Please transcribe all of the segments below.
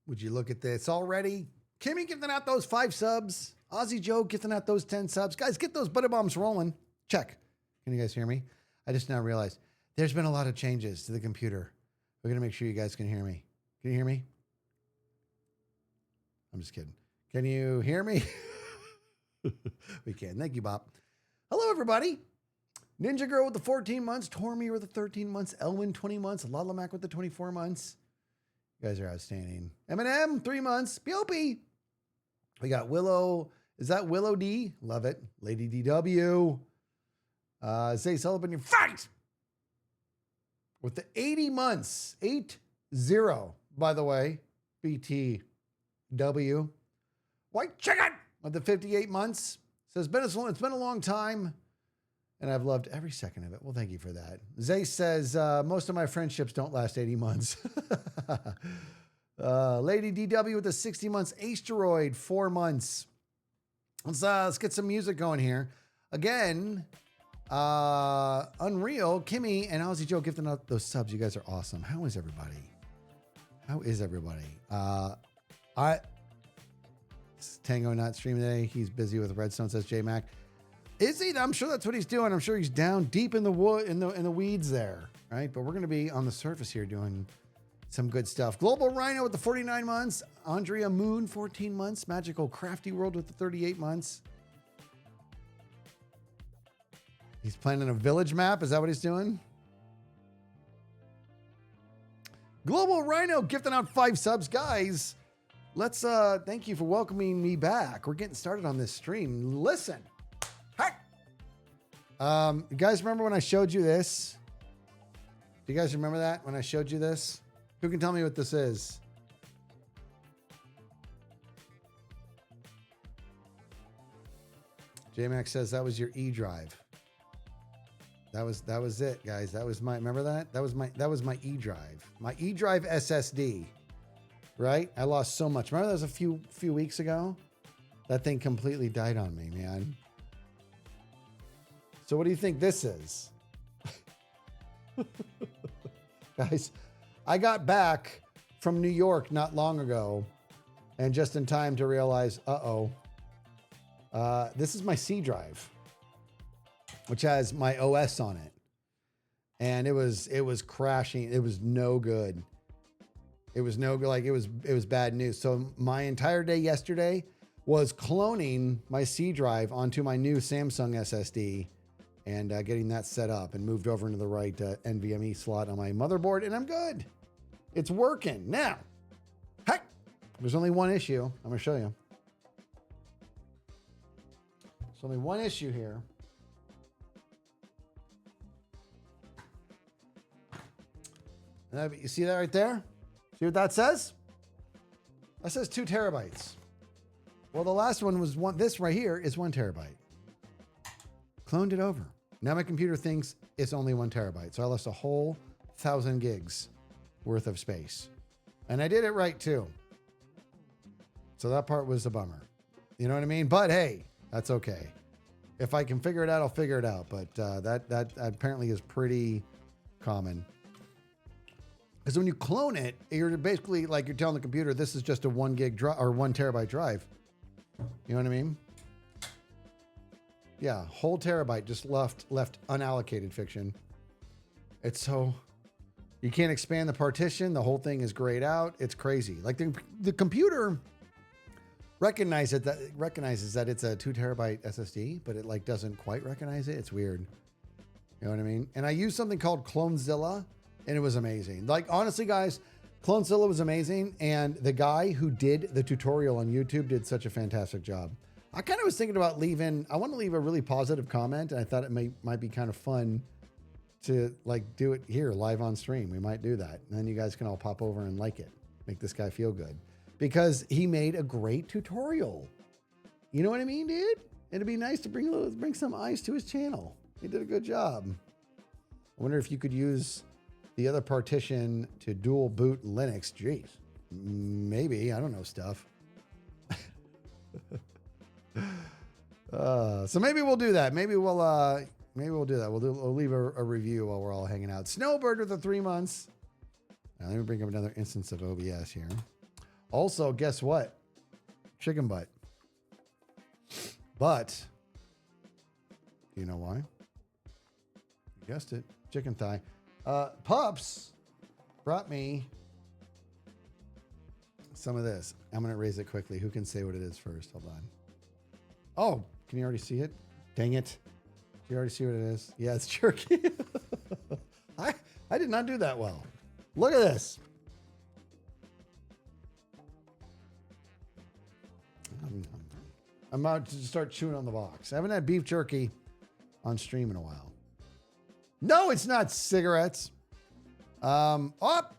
Would you look at this already? Kimmy gifting out those 5 subs. Aussie Joe gifting out those 10 subs. Guys, get those butter bombs rolling. Check. Can you guys hear me? I just now realized there's been a lot of changes to the computer. We're going to make sure you guys can hear me. Can you hear me? I'm just kidding. Can you hear me? We can. Thank you, Bob. Hello, everybody. Ninja Girl with the 14 months. Tormy with the 13 months. Elwin, 20 months. Lala Mac with the 24 months. You guys are outstanding. Eminem, 3 months. P.O.P. We got Willow. Is that Willow D? Love it. Lady DW. Zay Sullivan, your fight! With the 80 months. 8-0, by the way. BTW. White Chicken with the 58 months. Says, it's been a long time, and I've loved every second of it. Well, thank you for that. Zay says, most of my friendships don't last 80 months. Lady DW with the 60 months. Asteroid, 4 months. Let's get some music going here. Again, Unreal, Kimmy, and Aussie Joe gifting out those subs. You guys are awesome. How is everybody? Tango not streaming today. He's busy with Redstone, says J Mac. Is he? I'm sure that's what he's doing. I'm sure he's down deep in the wood, in the weeds there, right? But we're going to be on the surface here doing some good stuff. Global Rhino with the 49 months. Andrea Moon, 14 months. Magical Crafty World with the 38 months. He's planning a village map. Is that what he's doing? Global Rhino gifting out 5 subs. Guys, let's thank you for welcoming me back. We're getting started on this stream. Listen. Hey. You guys remember when I showed you this? Do you guys remember that when I showed you this? Who can tell me what this is? J-Max says that was your E drive. That was it, guys. That was my, remember that? That was my E drive. My E drive SSD. Right? I lost so much. Remember that was a few weeks ago? That thing completely died on me, man. So what do you think this is? Guys, I got back from New York not long ago and just in time to realize, this is my C drive, which has my OS on it. And it was crashing. It was no good. It was no good. Like it was bad news. So my entire day yesterday was cloning my C drive onto my new Samsung SSD and getting that set up and moved over into the right NVMe slot on my motherboard. And I'm good. It's working. Now, heck, there's only one issue. I'm going to show you. There's only one issue here. You see that right there? See what that says? That says 2 terabytes. Well, the last one was one. This right here is 1 terabyte. Cloned it over. Now my computer thinks it's only 1 terabyte. So I lost a whole 1,000 gigs worth of space. And I did it right too. So that part was a bummer. You know what I mean? But hey, that's okay. If I can figure it out, I'll figure it out. But that apparently is pretty common. Because when you clone it, you're basically like you're telling the computer this is just a 1 gig drive or 1 terabyte drive. You know what I mean? Yeah, whole terabyte just left unallocated fiction. It's so you can't expand the partition. The whole thing is grayed out. It's crazy. Like the computer recognizes that it's a 2 terabyte SSD, but it like doesn't quite recognize it. It's weird. You know what I mean? And I used something called Clonezilla. And it was amazing. Like, honestly, guys, Clonezilla was amazing. And the guy who did the tutorial on YouTube did such a fantastic job. I kind of was thinking about I want to leave a really positive comment. And I thought it might be kind of fun to like do it here live on stream. We might do that. And then you guys can all pop over and like it. Make this guy feel good. Because he made a great tutorial. You know what I mean, dude? It'd be nice to bring some eyes to his channel. He did a good job. I wonder if you could use the other partition to dual boot Linux. Jeez, maybe. I don't know stuff. So maybe we'll do that. Maybe we'll do that. We'll leave a review while we're all hanging out. Snowbird with the 3 months. Now, let me bring up another instance of OBS here. Also, guess what? Chicken butt. But, do you know why? You guessed it. Chicken thigh. Pups brought me some of this. I'm going to raise it quickly. Who can say what it is first? Hold on. Oh, can you already see it? Dang it. Do you already see what it is? Yeah, it's jerky. I did not do that well. Look at this. I'm about to start chewing on the box. I haven't had beef jerky on stream in a while. No, it's not cigarettes. Up.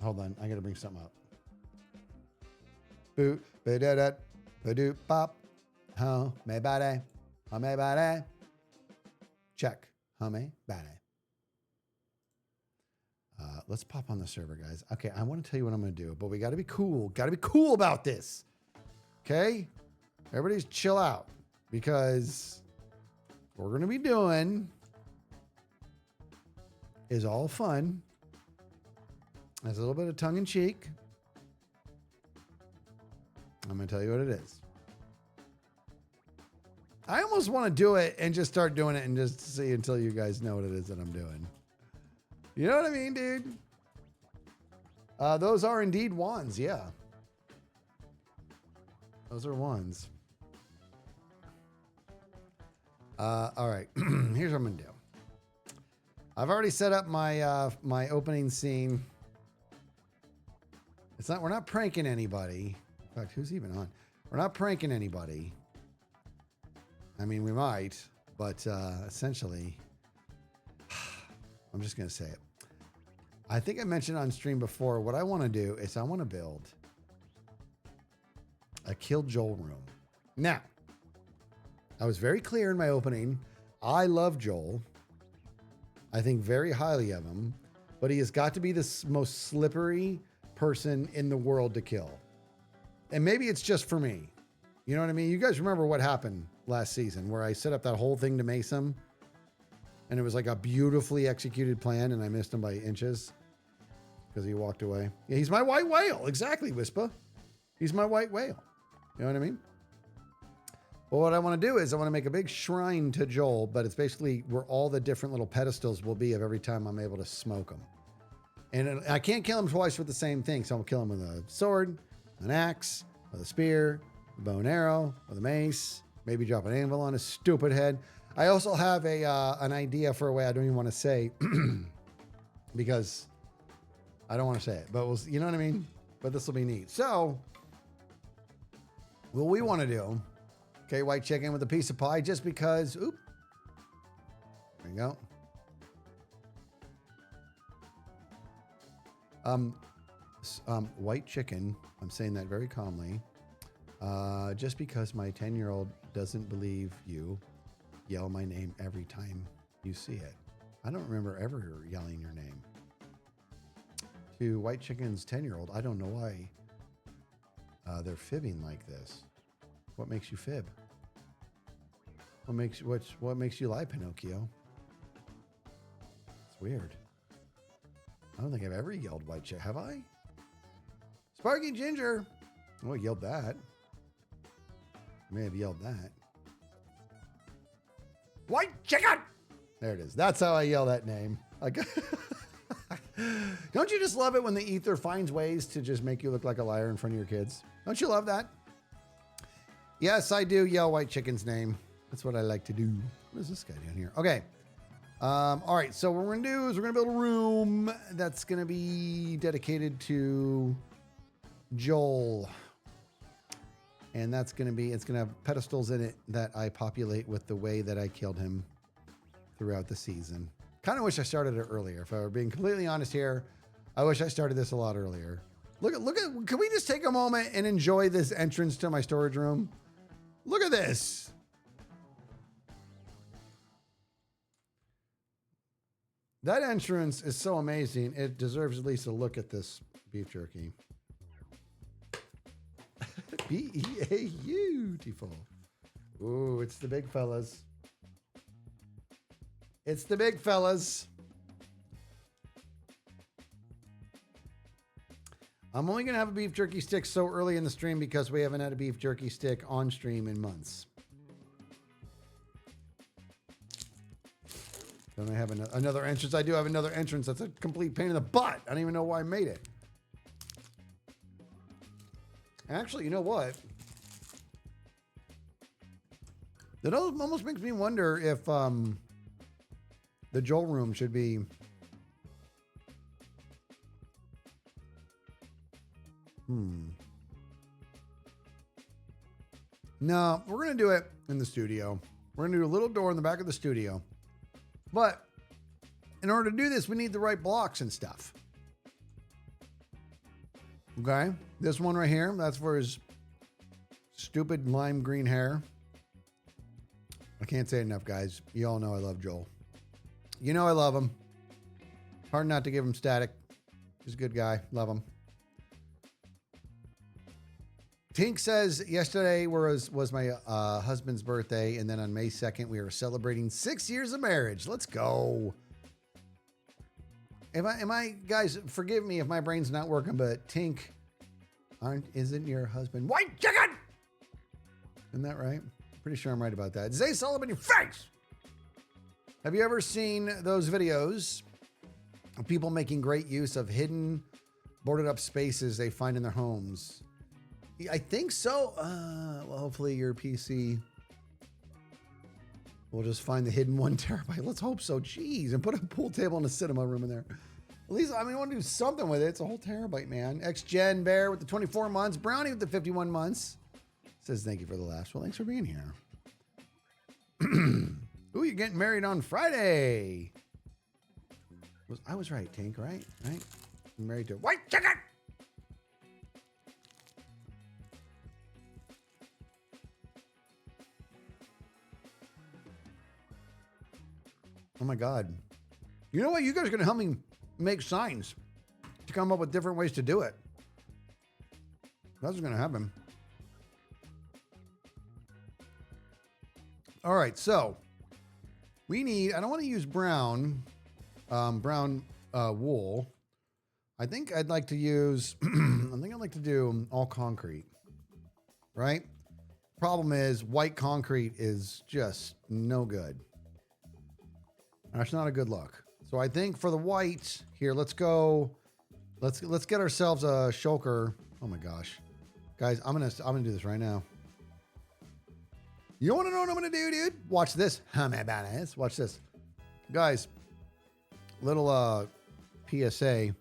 Hold on. I got to bring something up. Boo, ba da da, ba doo pop. Huh, me bade. Huh, me bade. Check. Huh, me bade. Let's pop on the server, guys. Okay, I want to tell you what I'm going to do, but we got to be cool. Got to be cool about this. Okay? Everybody's chill out because what we're going to be doing is all fun. There's a little bit of tongue in cheek. I'm going to tell you what it is. I almost want to do it and just start doing it and just see until you guys know what it is that I'm doing. You know what I mean, dude? Those are indeed wands, yeah. Those are wands. All right, here's what I'm gonna do. I've already set up my my opening scene. It's not. We're not pranking anybody. In fact, who's even on? We're not pranking anybody. I mean, we might, but essentially, I'm just gonna say it. I think I mentioned on stream before. What I want to do is I want to build a Kill Joel room. Now, I was very clear in my opening. I love Joel. I think very highly of him, but he has got to be the most slippery person in the world to kill. And maybe it's just for me. You know what I mean? You guys remember what happened last season where I set up that whole thing to mace him? And it was like a beautifully executed plan and I missed him by inches because he walked away. Yeah, he's my white whale. Exactly, Wispa. He's my white whale. You know what I mean? Well, what I want to do is I want to make a big shrine to Joel, but it's basically where all the different little pedestals will be of every time I'm able to smoke him. And I can't kill him twice with the same thing. So I'm going to kill him with a sword, an axe, with a spear, a bow and arrow, with a mace, maybe drop an anvil on his stupid head. I also have an idea for a way I don't even want to say because I don't want to say it, but you know what I mean? But this will be neat. So what we want to do, okay, white chicken with a piece of pie just because, oop, there you go. White chicken, I'm saying that very calmly, just because my 10-year-old doesn't believe you, yell my name every time you see it. I don't remember ever yelling your name. To White Chicken's 10-year-old, I don't know why they're fibbing like this. What makes you fib? What makes you lie, Pinocchio? It's weird. I don't think I've ever yelled White Chicken, have I? Sparky Ginger. Oh, I yelled that. I may have yelled that. White Chicken! There it is. That's how I yell that name. Don't you just love it when the ether finds ways to just make you look like a liar in front of your kids? Don't you love that? Yes, I do yell White Chicken's name. That's what I like to do. What is this guy doing here? Okay. All right. So what we're going to do is we're going to build a room that's going to be dedicated to Joel. And that's going to be, it's going to have pedestals in it that I populate with the way that I killed him throughout the season. Kind of wish I started it earlier. If I were being completely honest here, I wish I started this a lot earlier. Look at, can we just take a moment and enjoy this entrance to my storage room? Look at this. That entrance is so amazing. It deserves at least a look at this beef jerky. Beautiful. Ooh, it's the big fellas. It's the big fellas. I'm only going to have a beef jerky stick so early in the stream because we haven't had a beef jerky stick on stream in months. Then I have another entrance. I do have another entrance. That's a complete pain in the butt. I don't even know why I made it. Actually, you know what? That almost makes me wonder if the Joel room should be... No, we're going to do it in the studio. We're going to do a little door in the back of the studio. But in order to do this, we need the right blocks and stuff. Okay? This one right here, that's for his stupid lime green hair. I can't say it enough, guys. You all know I love Joel. You know I love him. Hard not to give him static. He's a good guy. Love him. Tink says, yesterday was my husband's birthday, and then on May 2nd, we were celebrating 6 years of marriage. Let's go. Am I, guys, forgive me if my brain's not working, but Tink, isn't your husband white chicken? Isn't that right? Pretty sure I'm right about that. Zay Sullivan, your face! Have you ever seen those videos of people making great use of hidden, boarded up spaces they find in their homes? I think so. Well, hopefully your PC will just find the hidden 1 terabyte. Let's hope so. Jeez, and put a pool table and a cinema room in there. At least, I mean, I want to do something with it. It's a whole terabyte, man. X-Gen Bear with the 24 months. Brownie with the 51 months. Says, thank you for the laughs. Well, thanks for being here. Ooh, you're getting married on Friday. I was right, Tink, right? Right? I'm married to white chicken. Oh my God. You know what? You guys are going to help me make signs to come up with different ways to do it. That's going to happen. All right. So we need, I don't want to use brown wool. I think I'd like to use, I'd like to do all concrete, right? Problem is white concrete is just no good. That's not a good look. So I think for the white here, let's go. Let's get ourselves a shulker. Oh my gosh, guys, I'm gonna do this right now. You want to know what I'm gonna do, dude? Watch this. Watch this, guys. Little PSA.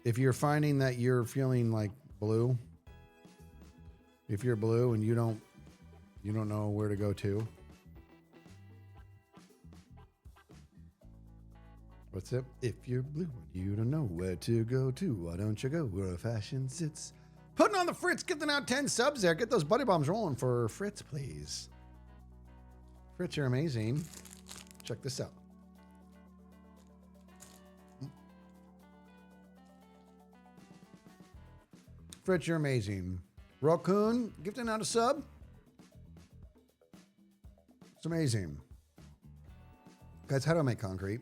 If you're finding that you're feeling like blue, if you're blue and you don't know where to go to. What's up? If you're blue, you don't know where to go to. Why don't you go where fashion sits? Putting on the Fritz, getting out 10 subs there. Get those buddy bombs rolling for Fritz, please. Fritz, you're amazing. Check this out. Fritz, you're amazing. Raccoon, gifting out a sub. It's amazing. Guys, how do I make concrete?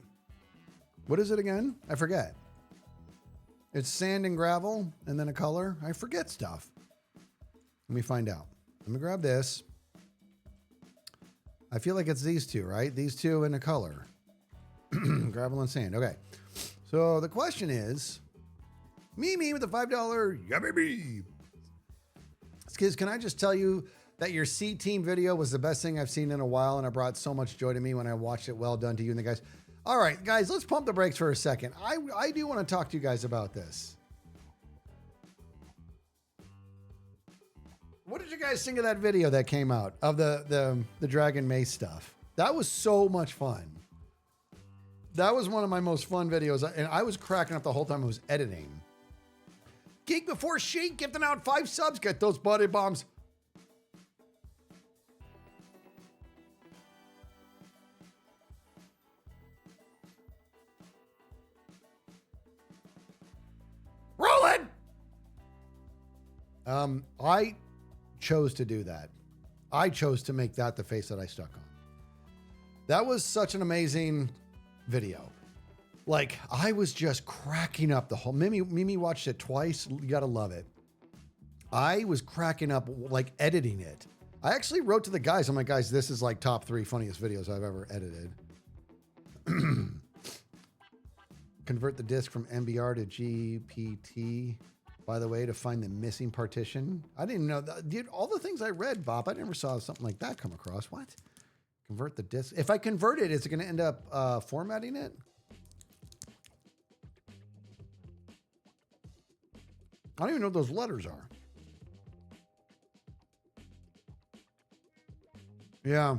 What is it again? I forget. It's sand and gravel and then a color. I forget stuff. Let me find out. Let me grab this. I feel like it's these two, right? These two in a color. Gravel and sand. Okay. So the question is, me with the $5, yeah, baby. Kids, can I just tell you that your C-Team video was the best thing I've seen in a while, and it brought so much joy to me when I watched it. Well done to you and the guys. All right, guys, let's pump the brakes for a second. I do want to talk to you guys about this. What did you guys think of that video that came out of the Dragon Mace stuff? That was so much fun. That was one of my most fun videos, and I was cracking up the whole time I was editing. Geek Before Sheik gifting out 5 subs. Get those buddy bombs. Rolling. I chose to do that. I chose to make that the face that I stuck on. That was such an amazing video. Like, I was just cracking up the whole. Mimi watched it twice. You gotta love it. I was cracking up, like, editing it. I actually wrote to the guys. I'm like, guys, this is like top 3 funniest videos I've ever edited. Convert the disk from MBR to GPT, by the way, to find the missing partition. I didn't know that. Dude, all the things I read, Bob, I never saw something like that come across. What? Convert the disk. If I convert it, is it going to end up formatting it? I don't even know what those letters are. Yeah.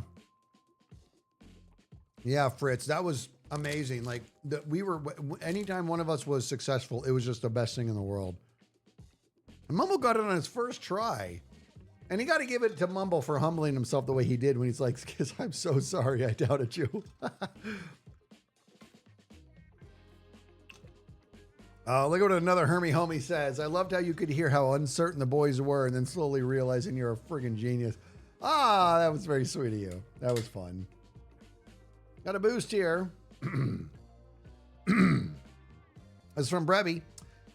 Yeah, Fritz, that was amazing. Like, anytime one of us was successful, it was just the best thing in the world. And Mumble got it on his first try. And you got to give it to Mumble for humbling himself the way he did when he's like, "Skizz, I'm so sorry I doubted you." Look at what another Hermie homie says. I loved how you could hear how uncertain the boys were and then slowly realizing you're a friggin' genius. Ah, that was very sweet of you. That was fun. Got a boost here. That's from Brevy.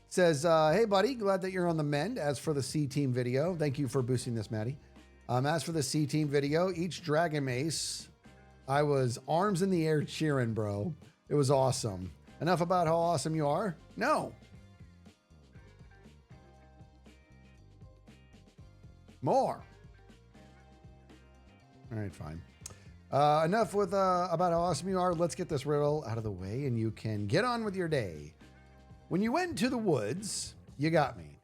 Says, hey, buddy, glad that you're on the mend. As for the C-Team video, thank you for boosting this, Maddie. As for the C-Team video, each Dragon Mace, I was arms in the air cheering, bro. It was awesome. Enough about how awesome you are? No. More. All right, fine. Enough with about how awesome you are. Let's get this riddle out of the way and you can get on with your day. When you went into the woods, you got me.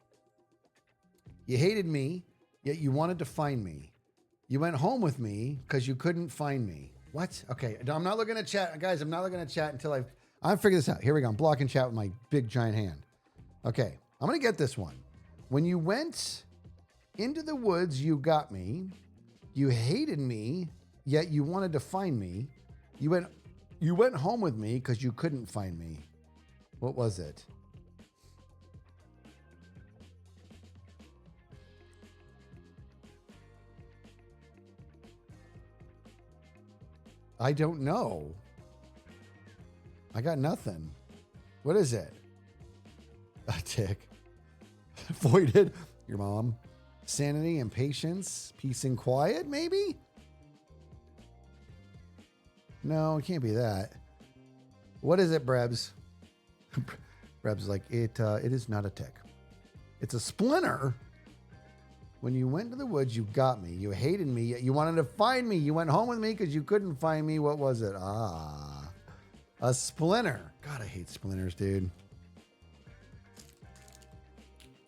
You hated me, yet you wanted to find me. You went home with me because you couldn't find me. What? Okay, I'm not looking at chat. Guys, I'm not looking at chat until I'm figuring this out. Here we go. I'm blocking chat with my big giant hand. Okay, I'm going to get this one. When you went into the woods, you got me. You hated me, yet you wanted to find me. You went home with me because you couldn't find me. What was it? I don't know. I got nothing. What is it? A tick. Voided. Your mom. Sanity and patience. Peace and quiet, maybe? No, it can't be that. What is it, Brebs? Brebs is like, it is not a tick. It's a splinter. When you went to the woods, you got me. You hated me. You wanted to find me. You went home with me because you couldn't find me. What was it? Ah, a splinter. God, I hate splinters, dude.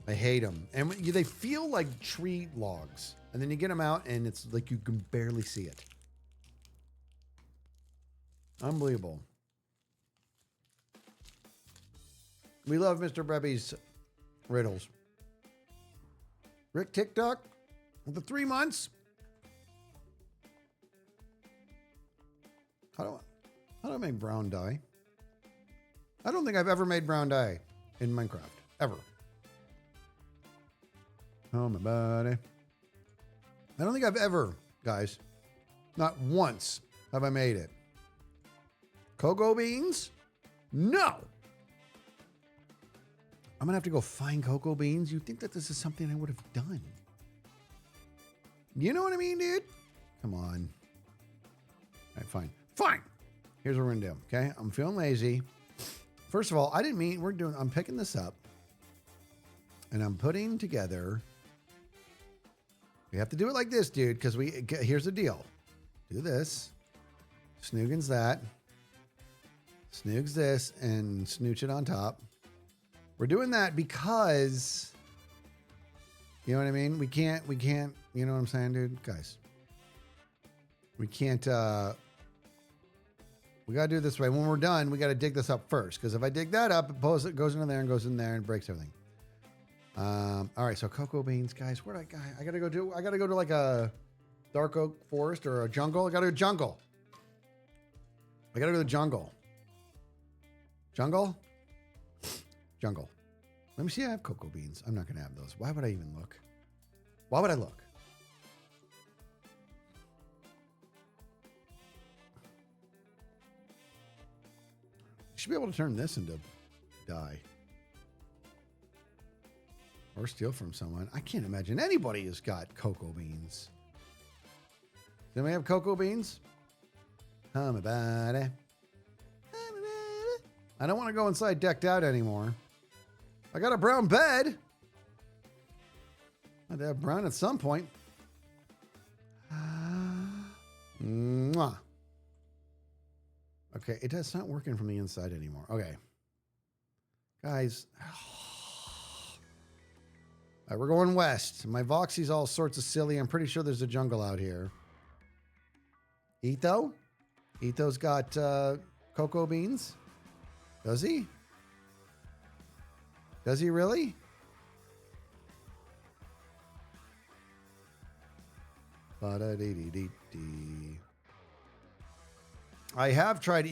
I hate them. And they feel like tree logs. And then you get them out and it's like you can barely see it. Unbelievable. We love Mr. Brebby's riddles. Rick TikTok with the 3 months. How do I make brown dye? I don't think I've ever made brown dye in Minecraft. Ever. Oh, my buddy. I don't think I've ever, guys, not once have I made it. Cocoa beans? No. I'm going to have to go find cocoa beans. You'd think that this is something I would have done. You know what I mean, dude? Come on. All right, fine. Fine. Here's what we're going to do, okay? I'm feeling lazy. First of all, I didn't mean, I'm picking this up. And I'm putting together. We have to do it like this, dude, because here's the deal. Do this. Snoogans that. Snoogs this and snooch it on top. We're doing that because, you know what I mean? We can't, you know what I'm saying, dude? Guys, we can't, we got to do it this way. When we're done, we got to dig this up first. Because if I dig that up, it goes into there and goes in there and breaks everything. All right. So cocoa beans, guys, I got to go to like a dark oak forest or a jungle. I got to go jungle. I got to go to the jungle. Jungle. Let me see. I have cocoa beans. I'm not going to have those. Why would I even look? Why would I look? should be able to turn this into dye. Or steal from someone. I can't imagine anybody has got cocoa beans. Does anybody have cocoa beans? Tell me about it. I don't want to go inside decked out anymore. I got a brown bed. I'd have brown at some point. Mwah. Okay, that's not working from the inside anymore. Okay. Guys. All right, we're going west. My Voxy's all sorts of silly. I'm pretty sure there's a jungle out here. Etho? Etho's got cocoa beans? Does he? Does he really? I have tried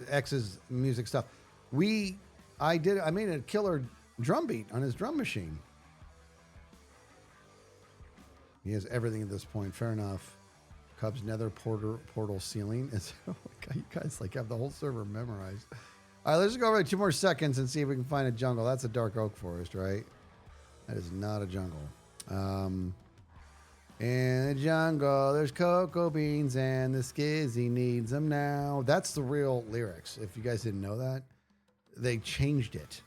X's music stuff. I made a killer drum beat on his drum machine. He has everything at this point. Fair enough. Cubs nether portal ceiling. Oh my God, you guys like have the whole server memorized. All right, let's just go over 2 more seconds and see if we can find a jungle. That's a dark oak forest, right? That is not a jungle. In the jungle, there's cocoa beans and the skizzy needs them now. That's the real lyrics. If you guys didn't know that, they changed it.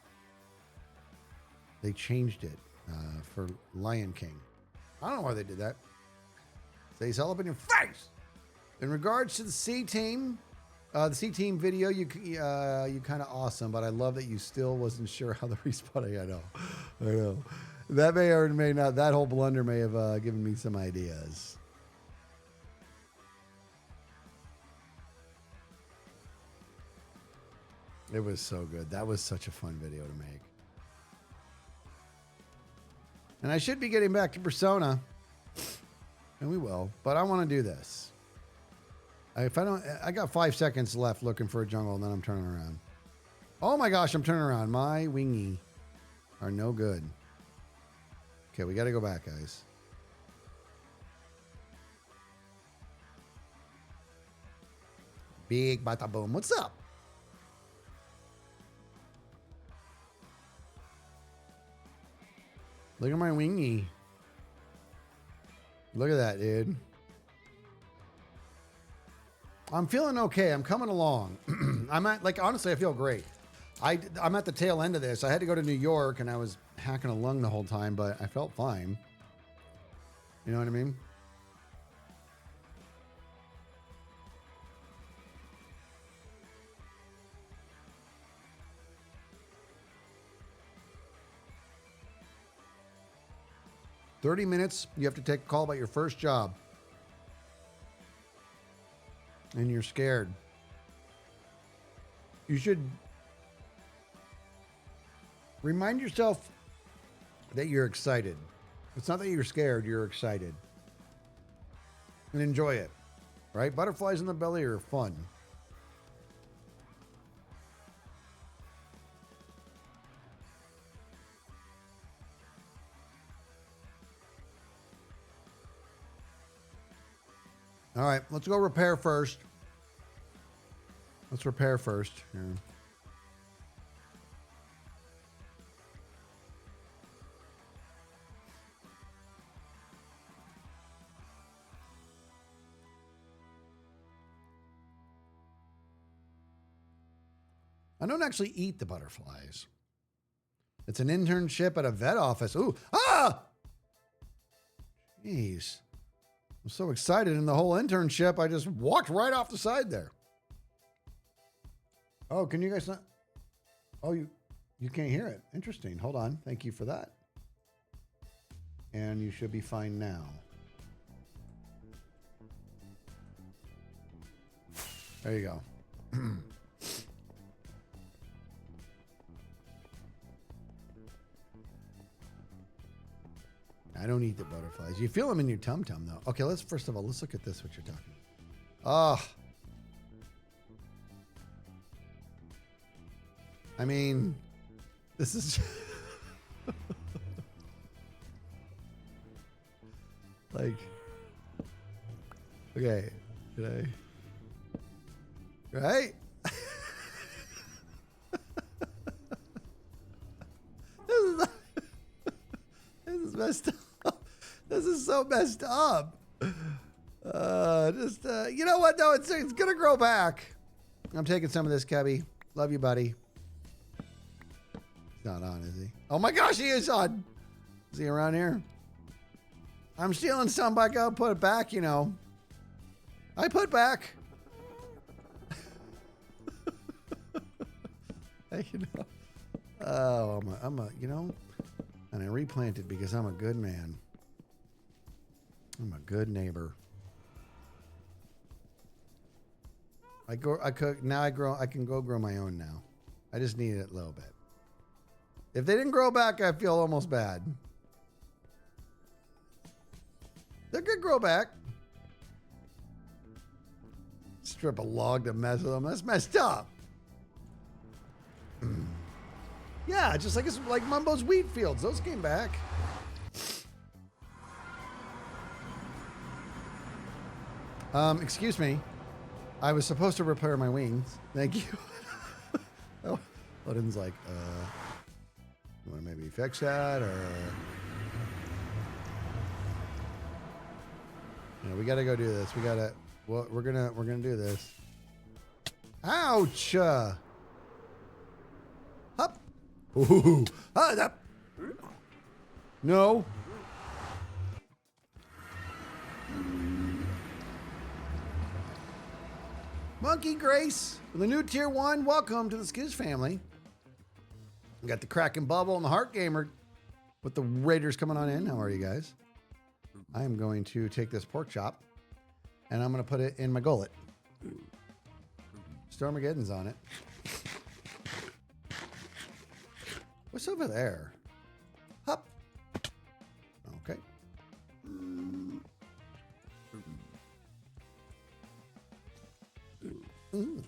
They changed it for Lion King. I don't know why they did that. Say all up in your face. In regards to the C team video, you kind of awesome, but I love that you still wasn't sure how the respawning. I know. That may or may not. That whole blunder may have given me some ideas. It was so good. That was such a fun video to make. And I should be getting back to Persona. And we will. But I want to do this. I got 5 seconds left looking for a jungle, and then I'm turning around. Oh my gosh, I'm turning around. My wingy are no good. Okay, we got to go back, guys. Big bata boom. What's up? Look at my wingy. Look at that, dude. I'm feeling okay. I'm coming along. Honestly, I feel great. I'm at the tail end of this. I had to go to New York and I was hacking a lung the whole time, but I felt fine. You know what I mean? "30 minutes, you have to take a call about your first job. And you're scared. You should remind yourself that you're excited. It's not that you're scared, you're excited. And enjoy it. Right? Butterflies in the belly are fun. All right, let's go repair first. Let's repair first. Here. I don't actually eat the butterflies. It's an internship at a vet office. Ooh, ah! Jeez. I'm so excited in the whole internship, I just walked right off the side there. Oh, can you guys not? Oh, you can't hear it. Interesting. Hold on. Thank you for that. And you should be fine now. There you go. I don't eat the butterflies. You feel them in your tum-tum, though. Okay, first of all, let's look at this, what you're talking about. Oh. I mean, this is... like... Okay, did I... Right? messed up. This is so messed up. You know what, though? It's going to grow back. I'm taking some of this, Kebby. Love you, buddy. He's not on, is he? Oh, my gosh, he is on. Is he around here? I'm stealing some back out, put it back, you know. I put back. You know. Oh, you know, and I replanted because I'm a good man. I'm a good neighbor. I can go grow my own now. I just need it a little bit. If they didn't grow back, I feel almost bad. They're gonna grow back. Strip a log to mess with them. That's messed up. Yeah, just like it's like Mumbo's wheat fields. Those came back. Excuse me. I was supposed to repair my wings. Thank you. Oh, Odin's like, you want to maybe fix that, or you know, we gotta go do this. We gotta. Well, we're gonna do this. Ouch! Up. Ooh. Up. No. Monkey Grace with a new tier 1. Welcome to the Skiz family. We got the Kraken Bubble and the Heart Gamer with the Raiders coming on in. How are you guys? I am going to take this pork chop and I'm going to put it in my gullet. Stormageddon's on it. What's over there? Hup. Okay. Ooh.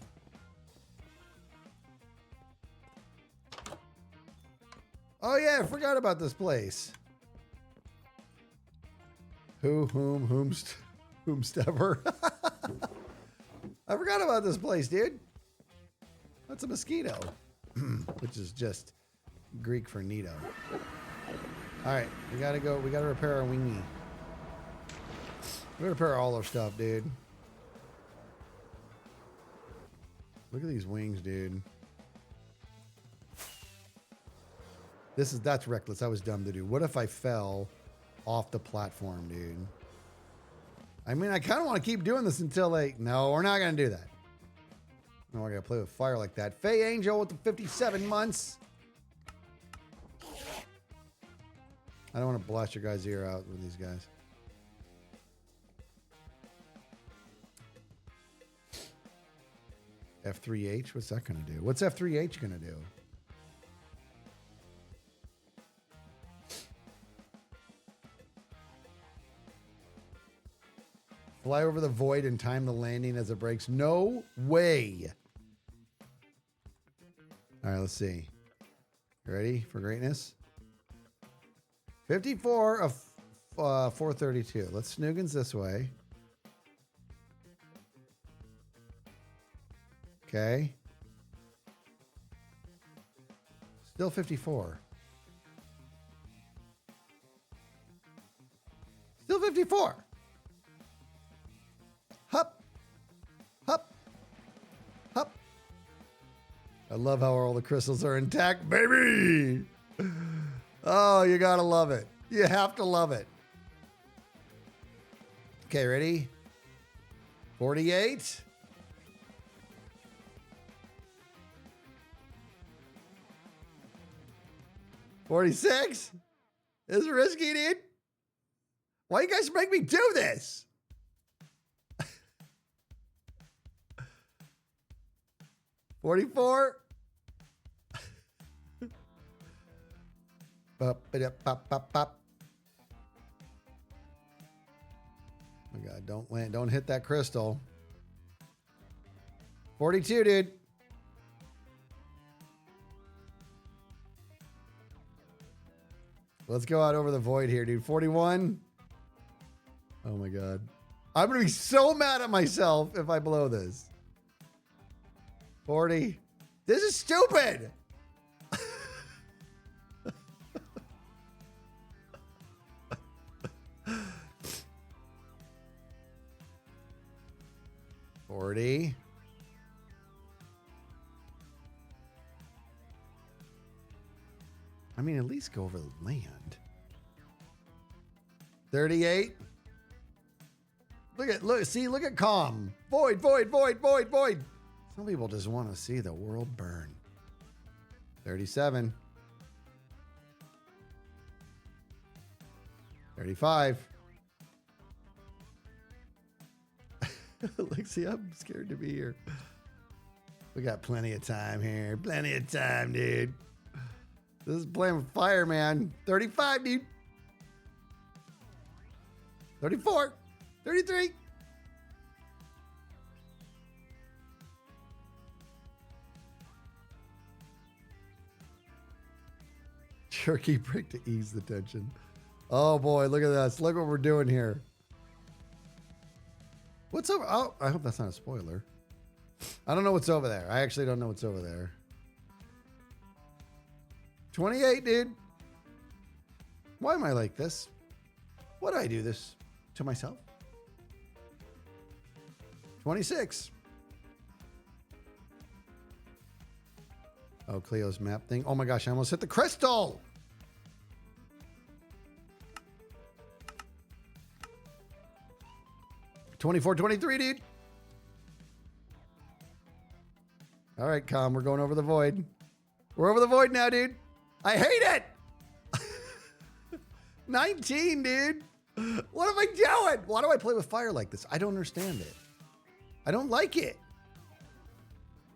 Oh yeah, I forgot about this place. Whomstever. I forgot about this place, dude. That's a mosquito, which is just Greek for Nito. All right, we gotta go. We gotta repair our wingy. We gotta repair all our stuff, dude. Look at these wings, dude. That's reckless. That was dumb to do. What if I fell off the platform, dude? I mean, I kind of want to keep doing this until no, we're not going to do that. No, we're going to play with fire like that. Faye Angel with the 57 months. I don't want to blast your guys' ear out with these guys. F3H, what's that going to do? What's F3H going to do? Fly over the void and time the landing as it breaks. No way. All right, let's see. You ready for greatness? 54 of 432. Let's Snoogans this way. Okay. Still 54. Still 54. Hup. Hup. Hup. I love how all the crystals are intact, baby. Oh, you gotta love it. You have to love it. Okay, ready? 48. 46? This is risky, dude. Why you guys make me do this? $44. Pop it up, pop, pop, pop. Oh my God, don't land, don't hit that crystal. 42, dude. Let's go out over the void here, dude. 41. Oh my God. I'm going to be so mad at myself if I blow this. 40. This is stupid. 40. I mean, at least go over the land. 38. Look at calm. Void. Some people just want to see the world burn. 37. 35. See, I'm scared to be here. We got plenty of time here. Plenty of time, dude. This is playing with fire, man. 35, dude. 34. 33. Jerky break to ease the tension. Oh boy, look at this. Look what we're doing here. What's over? Oh, I hope that's not a spoiler. I don't know what's over there. I actually don't know what's over there. 28, dude. Why am I like this? Why do I do this to myself? 26. Oh, Cleo's map thing. Oh my gosh, I almost hit the crystal. $24, $23, dude. All right, Calm, we're going over the void. We're over the void now, dude. I hate it. 19, dude. What am I doing? Why do I play with fire like this? I don't understand it. I don't like it.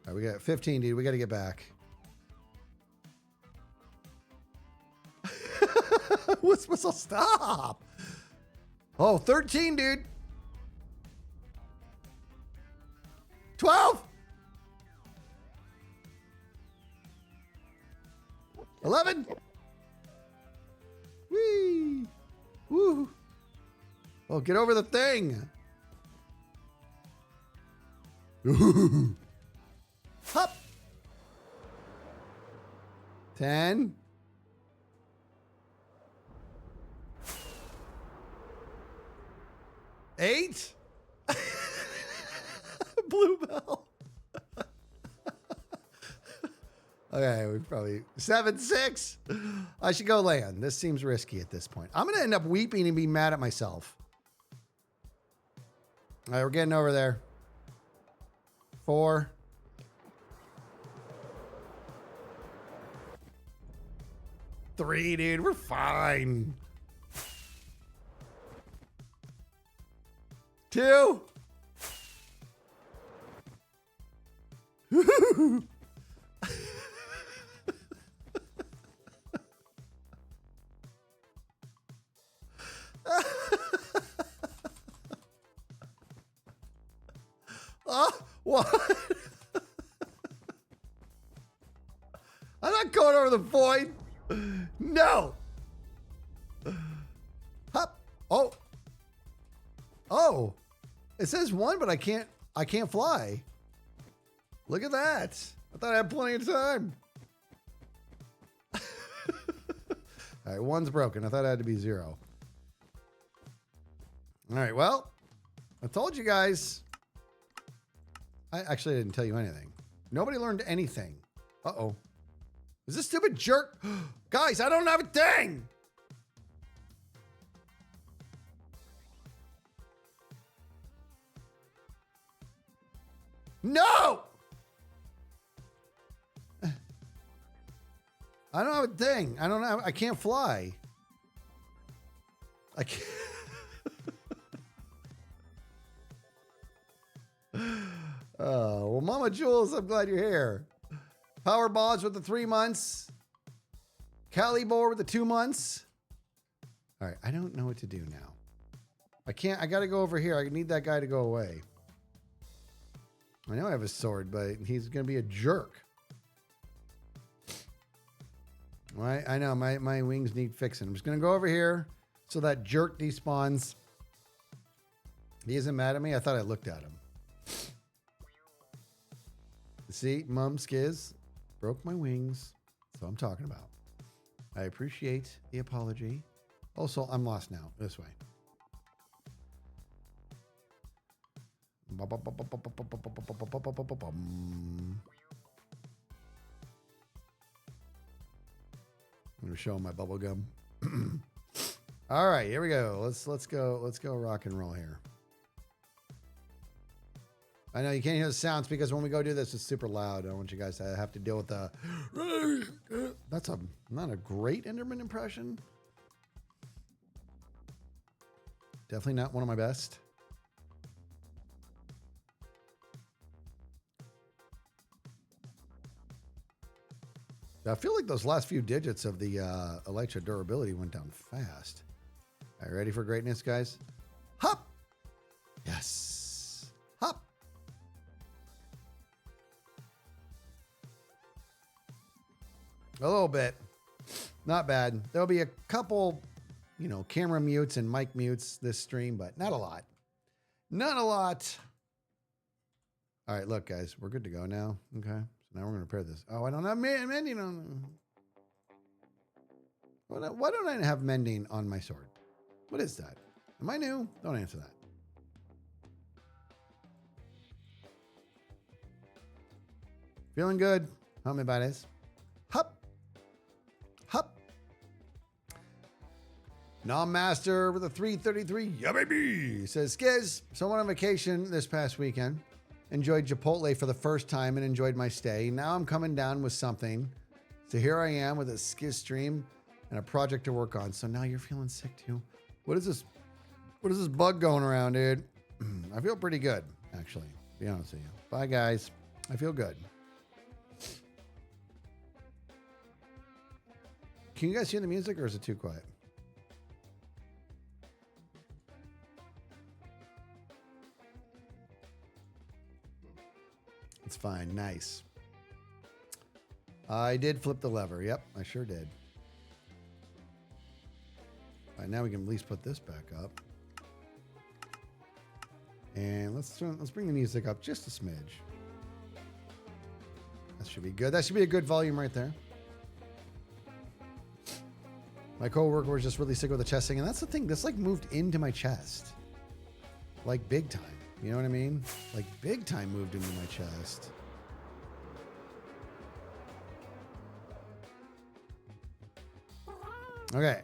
All right, we got 15, dude. We got to get back. Whistle, stop. Oh, 13, dude. 12. 11. Whee. Woo. Oh, get over the thing. Ooh. Hop. 10. 8. Bluebell. Okay, we probably 7, 6. I should go land. This seems risky at this point. I'm gonna end up weeping and be mad at myself. All right, we're getting over there. 4. 3, dude. We're fine. 2. What? I'm not going over the void. No. Hop. Oh. Oh. It says 1, but I can't fly. Look at that. I thought I had plenty of time. All right, 1's broken. I thought it had to be 0. All right, well, I told you guys. I actually didn't tell you anything. Nobody learned anything. Uh-oh. Is this stupid jerk? Guys, I don't have a thing. No! I don't have a thing. I can't fly. I can't. Oh, well, Mama Jules, I'm glad you're here. Power Bods with the 3 months. Calibor with the 2 months. All right, I don't know what to do now. I got to go over here. I need that guy to go away. I know I have a sword, but he's going to be a jerk. Right? I know my wings need fixing. I'm just going to go over here so that jerk despawns. He isn't mad at me. I thought I looked at him. See, Mum Skiz broke my wings. That's what I'm talking about. I appreciate the apology. Also, I'm lost now. This way. I'm gonna show my bubble gum. All right, here we go. Let's go rock and roll here. I know you can't hear the sounds because when we go do this, it's super loud. I don't want you guys to have to deal with the. That's not a great Enderman impression. Definitely not one of my best. I feel like those last few digits of the Elytra durability went down fast. All right, ready for greatness, guys? Hop! Yes. Hop! A little bit. Not bad. There'll be a couple, camera mutes and mic mutes this stream, but not a lot. Not a lot. All right, look, guys, we're good to go now. Okay, so now we're going to repair this. Oh, I don't have mending on. Why don't I have mending on my sword? What is that? Am I new? Don't answer that. Feeling good. How many buddies? Hup. Hup. Non-master with a 333. Yeah, baby. Says, Skiz, so I went on vacation this past weekend. Enjoyed Chipotle for the first time and enjoyed my stay. Now I'm coming down with something. So here I am with a Skiz stream and a project to work on. So now you're feeling sick too. What is this? What is this bug going around, dude? I feel pretty good, actually, to be honest with you. Bye, guys. I feel good. Can you guys hear the music or is it too quiet? It's fine. Nice. I did flip the lever. Yep, I sure did. All right, now we can at least put this back up. And let's bring the music up just a smidge. That should be good. That should be a good volume right there. My coworker was just really sick with the chest thing, and that's the thing. This like moved into my chest, like big time. You know what I mean? Like big time moved into my chest. Okay.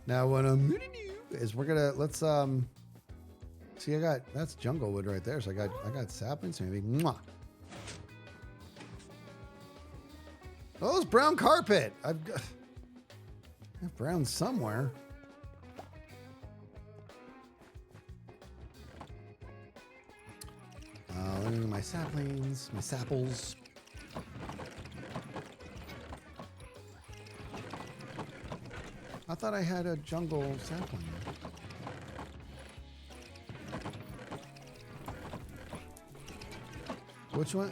Now what I'm gonna do is let's see. That's jungle wood right there. So I got saplings maybe. Mwah. Oh, it's brown carpet. I have brown somewhere. My saplings, my sapples. I thought I had a jungle sapling. Which one?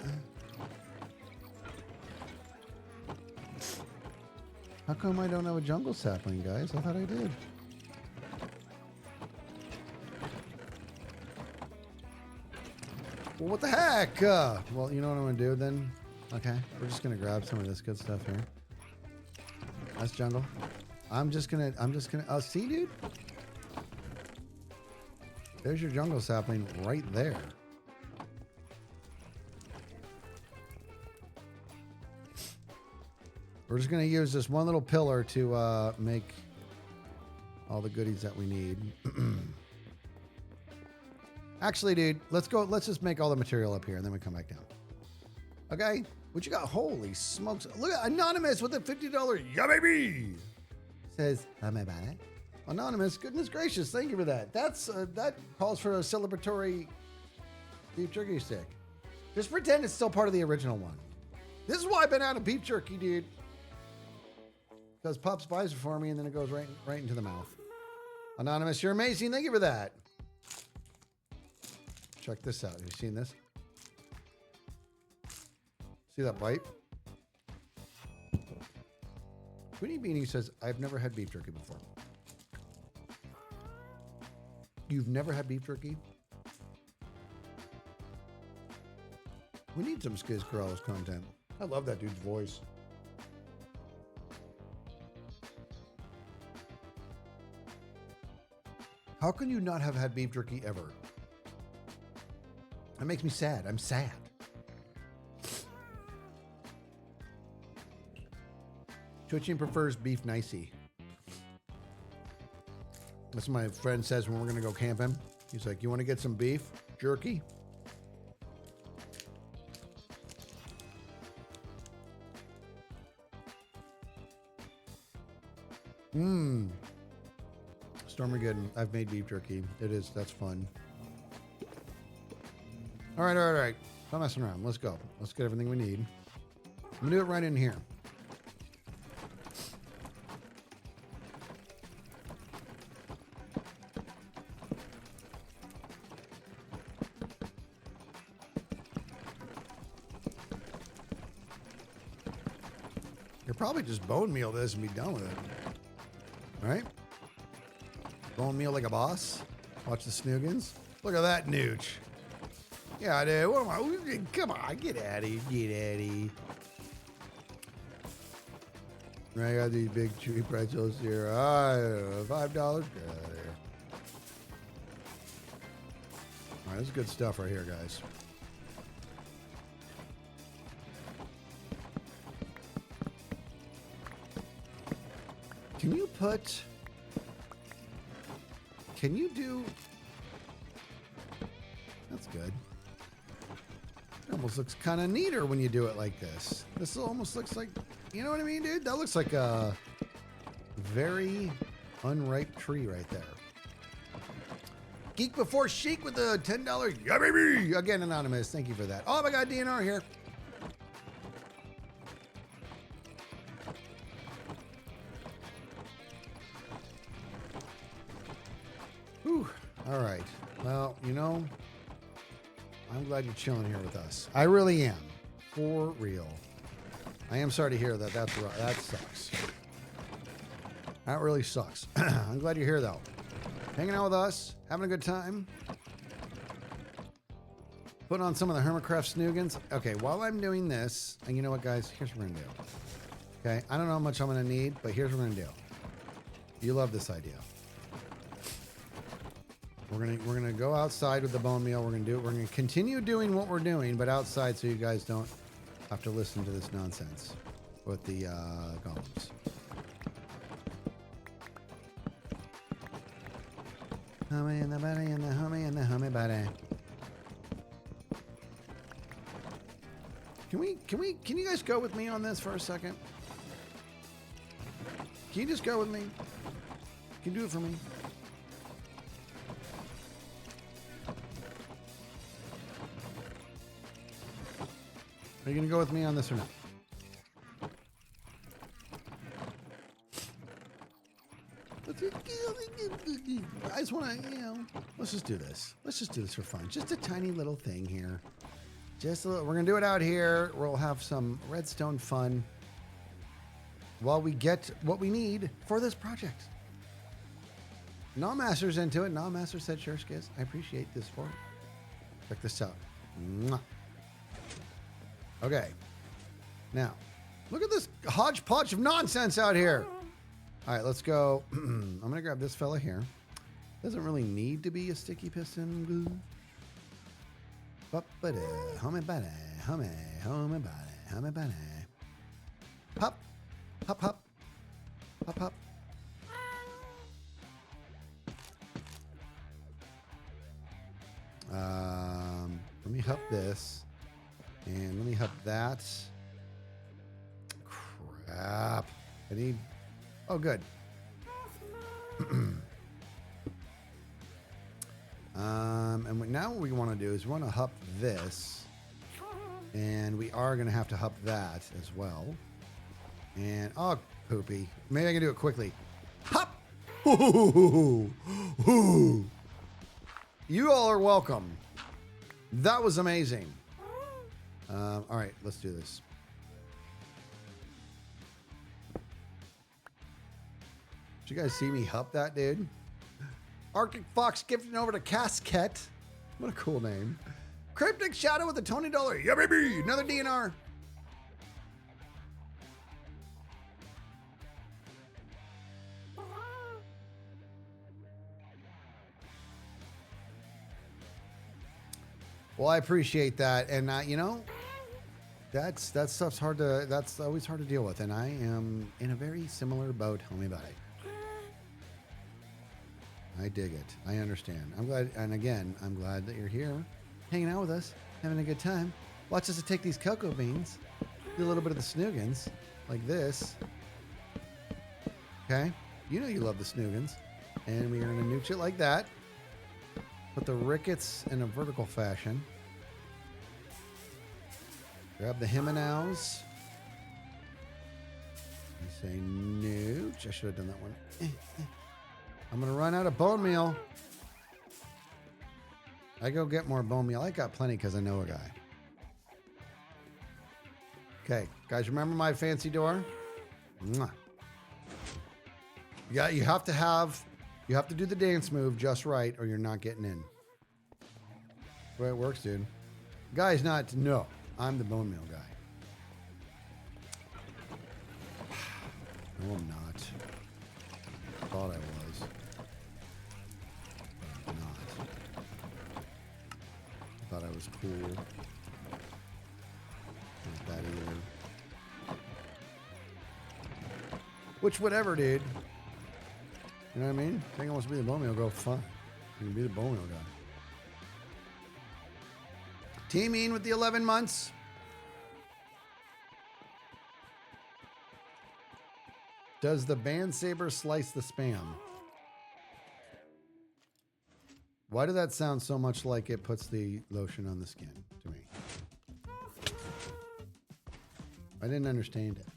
How come I don't have a jungle sapling, guys? I thought I did. Well, what the heck? Well, you know what I'm gonna do then? Okay, we're just gonna grab some of this good stuff here. That's jungle. I'm just gonna. Oh, see, dude. There's your jungle sapling right there. We're just gonna use this one little pillar to make all the goodies that we need. Actually, dude, let's go. Let's just make all the material up here and then we come back down. Okay? What you got? Holy smokes. Look at Anonymous with a $50. Yeah, baby. Says, I'm about it. Anonymous, goodness gracious. Thank you for that. That calls for a celebratory beef jerky stick. Just pretend it's still part of the original one. This is why I've been out of beef jerky, dude. Because Pops buys it for me and then it goes right into the mouth. Anonymous, you're amazing. Thank you for that. Check this out. Have you seen this? See that bite? Queenie Beanie says, I've never had beef jerky before. You've never had beef jerky? We need some Skiz Corrales content. I love that dude's voice. How can you not have had beef jerky ever? That makes me sad. I'm sad. Twitching prefers beef nicey. That's what my friend says when we're going to go camping. He's like, you want to get some beef jerky? Stormageddon. I've made beef jerky. That's fun. All right. Stop messing around. Let's go. Let's get everything we need. I'm going to do it right in here. You'll probably just bone meal this and be done with it. Right? Bone meal like a boss. Watch the snoogans. Look at that nooch. Yeah, dude. What am I? Come on, get out of here. Get out of here. I got these big chewy pretzels here. $5. Get out of here. All right, this is good stuff right here, guys. Can you do? That's good. It almost looks kind of neater when you do it like this. This almost looks like, you know what I mean, dude? That looks like a very unripe tree right there. Geek Before Chic with the $10. Yeah, baby! Again, anonymous. Thank you for that. Oh my God, DNR here. Whew. All right. Well, you know, I'm glad you're chilling here with us. I really am. For real. I am sorry to hear that. That sucks. That really sucks. I'm glad you're here, though. Hanging out with us. Having a good time. Putting on some of the Hermitcraft snoogans. Okay, while I'm doing this, and you know what, guys? Here's what we're going to do. Okay, I don't know how much I'm going to need, but here's what we're going to do. You love this idea. We're gonna go outside with the bone meal. We're gonna continue doing what we're doing, but outside, so you guys don't have to listen to this nonsense with the golems. Hummy and the buddy and the hummy and the hummy buddy. Can you guys go with me on this for a second? Can you just go with me? Can you do it for me? Are you going to go with me on this or not? I just want to, let's just do this. Let's just do this for fun. Just a tiny little thing here. Just a little, we're going to do it out here. We'll have some redstone fun while we get what we need for this project. Non-Master's into it. Non-Master said, sure, Skiz. I appreciate this for it. Check this out. Mwah. Okay. Now, look at this hodgepodge of nonsense out here. All right, let's go. I'm going to grab this fella here. Doesn't really need to be a sticky piston glue. Pop. Hop, hop. Hop, hop. Let me hop this. And let me hop that. Crap. I need... Oh, good. And now what we want to do is we want to hop this. And we are going to have to hop that as well. And, oh, poopy. Maybe I can do it quickly. Hop! You all are welcome. That was amazing. All right, let's do this. Did you guys see me hop that, dude? Arctic Fox gifting over to Casket. What a cool name. Cryptic Shadow with a $20. Yeah, baby. Another DNR. Well, I appreciate that. And, you know, that stuff's hard to, that's always hard to deal with. And I am in a very similar boat. Tell me about it. I dig it. I understand. I'm glad. And again, I'm glad that you're here hanging out with us, having a good time. Watch us to take these cocoa beans, do a little bit of the snoogans like this. Okay. You know you love the snoogans. And we're going to nooch it like that. Put the rickets in a vertical fashion. Grab the Himanows. And say nooch. I should have done that one. I'm going to run out of bone meal. I go get more bone meal. I got plenty because I know a guy. Okay, guys, remember my fancy door? Mwah. Yeah, you have to do the dance move just right or you're not getting in. That's the way it works, dude. Guy's not, no, I'm the bone meal guy. No, I'm not. Thought I was. I'm not. Thought I was cool. Not that either. Which, whatever, dude. You know what I mean? I think I wants to be the bone meal girl. Fun. You can be the bone meal guy. Teaming with the 11 months. Does the band saber slice the spam? Why did that sound so much like it puts the lotion on the skin to me? I didn't understand it.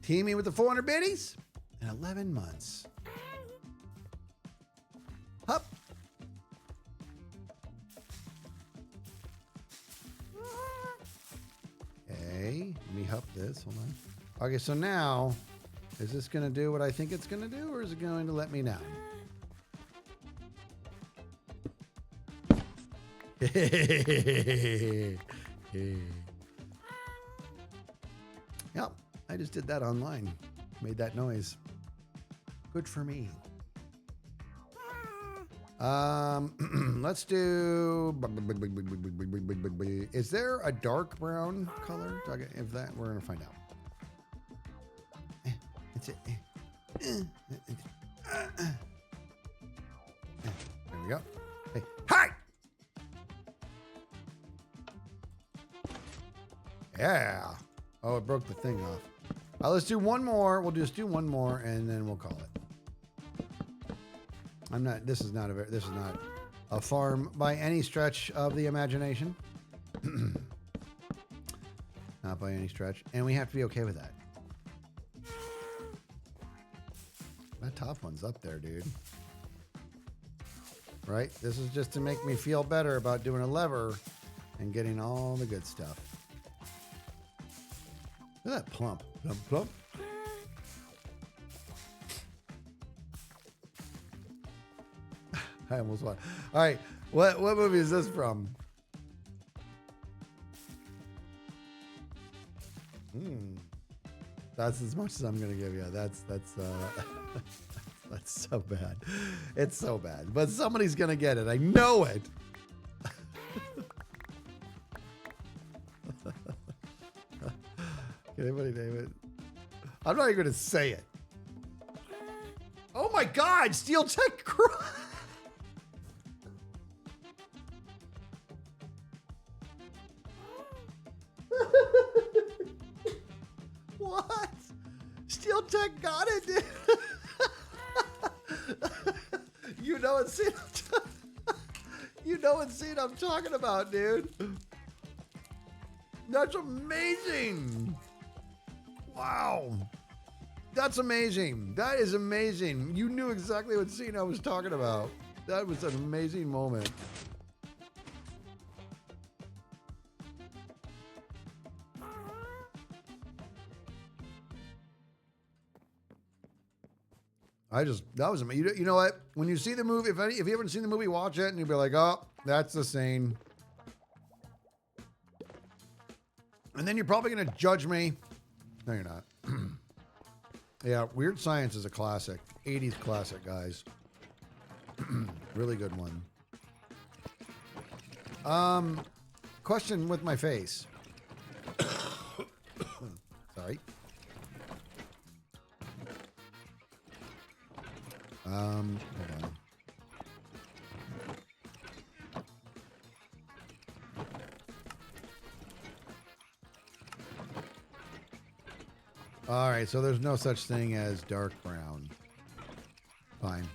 Teaming with the 400 biddies in 11 months. Hup. Okay, let me hup this. Hold on. Okay, so now, is this going to do what I think it's going to do, or is it going to let me down? Yep, I just did that online. Made that noise. Good for me. Let's do. Is there a dark brown color? If that, we're gonna find out. It's it. There we go. Hey, hi. Yeah. Oh, it broke the thing off. Let's do one more. We'll just do one more, and then we'll call it. I'm not. This is not a farm by any stretch of the imagination. Not by any stretch, and we have to be okay with that. That top one's up there, dude. Right? This is just to make me feel better about doing a lever and getting all the good stuff. Look at that plump. Plump, plump. I almost won. All right. What movie is this from? That's as much as I'm gonna give you. That's that's so bad. It's so bad. But somebody's gonna get it. I know it. Can anybody name it? I'm not even gonna say it. Oh my God! Steel Tech Crew. What? Steel Tech got it, dude. You know what scene you know what scene I'm talking about, dude. That's amazing. Wow. That's amazing. That is amazing. You knew exactly what scene I was talking about. That was an amazing moment. That was amazing. You know what? When you see the movie, if you haven't seen the movie, watch it and you'll be like, oh, that's the scene. And then you're probably going to judge me. No, you're not. Yeah, Weird Science is a classic. 80s classic, guys. Really good one. Question with my face. Sorry. Hold on. All right, so there's no such thing as dark brown. Fine.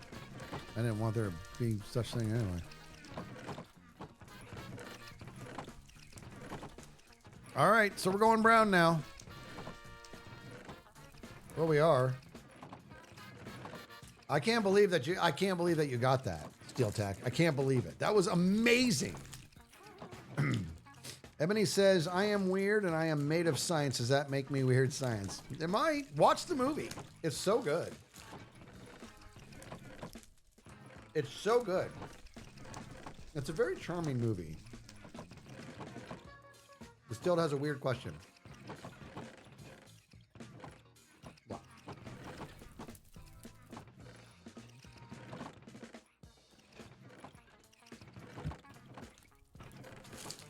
I didn't want there to be such thing anyway. All right, so we're going brown now. Well, we are. I can't believe that you got that, Steel Tech. I can't believe it. That was amazing. Ebony says, I am weird and I am made of science. Does that make me weird science? It might. Watch the movie. It's so good. It's so good. It's a very charming movie. It still has a weird question. Wow.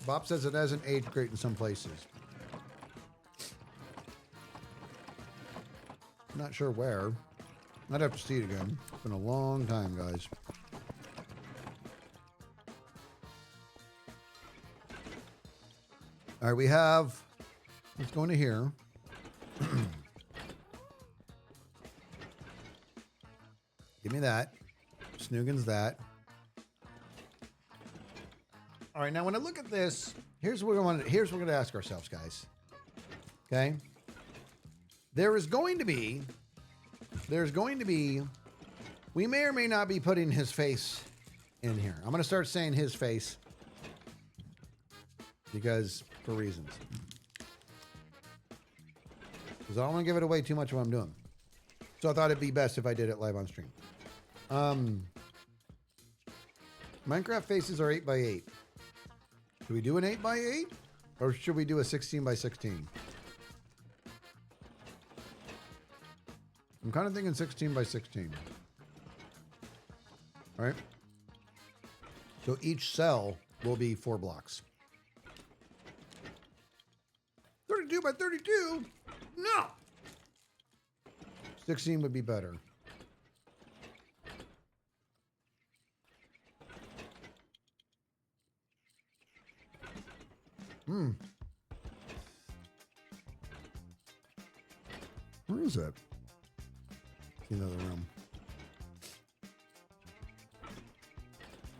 Bob says it hasn't aged great in some places. I'm not sure where. I'd have to see it again. It's been a long time, guys. All right, we have, let's go into here. Give me that. Snoogan's that. All right, now when I look at this, here's what we're going to ask ourselves, guys. Okay? There's going to be, we may or may not be putting his face in here. I'm going to start saying his face because, for reasons. Because I don't want to give it away too much of what I'm doing. So I thought it'd be best if I did it live on stream. Minecraft faces are 8x8. Should we do an 8x8? Or should we do a 16x16? I'm kind of thinking 16x16. All right. So each cell will be 4 blocks. 32x32? No. 16 would be better. Where is it? Another room.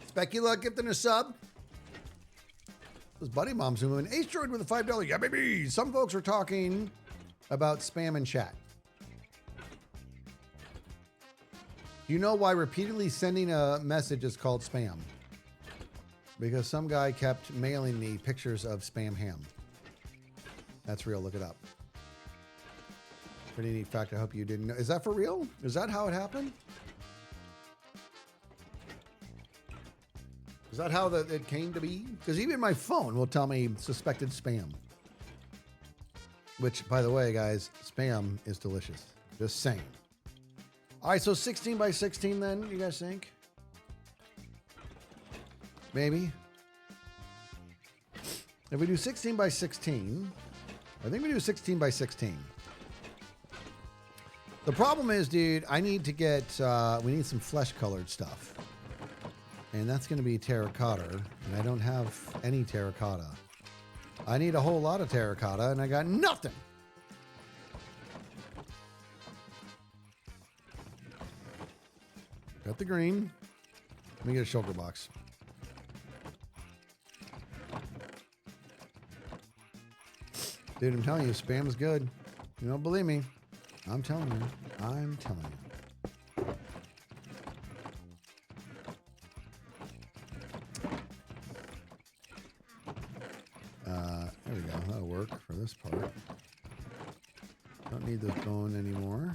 Specula gifting a sub. This Buddy Mom's zooming. Ace Droid with a $5. Yeah, baby. Some folks are talking about spam in chat. Do you know why repeatedly sending a message is called spam? Because some guy kept mailing me pictures of spam ham. That's real. Look it up. Pretty neat fact. I hope you didn't know. Is that for real? Is that how it happened? Is that how it came to be? Because even my phone will tell me suspected spam. Which, by the way, guys, spam is delicious. Just saying. All right, so 16x16 then, you guys think? Maybe. If we do 16x16, I think we do 16x16. The problem is, dude, I need to get, we need some flesh-colored stuff. And that's going to be terracotta, and I don't have any terracotta. I need a whole lot of terracotta, and I got nothing. Got the green. Let me get a shulker box. Dude, I'm telling you, spam is good. You don't believe me? I'm telling you. I'm telling you. There we go. That'll work for this part. Don't need this going anymore.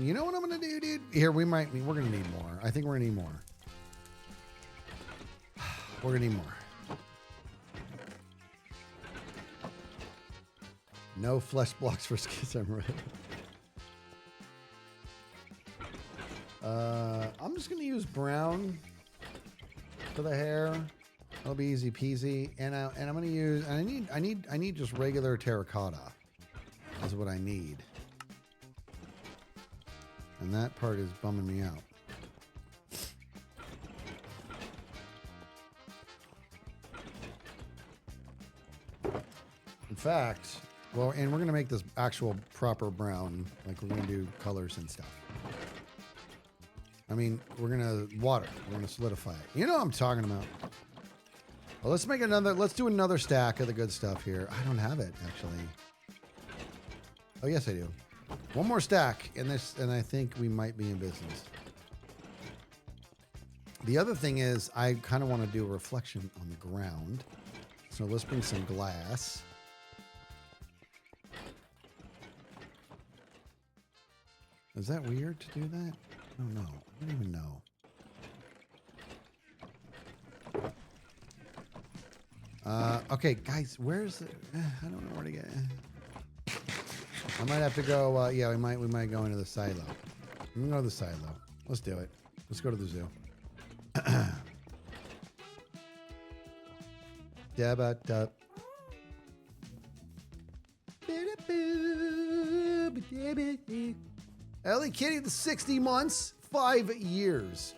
You know what I'm going to do, dude? Here, we're going to need more. I think we're going to need more. We're going to need more. No flesh blocks for Schism. I'm just going to use brown for the hair. That'll be easy peasy. And I'm gonna use. I need just regular terracotta. That's what I need. And that part is bumming me out. In fact, well, and we're going to make this actual proper brown, like we're going to do colors and stuff. I mean, we're going to water. We're going to solidify it. You know what I'm talking about. Well, let's do another stack of the good stuff here. I don't have it, actually. Oh, yes, I do. One more stack in this, and I think we might be in business. The other thing is, I kind of want to do a reflection on the ground. So let's bring some glass. Is that weird to do that? I don't know. I don't even know. Okay, guys, where's the... I don't know where to get... I might have to go... yeah, we might go into the silo. I'm gonna go to the silo. Let's do it. Let's go to the zoo. Dabba-dub. Ellie Kitty, the 60 months, 5 years.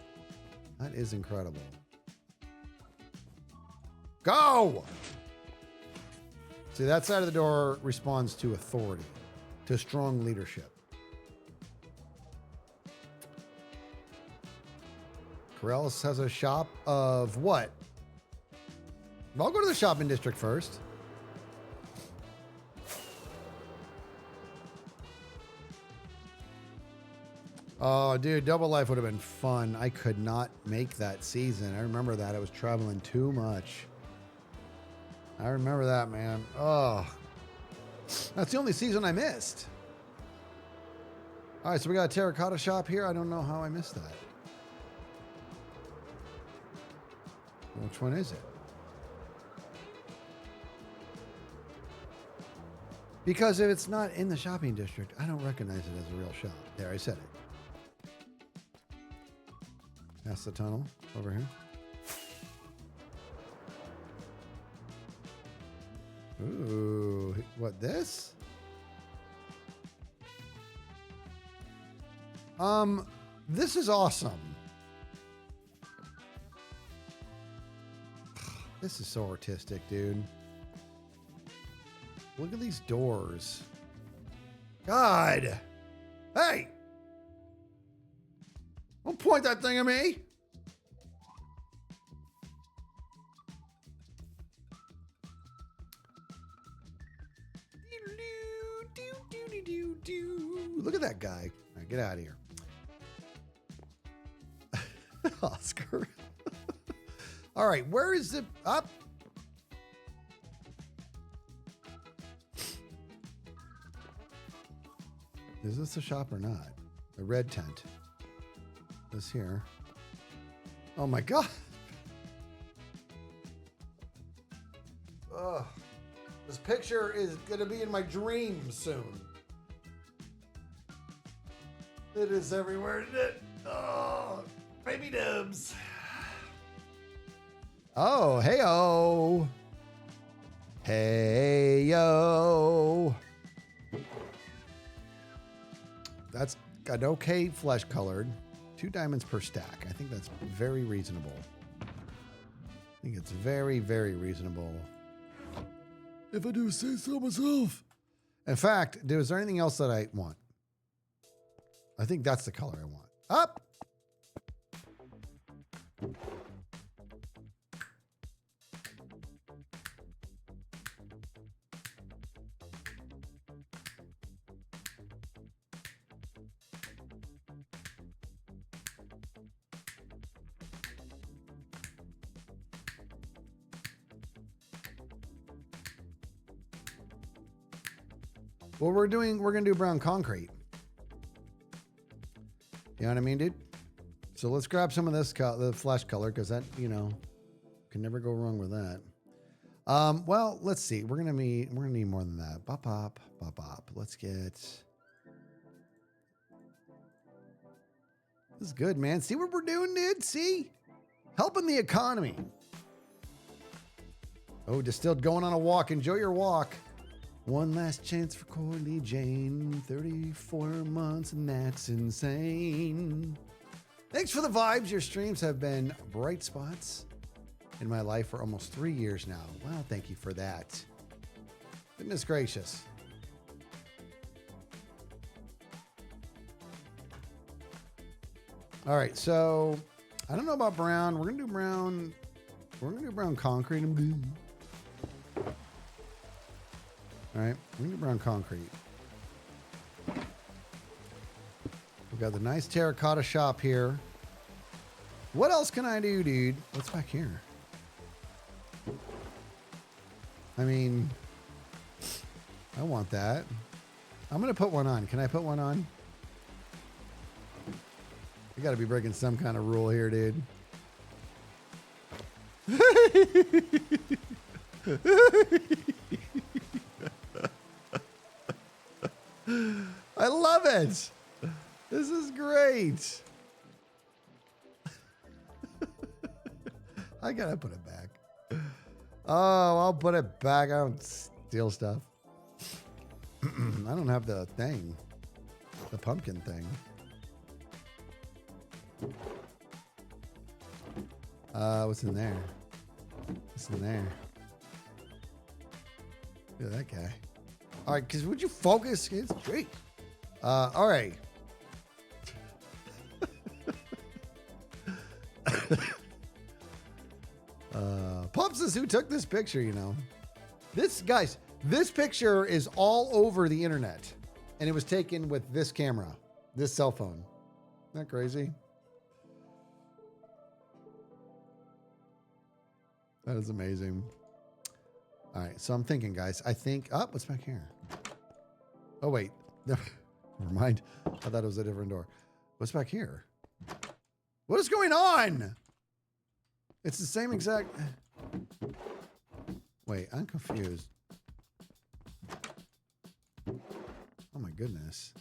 That is incredible. Go! See, that side of the door responds to authority, to strong leadership. Corellis has a shop of what? I'll go to the shopping district first. Oh, dude, Double Life would have been fun. I could not make that season. I remember that. I was traveling too much. I remember that, man. Oh, that's the only season I missed. All right, so we got a terracotta shop here. I don't know how I missed that. Which one is it? Because if it's not in the shopping district, I don't recognize it as a real shop. There, I said it. That's the tunnel over here. Ooh, what, this? This is awesome. This is so artistic, dude. Look at these doors. God. Hey! Don't point that thing at me. Look at that guy. All right, get out of here. Oscar. All right, where is it? Up. Is this a shop or not? The red tent. This here. Oh my God. Ugh. This picture is gonna be in my dreams soon. It is everywhere, isn't it? Oh, baby dubs. Oh, hey-o. Hey-yo. That's got okay flesh colored. 2 diamonds per stack. I think that's very reasonable. I think it's very, very reasonable. If I do say so myself. In fact, is there anything else that I want? I think that's the color I want. Up! Well, we're gonna do brown concrete. You know what I mean, dude? So let's grab some of this, the flesh color, because that, you know, can never go wrong with that. Well, let's see. We're gonna need more than that. Bop bop bop bop. Let's get. This is good, man. See what we're doing, dude? See? Helping the economy. Oh, Distilled going on a walk. Enjoy your walk. One last chance for Corley Jane. 34 months, and that's insane. Thanks for the vibes. Your streams have been bright spots in my life for almost 3 years now. Wow, thank you for that. Goodness gracious. All right, so I don't know about brown. We're gonna do brown. We're gonna do brown concrete. All right, we're gonna do brown concrete. We've got the nice terracotta shop here. What else can I do, dude? What's back here? I mean, I want that. I'm gonna put one on. Can I put one on? You gotta be breaking some kind of rule here, dude. I love it. This is great. I gotta put it back. Oh, I'll put it back. I don't steal stuff. I don't have the thing. The pumpkin thing. What's in there? What's in there? Look at that guy. All right, because would you focus? It's great. All right. Pups is who took this picture, you know. This, guys, this picture is all over the internet. And it was taken with this camera, this cell phone. Isn't that crazy? That is amazing. All right, so I'm thinking, guys. I think... Oh, what's back here? Oh, wait. Never mind. I thought it was a different door. What's back here? What is going on? It's the same exact... Wait, I'm confused. Oh, my goodness.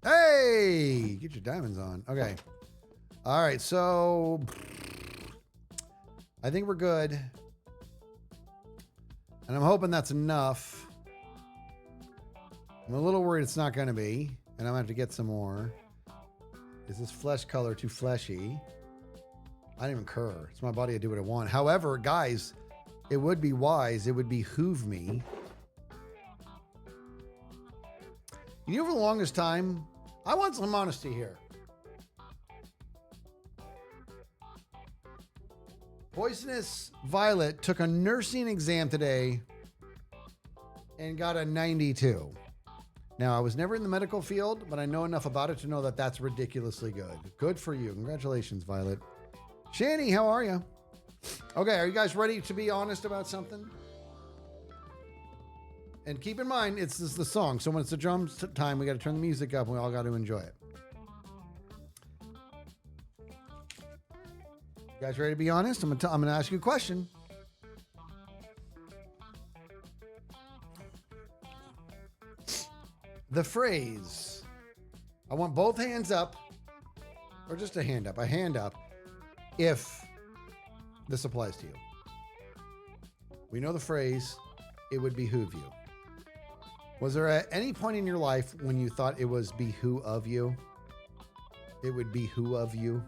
Hey! Get your diamonds on. Okay. All right, so... I think we're good. And I'm hoping that's enough. I'm a little worried it's not going to be. And I'm going to have to get some more. Is this flesh color too fleshy? I don't even care. It's my body. I do what I want. However, guys, it would be wise. It would behoove me. You know, for the longest time, I want some honesty here. Poisonous Violet took a nursing exam today and got a 92. Now, I was never in the medical field, but I know enough about it to know that that's ridiculously good. Good for you. Congratulations, Violet. Shani, how are you? Okay, are you guys ready to be honest about something? And keep in mind, it's the song. So when it's the drums time, we got to turn the music up and we all got to enjoy it. You guys ready to be honest? I'm gonna ask you a question. The phrase, I want both hands up, or just a hand up, if this applies to you. We know the phrase, it would behoove you. Was there at any point in your life when you thought it was behoove of you? It would behoove of you?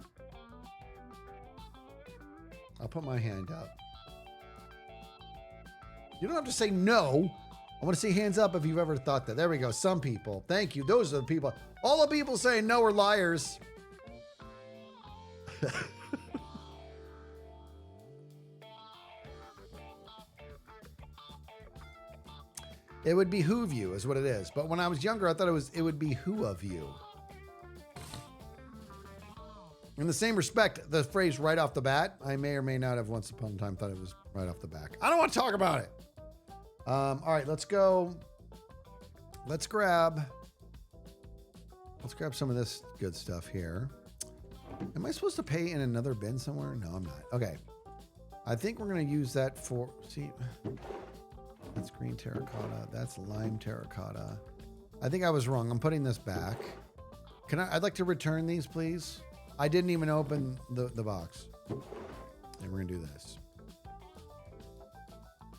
I'll put my hand up. You don't have to say no. I want to see hands up if you've ever thought that. There we go. Some people. Thank you. Those are the people. All the people saying no are liars. It would behoove you is what it is. But when I was younger, I thought it would be who of you. In the same respect, the phrase right off the bat, I may or may not have once upon a time thought it was right off the back. I don't want to talk about it. All right, let's go. Let's grab some of this good stuff here. Am I supposed to pay in another bin somewhere? No, I'm not. Okay. I think we're going to use that for, see, that's green terracotta. That's lime terracotta. I think I was wrong. I'm putting this back. I'd like to return these, please. I didn't even open the box. And we're gonna do this.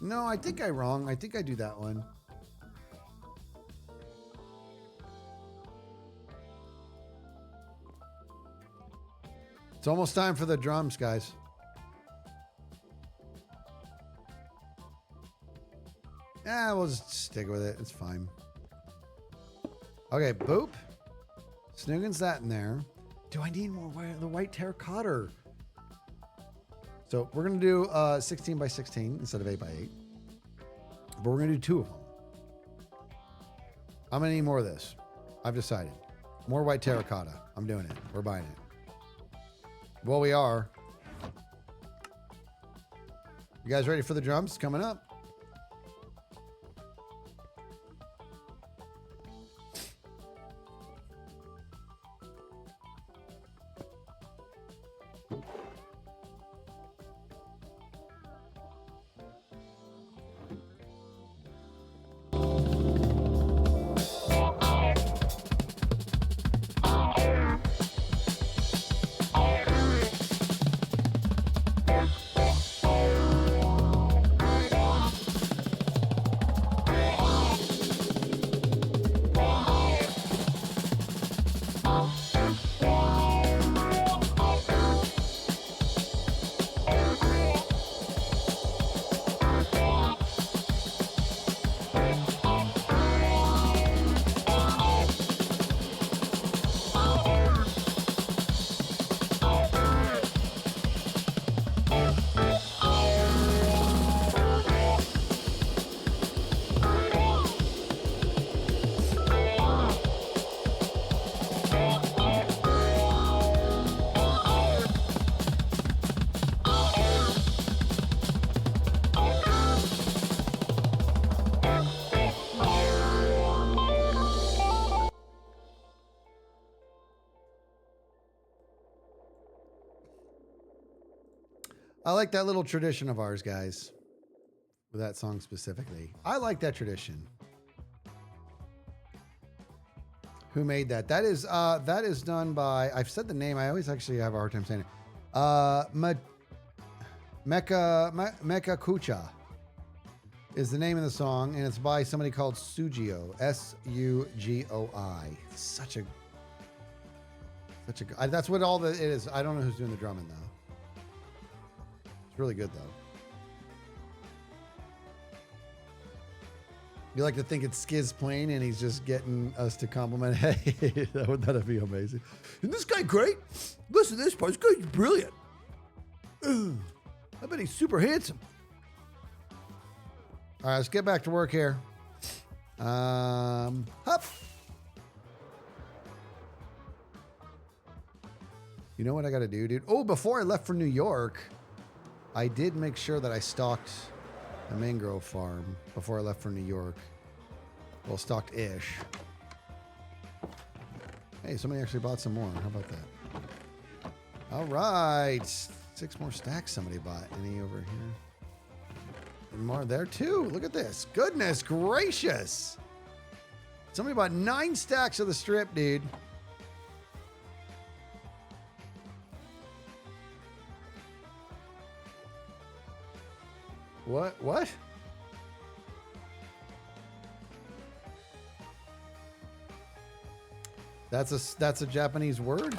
No, I think I'm wrong. I think I do that one. It's almost time for the drums, guys. Yeah, we'll just stick with it. It's fine. Okay, boop. Snoogin's that in there. Do I need more the white terracotta? So we're going to do 16 by 16 instead of 8 by 8. But we're going to do 2 of them. I'm going to need more of this. I've decided. More white terracotta. I'm doing it. We're buying it. Well, we are. You guys ready for the drums? It's coming up. I like that little tradition of ours, guys. With that song specifically. I like that tradition. Who made that? That is done by, I've said the name, I always actually have a hard time saying it. Mecha Kucha is the name of the song, and it's by somebody called Sugoi. Sugoi. Such a that's what all the it is. I don't know who's doing the drumming though. It's really good though. You like to think it's Skiz playing and he's just getting us to compliment. Hey, that'd be amazing. Isn't this guy great? Listen to this part. This guy's brilliant. I bet he's super handsome. All right, let's get back to work here. Hup. You know what I got to do, dude? Oh, before I left for New York, I did make sure that I stocked a mangrove farm before I left for New York. Well, stocked-ish. Hey, somebody actually bought some more. How about that? All right. 6 more stacks somebody bought. Any over here? And more there, too. Look at this. Goodness gracious. Somebody bought 9 stacks of the strip, dude. What? That's a Japanese word?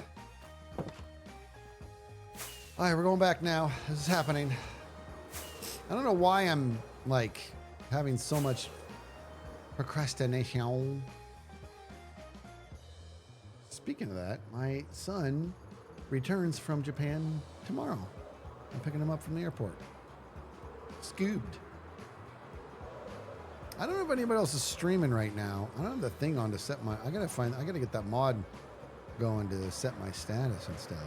All right, we're going back now. This is happening. I don't know why I'm like having so much procrastination. Speaking of that, my son returns from Japan tomorrow. I'm picking him up from the airport. Scoobed. I don't know if anybody else is streaming right now. I don't have the thing on to set my. I gotta get that mod going to set my status and stuff.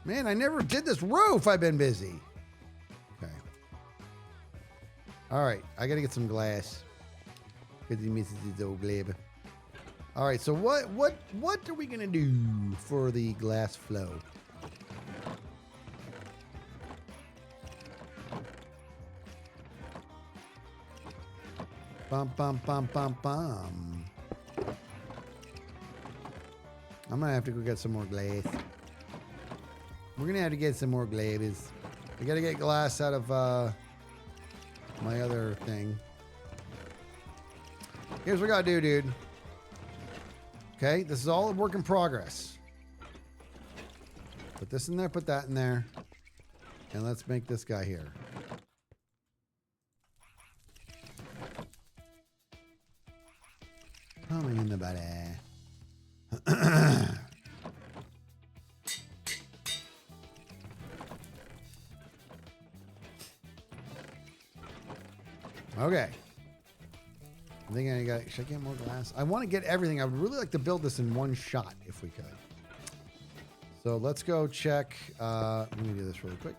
Man, I never did this roof. I've been busy. Okay. All right, I gotta get some glass. Because he misses his old glib. All right, so what are we gonna do for the glass flow? Bum bum bum bum bum. I'm gonna have to go get some more glass. We're gonna have to get some more glass. I gotta get glass out of my other thing. Here's what we gotta do, dude. Okay, this is all a work in progress. Put this in there, put that in there. And let's make this guy here. Coming in the body. Okay. I think I got. Should I get more glass? I want to get everything. I would really like to build this in one shot if we could. So let's go check. Let me do this really quick.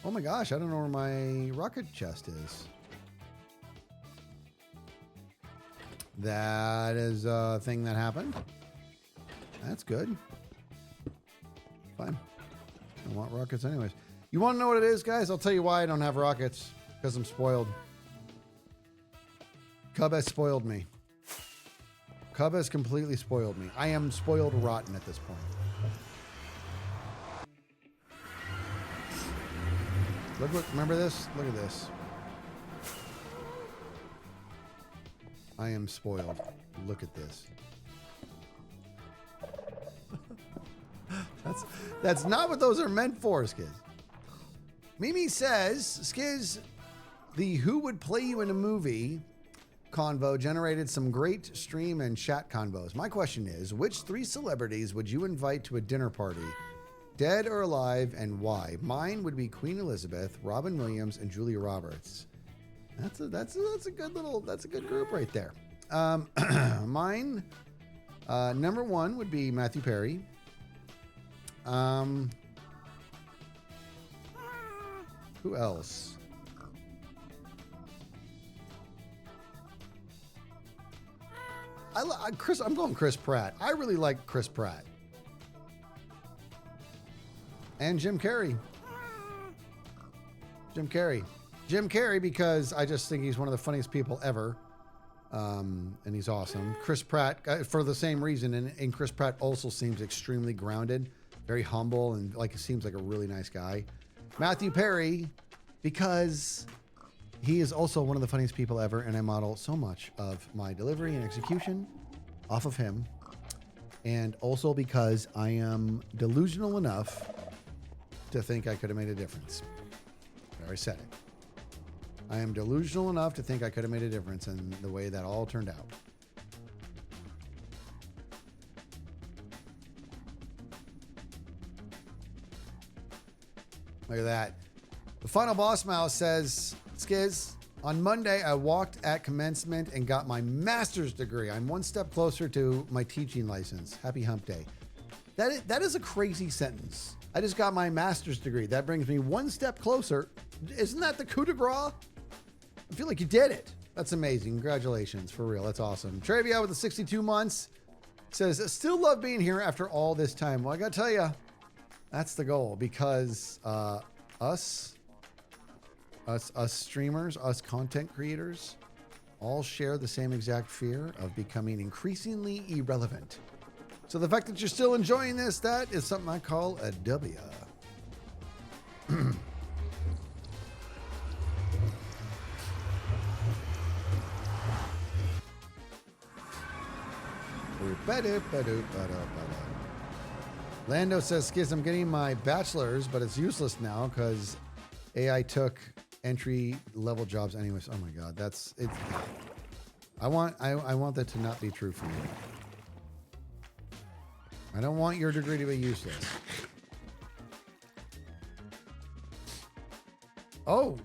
Oh my gosh, I don't know where my rocket chest is. That is a thing that happened. That's good. Fine. I want rockets anyways. You want to know what it is, guys? I'll tell you why I don't have rockets. Because I'm spoiled. Cub has spoiled me. Cub has completely spoiled me. I am spoiled rotten at this point. Look, remember this? Look at this. I am spoiled. Look at this. That's not what those are meant for, Skiz. Mimi says, Skiz, the Who Would Play You in a Movie convo generated some great stream and chat convos. My question is, which 3 celebrities would you invite to a dinner party? Dead or alive, and why? Mine would be Queen Elizabeth, Robin Williams, and Julia Roberts. That's a good group right there. Mine, number 1 would be Matthew Perry. Who else? I'm going Chris Pratt. I really like Chris Pratt. And Jim Carrey. Jim Carrey because I just think he's one of the funniest people ever. And he's awesome. Chris Pratt, for the same reason, and Chris Pratt also seems extremely grounded, very humble, and like seems like a really nice guy. Matthew Perry, because he is also one of the funniest people ever, and I model so much of my delivery and execution off of him. And also because I am delusional enough to think I could have made a difference. I already said it. I am delusional enough to think I could have made a difference in the way that all turned out. Look at that. The Final Boss Mouse says, Skiz, on Monday I walked at commencement and got my master's degree. I'm one step closer to my teaching license. Happy hump day. That is a crazy sentence. I just got my master's degree. That brings me one step closer. Isn't that the coup de grace? I feel like you did it. That's amazing. Congratulations. For real. That's awesome. Travia with the 62 months says, still love being here after all this time. Well, I got to tell you, that's the goal because us streamers, us content creators, all share the same exact fear of becoming increasingly irrelevant. So the fact that you're still enjoying this, that is something I call a W. Lando says, Skiz, I'm getting my bachelor's, but it's useless now because AI took entry level jobs anyways. Oh my God, that's it. I want that to not be true for you. I don't want your degree to be useless. Oh,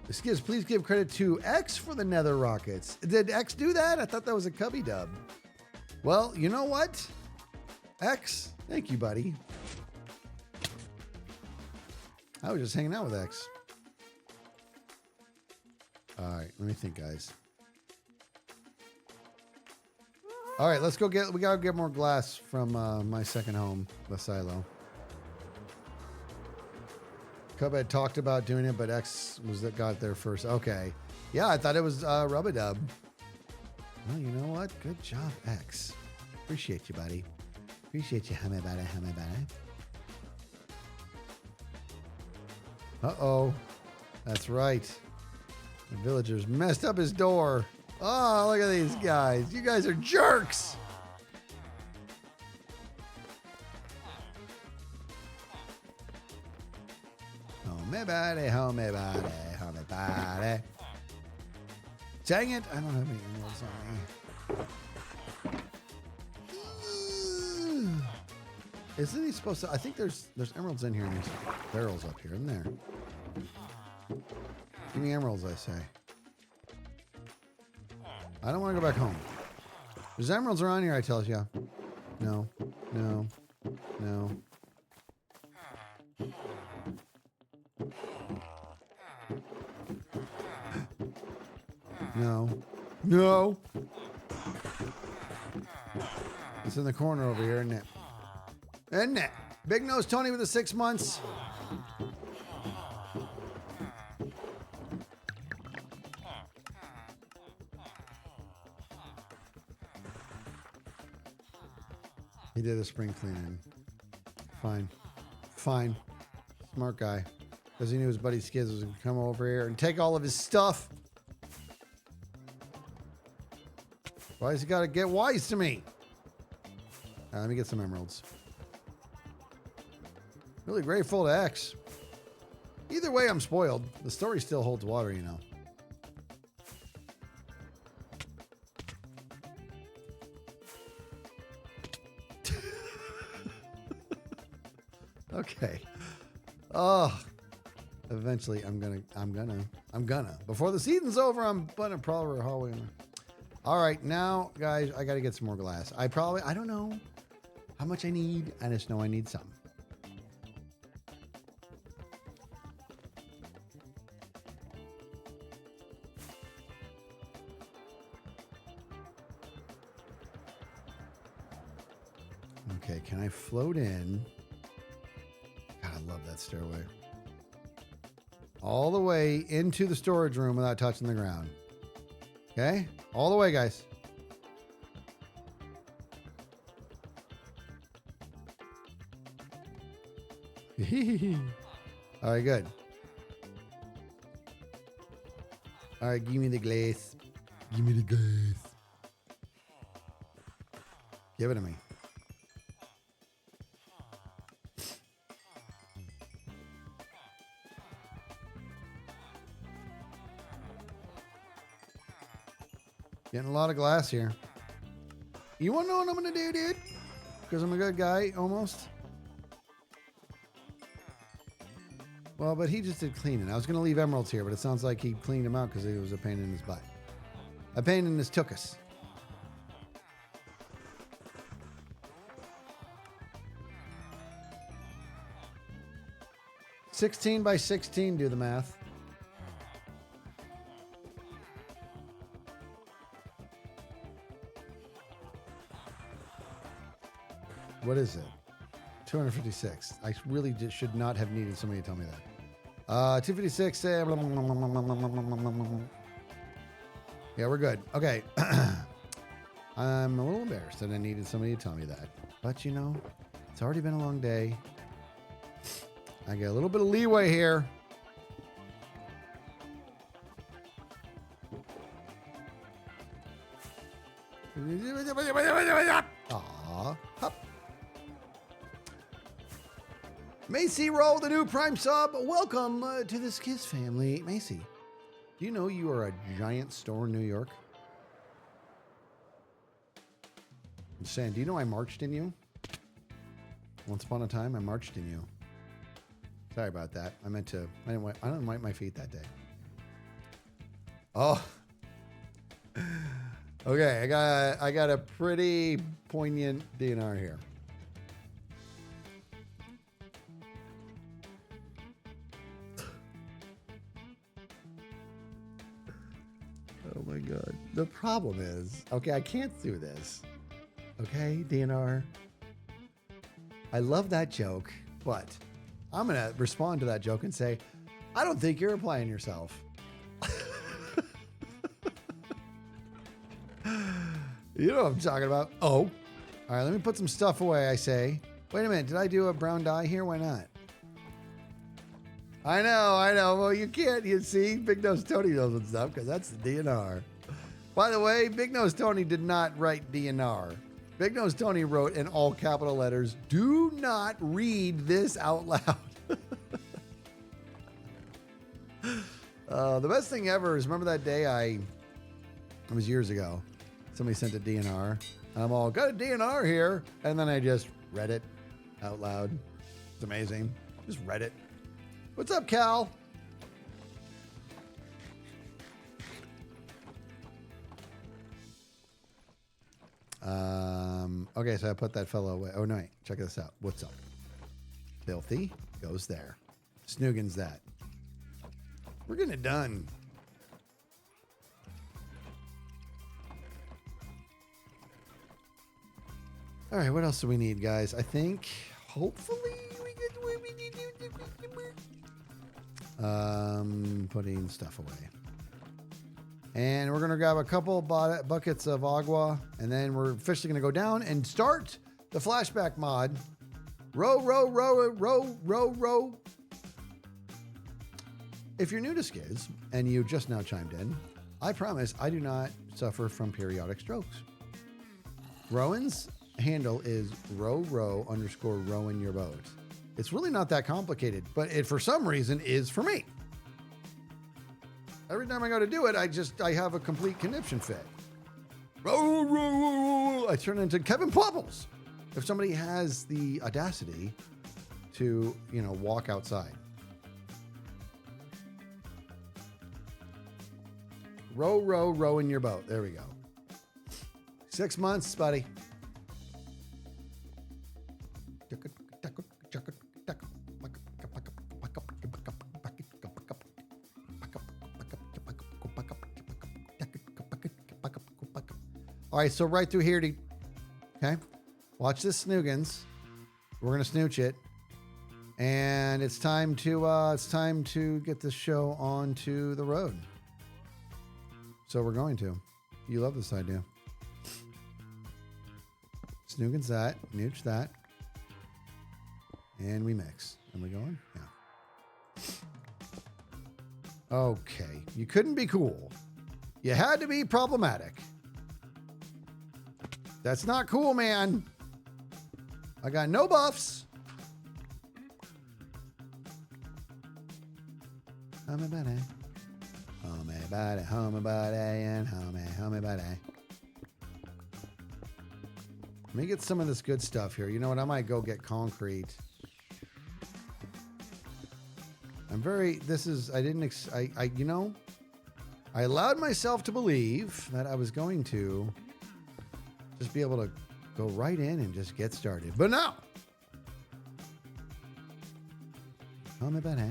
Skiz, please give credit to X for the nether rockets. Did X do that? I thought that was a cubby dub. Well, you know what? X, thank you, buddy. I was just hanging out with X. All right, let me think, guys. All right, let's go we gotta get more glass from my second home, the silo. Cub had talked about doing it, but X was that got there first. Okay. Yeah, I thought it was Rub-a-Dub. Well, you know what? Good job, X. Appreciate you, buddy. Appreciate you, Hammy Buddy. Uh-oh. That's right. The villagers messed up his door. Oh, look at these guys. You guys are jerks. Homie buddy. Dang it. I don't have any emeralds on me. Isn't he supposed to? I think there's emeralds in here and there's barrels up here, isn't there? Give me emeralds, I say. I don't want to go back home. There's emeralds around here, I tell you. No. No. No. No. No. It's in the corner over here, isn't it? Isn't it? Big Nose Tony with the 6 months. He did a spring cleaning. Fine. Fine. Smart guy. Because he knew his buddy Skiz was going to come over here and take all of his stuff. Why has he got to get wise to me? Let me get some emeralds. Really grateful to X. Either way, I'm spoiled. The story still holds water, you know. Okay. Oh, eventually I'm gonna. Before the season's over, I'm gonna probably hallway. All right, now, guys, I gotta get some more glass. I don't know how much I need. I just know I need some. Okay, can I float in? God, I love that stairway. All the way into the storage room without touching the ground. Okay? All the way, guys. All right, good. All right, give me the glass. Give me the glass. Give it to me. Getting a lot of glass here. You want to know what I'm going to do, dude? Because I'm a good guy, almost. Well, but he just did cleaning. I was going to leave emeralds here, but it sounds like he cleaned them out because it was a pain in his butt. A pain in his tuchus. $16 by $16, do the math. What is it? 256. I really just should not have needed somebody to tell me that. 256. Yeah, we're good. Okay. I'm a little embarrassed that I needed somebody to tell me that. But, you know, it's already been a long day. I get a little bit of leeway here. Aw. Hup. Macy Roll, the new Prime sub. Welcome to the Skiz family. Macy, do you know you are a giant store in New York? I'm saying, do you know I marched in you? Once upon a time, I marched in you. Sorry about that. I didn't wipe my feet that day. Oh. Okay, I got a pretty poignant DNR here. Oh my God. The problem is, okay, I can't do this. Okay, DNR. I love that joke, but I'm going to respond to that joke and say, I don't think you're applying yourself. You know what I'm talking about. Oh, All right, let me put some stuff away, I say. Wait a minute, did I do a brown dye here? Why not? I know. Well, you can't. You see, Big Nose Tony knows what's up because that's the DNR. By the way, Big Nose Tony did not write DNR. Big Nose Tony wrote in all capital letters, do not read this out loud. The best thing ever is remember that day it was years ago. Somebody sent a DNR. And I'm all, got a DNR here. And then I just read it out loud. It's amazing. Just read it. What's up, Cal? Okay, so I put that fellow away. Oh, no, wait. Check this out. What's up? Filthy goes there. Snoogan's that. We're getting it done. All right, what else do we need, guys? I think, hopefully, we get where we need to. Putting stuff away. And we're going to grab a couple buckets of agua, and then we're officially going to go down and start the flashback mod. Row, row, row, row, row, row. If you're new to Skiz and you just now chimed in, I promise I do not suffer from periodic strokes. Rowan's handle is row_rowing your boat. It's really not that complicated, but it for some reason is for me. Every time I go to do it, I have a complete conniption fit. Row, row, row, row. I turn into Kevin Plubbles. If somebody has the audacity to, walk outside. Row in your boat. There we go. 6 months, buddy. All right, so right through here, okay? Watch this Snoogans. We're gonna snooch it, and it's time to get this show onto the road. So we're going to. You love this idea. Snoogans that, nooch that, and we mix. And we going? Yeah. Okay, you couldn't be cool. You had to be problematic. That's not cool, man. I got no buffs. Homie buddy, and homie buddy. Let me get some of this good stuff here. You know what? I might go get concrete. I allowed myself to believe that I was going to just be able to go right in and just get started. But no. Homie buddy.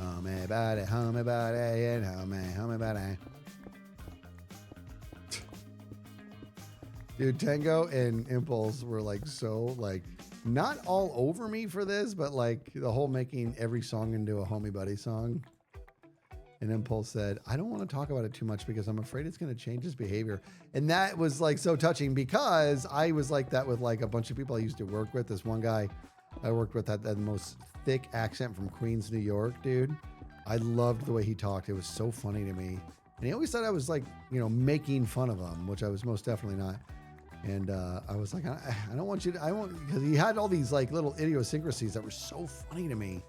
Homie buddy, and homie buddy. Dude, Tango and Impulse were not all over me for this, but the whole making every song into a homie buddy song. And Impulse said, I don't want to talk about it too much because I'm afraid it's going to change his behavior. And that was so touching because I was like that with a bunch of people I used to work with. This one guy I worked with had the most thick accent from Queens, New York, dude. I loved the way he talked. It was so funny to me. And he always thought I was making fun of him, which I was most definitely not. And I was like, I don't want you to, because he had all these little idiosyncrasies that were so funny to me.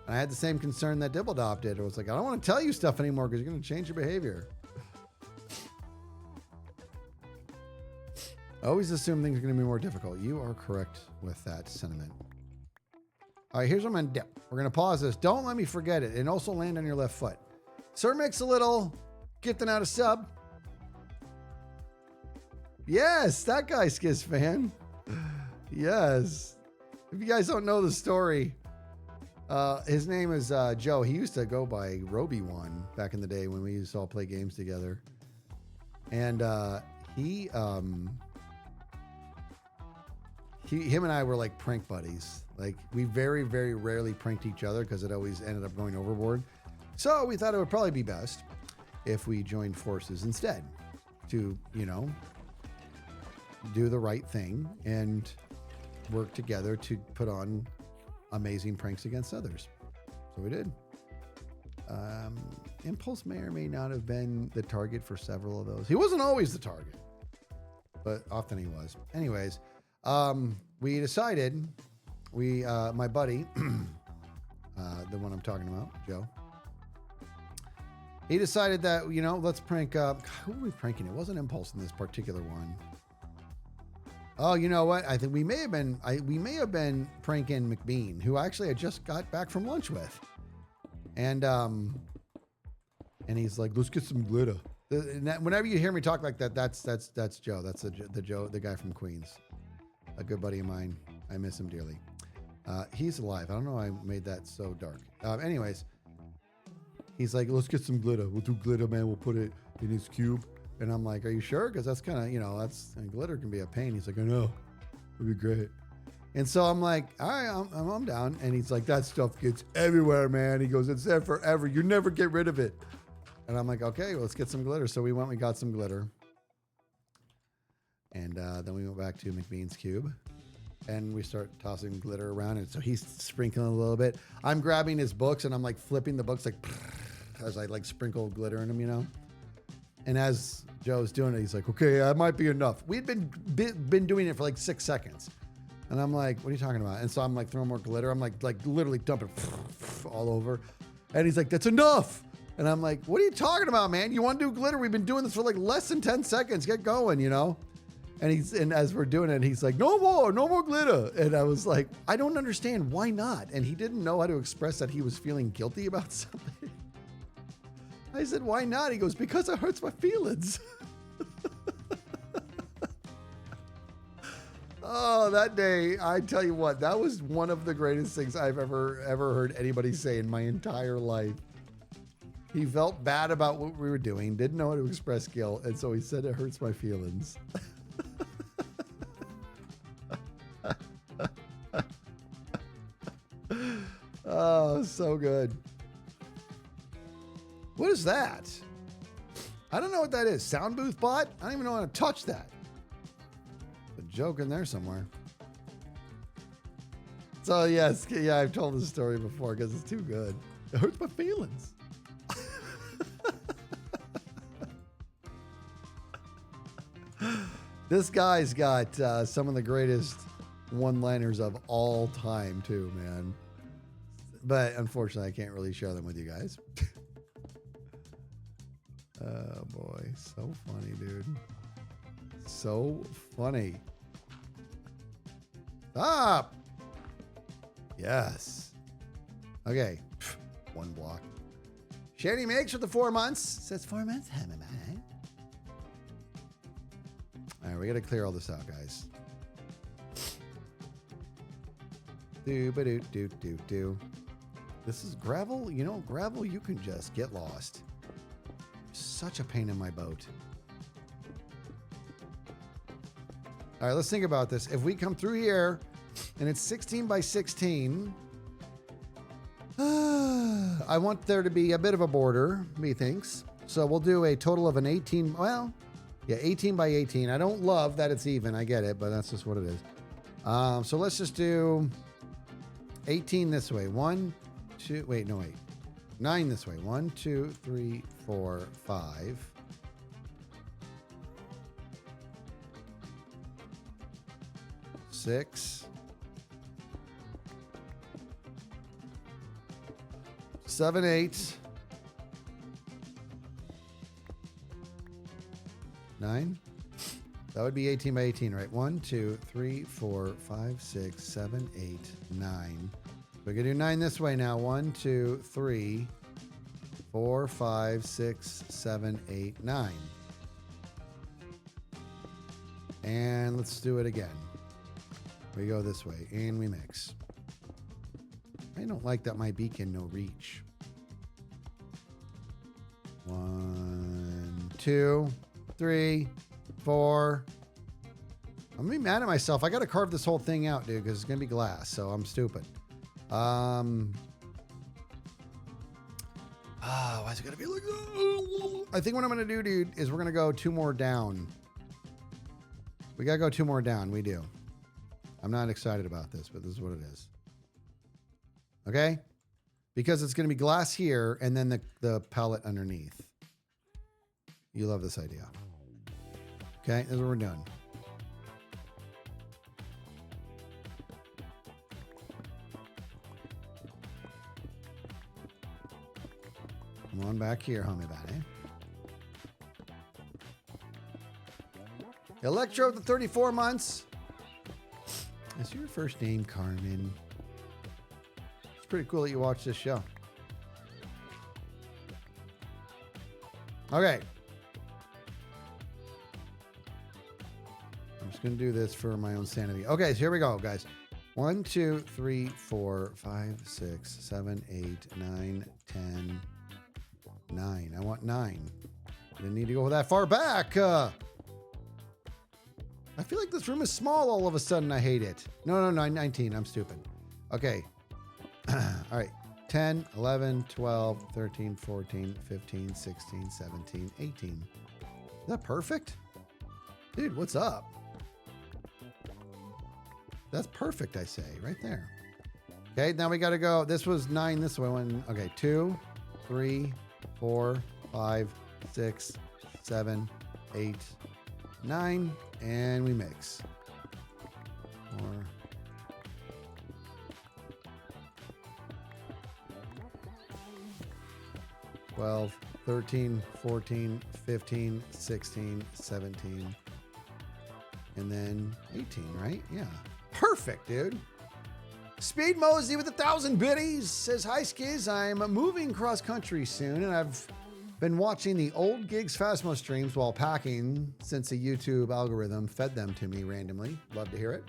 And I had the same concern that Dibbledop did. I was like, I don't want to tell you stuff anymore because you're going to change your behavior. I always assume things are going to be more difficult. You are correct with that sentiment. All right, here's what I'm going to do. We're going to pause this. Don't let me forget it. And also land on your left foot. Sir Mix a Little, gifting out a sub. Yes, that guy, Skiz fan. Yes. If you guys don't know the story, his name is Joe. He used to go by Roby1 back in the day when we used to all play games together. And him and I were like prank buddies. We very, very rarely pranked each other because it always ended up going overboard. So we thought it would probably be best if we joined forces instead to, do the right thing and work together to put on amazing pranks against others. So we did. Impulse may or may not have been the target for several of those. He wasn't always the target, but often he was. Anyways, we decided, my buddy, the one I'm talking about, Joe, he decided that, let's prank, who were we pranking? It wasn't Impulse in this particular one. Oh, you know what? I think we may have been pranking McBean, who actually I just got back from lunch with. And he's like, let's get some glitter. Whenever you hear me talk like that, that's Joe. That's the Joe, the guy from Queens, a good buddy of mine. I miss him dearly. He's alive. I don't know why I made that so dark. Anyways, he's like, let's get some glitter. We'll do glitter, man. We'll put it in his cube. And I'm like, are you sure? Because that's kind of, glitter can be a pain. He's like, I know. It'd be great. And so I'm like, all right, I'm down. And he's like, that stuff gets everywhere, man. He goes, it's there forever. You never get rid of it. And I'm like, okay, well, let's get some glitter. So we got some glitter. And then we went back to McBean's cube. And we start tossing glitter around. And so he's sprinkling a little bit. I'm grabbing his books and I'm like flipping the books like as I like sprinkle glitter in them, And as Joe's doing it, he's like, okay, that might be enough. We'd been doing it for like 6 seconds. And I'm like, what are you talking about? And so I'm like throwing more glitter. I'm like literally dumping all over. And he's like, that's enough. And I'm like, what are you talking about, man? You want to do glitter? We've been doing this for like less than 10 seconds. Get going, And as we're doing it, he's like, no more glitter. And I was like, I don't understand. Why not? And he didn't know how to express that he was feeling guilty about something. I said, why not? He goes, because it hurts my feelings. Oh, that day, I tell you what, that was one of the greatest things I've ever heard anybody say in my entire life. He felt bad about what we were doing, didn't know how to express guilt, and so he said it hurts my feelings. Oh, so good. What is that? I don't know what that is. Sound booth bot? I don't even know how to touch that. A joke in there somewhere. So yes, yeah, I've told this story before because it's too good. It hurts my feelings. This guy's got some of the greatest one-liners of all time too, man. But unfortunately, I can't really share them with you guys. Oh boy, so funny, dude. So funny. Stop. Yes. Okay. One block. Shady makes for the 4 months. Says 4 months. All right, we got to clear all this out, guys. Do. This is gravel. Gravel, you can just get lost. Such a pain in my boat. All right, let's think about this. If we come through here and it's 16 by 16, I want there to be a bit of a border, methinks. So we'll do a total of an 18, 18 by 18. I don't love that it's even. I get it, but that's just what it is. So let's just do 18 this way. 9 this way. 1, 2, 3, 4, 5. 6. 7, 8. 9. That would be 18 by 18, right? 1, 2, 3, 4, 5, 6, 7, 8, 9. We're going to do 9 this way now. 1, 2, 3, 4, 5, 6, 7, 8, 9. And let's do it again. We go this way and we mix. I don't like that my beacon no reach. 1, 2, 3, 4. I'm gonna be mad at myself. I gotta carve this whole thing out, dude, because it's gonna be glass, so I'm stupid. Why is it gonna be like that? I think what I'm gonna do, dude, is we're gonna go 2 more down. We got to go 2 more down. We do. I'm not excited about this, but this is what it is. Okay? Because it's going to be glass here and then the pallet underneath. You love this idea. Okay? This is what we're doing. Come on back here, homie buddy. Elytra with the 34 months. Is your first name Carmen? It's pretty cool that you watch this show. Okay. I'm just going to do this for my own sanity. Okay, so here we go, guys. 1, 2, 3, 4, 5, 6, 7, 8, 9, 10, 9. I want 9. Didn't need to go that far back. I feel like this room is small all of a sudden. I hate it. No, 19. I'm stupid. Okay. All right. 10, 11, 12, 13, 14, 15, 16, 17, 18. Is that perfect? Dude, what's up? That's perfect, I say, right there. Okay, now we got to go. This was 9 this one. Okay, 2, 3, 4, 5, 6, 7, 8, 9, and we mix. 4. 12, 13, 14, 15, 16, 17, and then 18, right? Yeah. Perfect, dude. Speed Mosey with 1,000 biddies says, hi, Skiz. I'm moving cross country soon, and I've been watching the old Gigs Phasmo streams while packing since the YouTube algorithm fed them to me randomly. Love to hear it.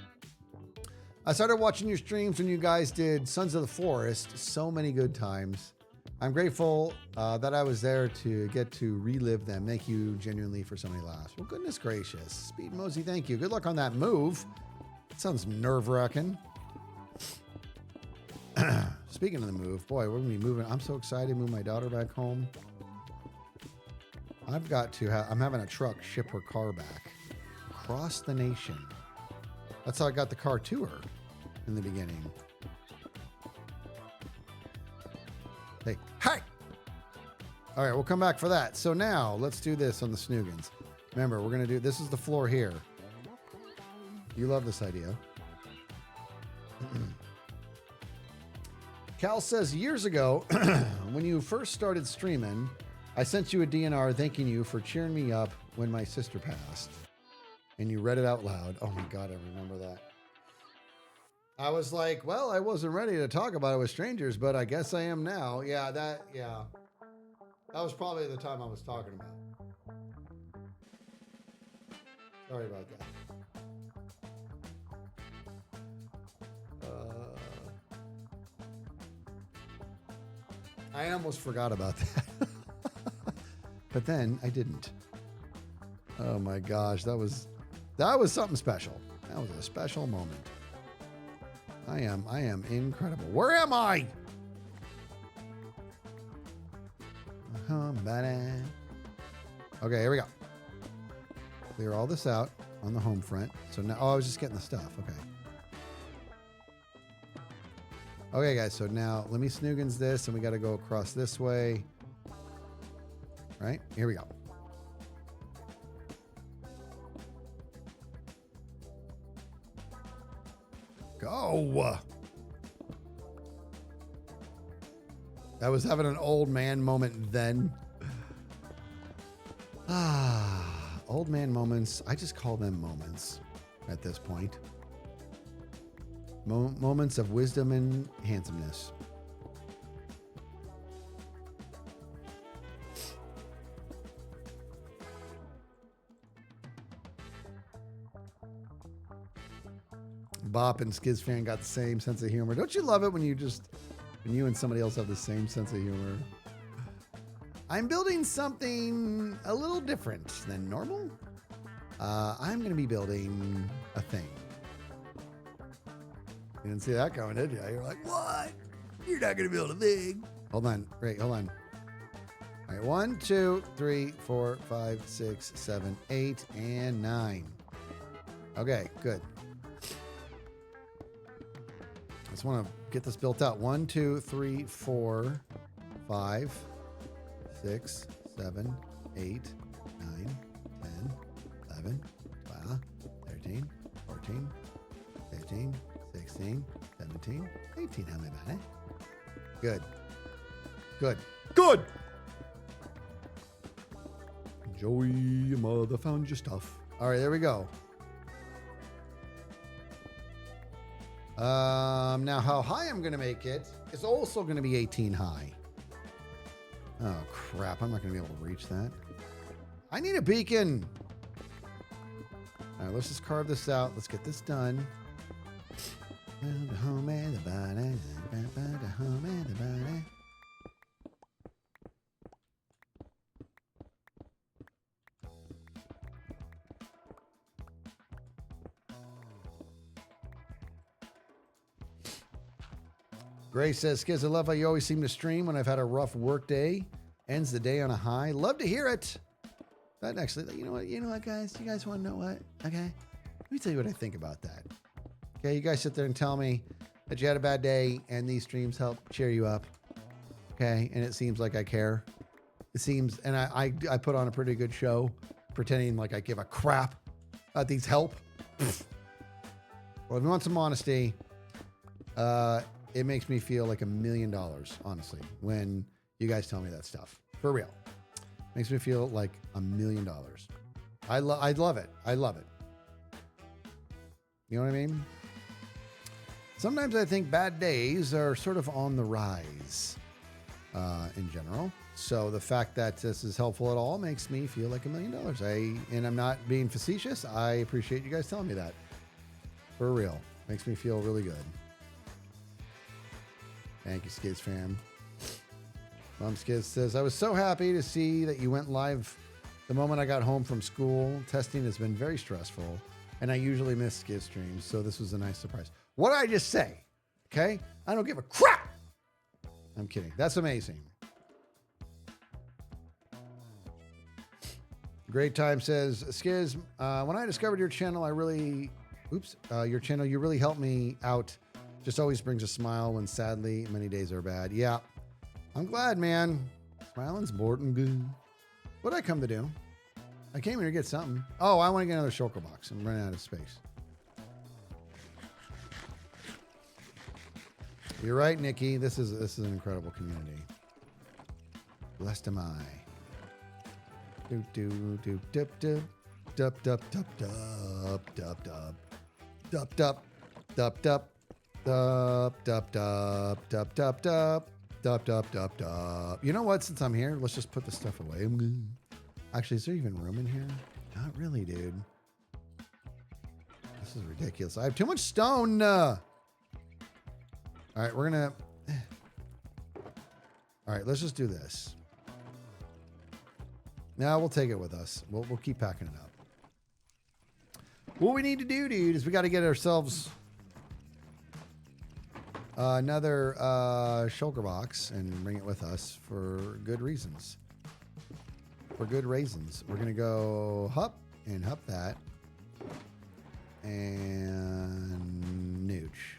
I started watching your streams when you guys did Sons of the Forest. So many good times. I'm grateful that I was there to get to relive them. Thank you genuinely for so many laughs. Well, goodness gracious. Speed Mosey, thank you. Good luck on that move. That sounds nerve-wracking. Speaking of the move, boy, we're going to be moving. I'm so excited to move my daughter back home. I've got to I'm having a truck ship her car back across the nation. That's how I got the car to her in the beginning. Hey. All right, we'll come back for that. So now let's do this on the Snoogans. Remember, we're going to do, this is the floor here. You love this idea. Cal says, years ago, when you first started streaming, I sent you a DNR thanking you for cheering me up when my sister passed. And you read it out loud. Oh my God, I remember that. I was like, well, I wasn't ready to talk about it with strangers, but I guess I am now. Yeah. That was probably the time I was talking about. Sorry about that. I almost forgot about that. But then I didn't. Oh my gosh, that was something special. That was a special moment. I am incredible. Where am I? Okay, here we go. Clear all this out on the home front. So now, I was just getting the stuff. Okay. Okay, guys. So now let me Snoogans this, and we got to go across this way. Right? Here we go. Go. I was having an old man moment then. Old man moments. I just call them moments at this point. Moments of wisdom and handsomeness. Bop and Skiz fan got the same sense of humor. Don't you love it when you and somebody else have the same sense of humor? I'm building something a little different than normal. I'm going to be building a thing. You didn't see that coming, did you? You're like, what? You're not going to build a thing. Hold on. Great. Hold on. All right. 1, 2, 3, 4, 5, 6, 7, 8, and 9. Okay, good. I just want to get this built out. 1, 2, 3, 4, 5, 6, 7, 8, 9, 10, 11, 12, 13, 14, 15, 16, 17, 18. How many about it? Good. Good. Good! Joey, your mother found your stuff. All right, there we go. Now how high I'm going to make it is also going to be 18 high. Oh, crap. I'm not going to be able to reach that. I need a beacon. All right, let's just carve this out. Let's get this done. Grace says, Skiz, I love how you always seem to stream when I've had a rough work day. Ends the day on a high. Love to hear it. That actually, you know what, guys? You guys want to know what? Okay. Let me tell you what I think about that. Okay, you guys sit there and tell me that you had a bad day and these streams help cheer you up. Okay, and it seems like I care. It seems, and I put on a pretty good show, pretending like I give a crap about these help. Well, if you want some honesty, it makes me feel like $1 million, honestly, when you guys tell me that stuff. For real. Makes me feel like $1 million. I love it. I love it. You know what I mean? Sometimes I think bad days are sort of on the rise in general. So the fact that this is helpful at all makes me feel like $1 million. And I'm not being facetious. I appreciate you guys telling me that. For real. Makes me feel really good. Thank you, Skiz fam. Mom Skiz says, I was so happy to see that you went live the moment I got home from school. Testing has been very stressful, and I usually miss Skiz streams, so this was a nice surprise. What did I just say? Okay? I don't give a crap. I'm kidding. That's amazing. Great Time says, Skiz, when I discovered your channel, your channel, you really helped me out. Just always brings a smile when sadly many days are bad. Yeah, I'm glad, man. Smiling's important good. What did I come to do? I came here to get something. Oh, I want to get another shulker box. I'm running out of space. You're right, Nikki. This is an incredible community. Blessed am I. Do do do dip dip dup dup dup dup dup dup dup dup dup dup. Dup, dup, dup, dup, dup, dup, dup, dup, dup, dup. You know what? Since I'm here, let's just put this stuff away. Actually, is there even room in here? Not really, dude. This is ridiculous. I have too much stone. All right, we're gonna. All right, let's just do this. Now we'll take it with us. We'll keep packing it up. What we need to do, dude, is we got to get ourselves another shulker box and bring it with us for good reasons. For good reasons. We're going to go hup and hup that. And nooch.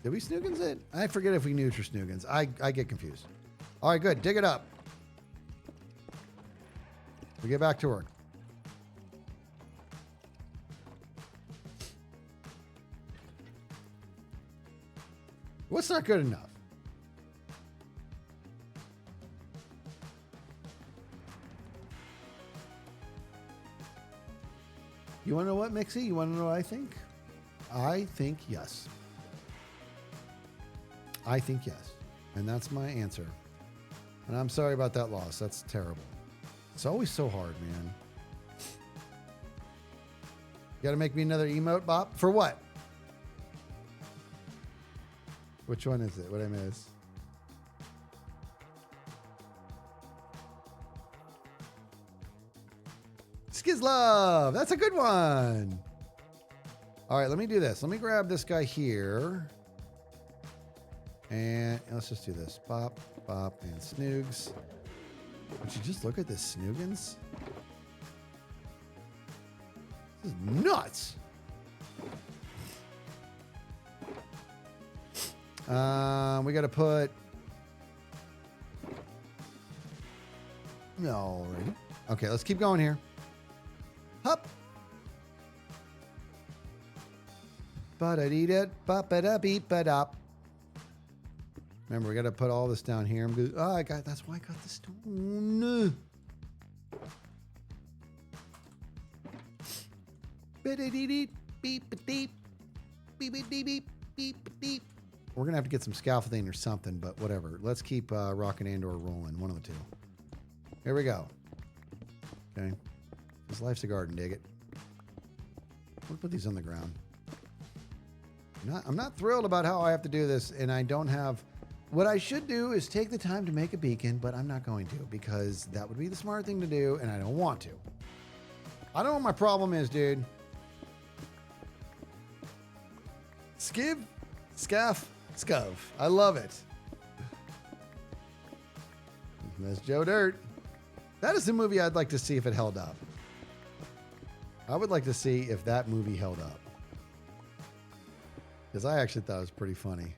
Did we snoogans it? I forget if we nooch or snoogans. I get confused. All right, good. Dig it up. We get back to work. What's not good enough? You want to know what, Mixie? You want to know what I think? I think yes. I think yes. And that's my answer. And I'm sorry about that loss. That's terrible. It's always so hard, man. You got to make me another emote, Bop? For what? Which one is it? What I miss? Skizlove. That's a good one. All right, let me do this. Let me grab this guy here. And let's just do this. Bop, bop, and snoogs. Would you just look at this snoogans? This is nuts. We got to put... No, already. Okay, let's keep going here. Hup. Ba-da-dee-da, ba-ba-da-beep-ba-dop. Remember, we got to put all this down here. That's why I got the stone. Ba-da-dee-dee, beep-a-deep, beep-a-dee-beep, beep-a-deep. We're going to have to get some scaffolding or something, but whatever. Let's keep rocking and/or rolling. One of the two. Here we go. Okay. This life's a garden, dig it. We'll put these on the ground. I'm not thrilled about how I have to do this, and I don't have... What I should do is take the time to make a beacon, but I'm not going to, because that would be the smart thing to do, and I don't want to. I don't know what my problem is, dude. Skiv, scaff, scov. I love it. That's Joe Dirt. That is the movie I'd like to see if it held up. I would like to see if that movie held up. Because I actually thought it was pretty funny.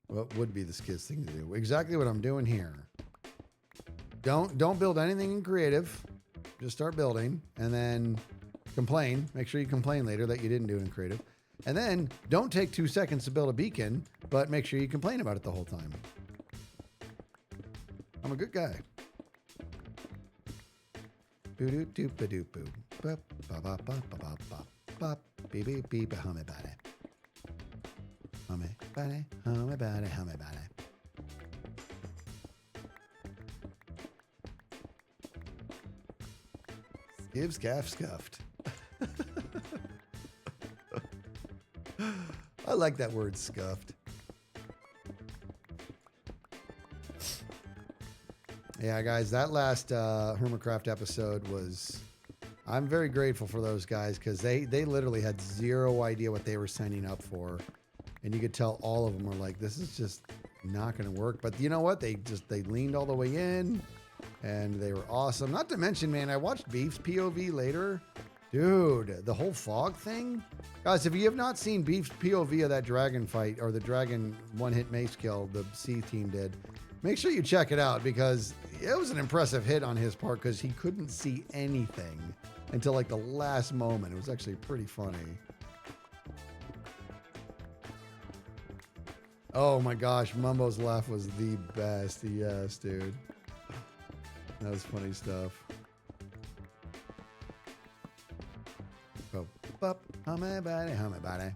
What would be the Skiz thing to do? Exactly what I'm doing here. Don't build anything in creative. Just start building and then complain. Make sure you complain later that you didn't do it in creative. And then don't take 2 seconds to build a beacon, but make sure you complain about it the whole time. I'm a good guy. Boo-doo-doo-ba-doo-boo. Ba-ba-ba-ba-ba-ba. Beep-beep-beep. Humming-body. Humming-body. Humming-body. Humming-body. Give, scaff, scuffed. I like that word, scuffed. Yeah, guys, that last Hermitcraft episode was... I'm very grateful for those guys because they literally had zero idea what they were signing up for. And you could tell all of them were like, this is just not going to work. But you know what? They leaned all the way in and they were awesome. Not to mention, man, I watched Beef's POV later. Dude, the whole fog thing. Guys, if you have not seen Beef's POV of that dragon fight or the dragon one-hit mace kill the C team did, make sure you check it out because it was an impressive hit on his part because he couldn't see anything until like the last moment. It was actually pretty funny. Oh my gosh, Mumbo's laugh was the best. Yes, dude. That was funny stuff. Oh, bup, humming-body, humming-body.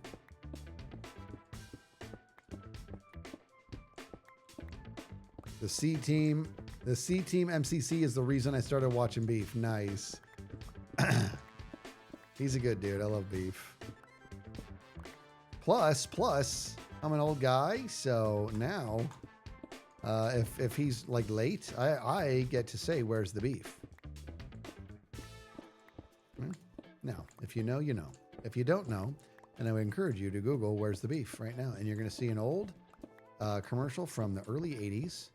The C team MCC is the reason I started watching Beef. Nice. He's a good dude. I love Beef. Plus, I'm an old guy, so now, if he's like late, I get to say, "Where's the beef?" Now, if you know, you know. If you don't know, and I would encourage you to Google "Where's the beef" right now, and you're going to see an old commercial from the early '80s.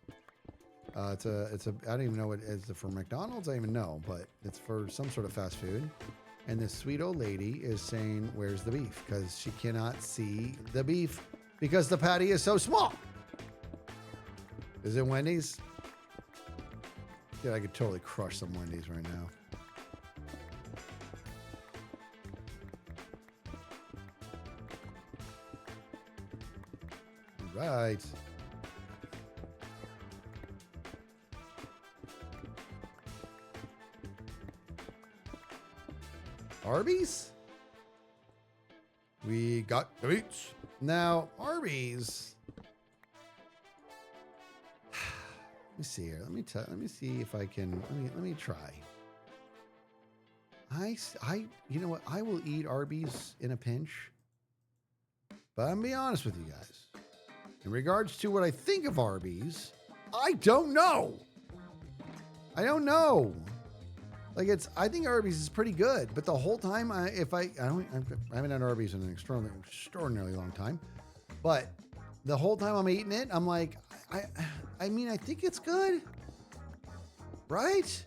I don't even know what it's for McDonald's. I don't even know, but it's for some sort of fast food. And this sweet old lady is saying, "Where's the beef?" Because she cannot see the beef because the patty is so small. Is it Wendy's? Yeah, I could totally crush some Wendy's right now. Right. Arby's? We got the beats. Now, Arby's. Let me see here. Let me see if I can. Let me try. You know what? I will eat Arby's in a pinch. But I'm gonna be honest with you guys. In regards to what I think of Arby's, I don't know. I don't know. Like I think Arby's is pretty good, but the whole time I haven't had Arby's in an extraordinarily long time, but the whole time I'm eating it, I'm like, I mean, I think it's good, right?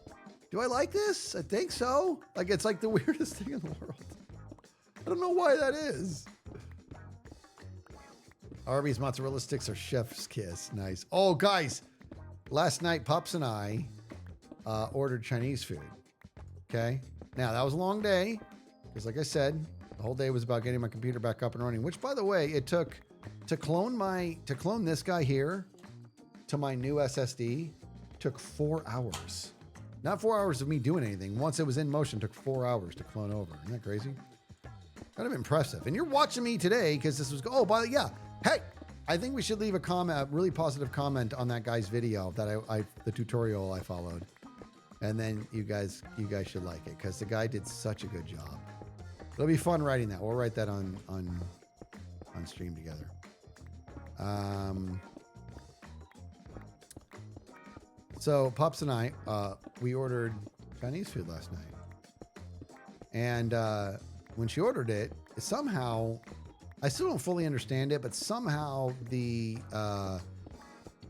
Do I like this? I think so. Like it's like the weirdest thing in the world. I don't know why that is. Arby's mozzarella sticks are chef's kiss. Nice. Oh, guys, last night Pups and I ordered Chinese food. Okay. Now that was a long day because, like I said, the whole day was about getting my computer back up and running. Which, by the way, it took to clone this guy here to my new SSD. Took 4 hours. Not 4 hours of me doing anything. Once it was in motion, took 4 hours to clone over. Isn't that crazy? Kind of impressive. And you're watching me today because this was. Oh, by the yeah. Hey, I think we should leave a comment, a really positive comment on that guy's video that the tutorial I followed. And then you guys should like it because the guy did such a good job. It'll be fun writing that. We'll write that on stream together. So Pops and I, we ordered Chinese food last night. And when she ordered it, somehow, I still don't fully understand it, but somehow the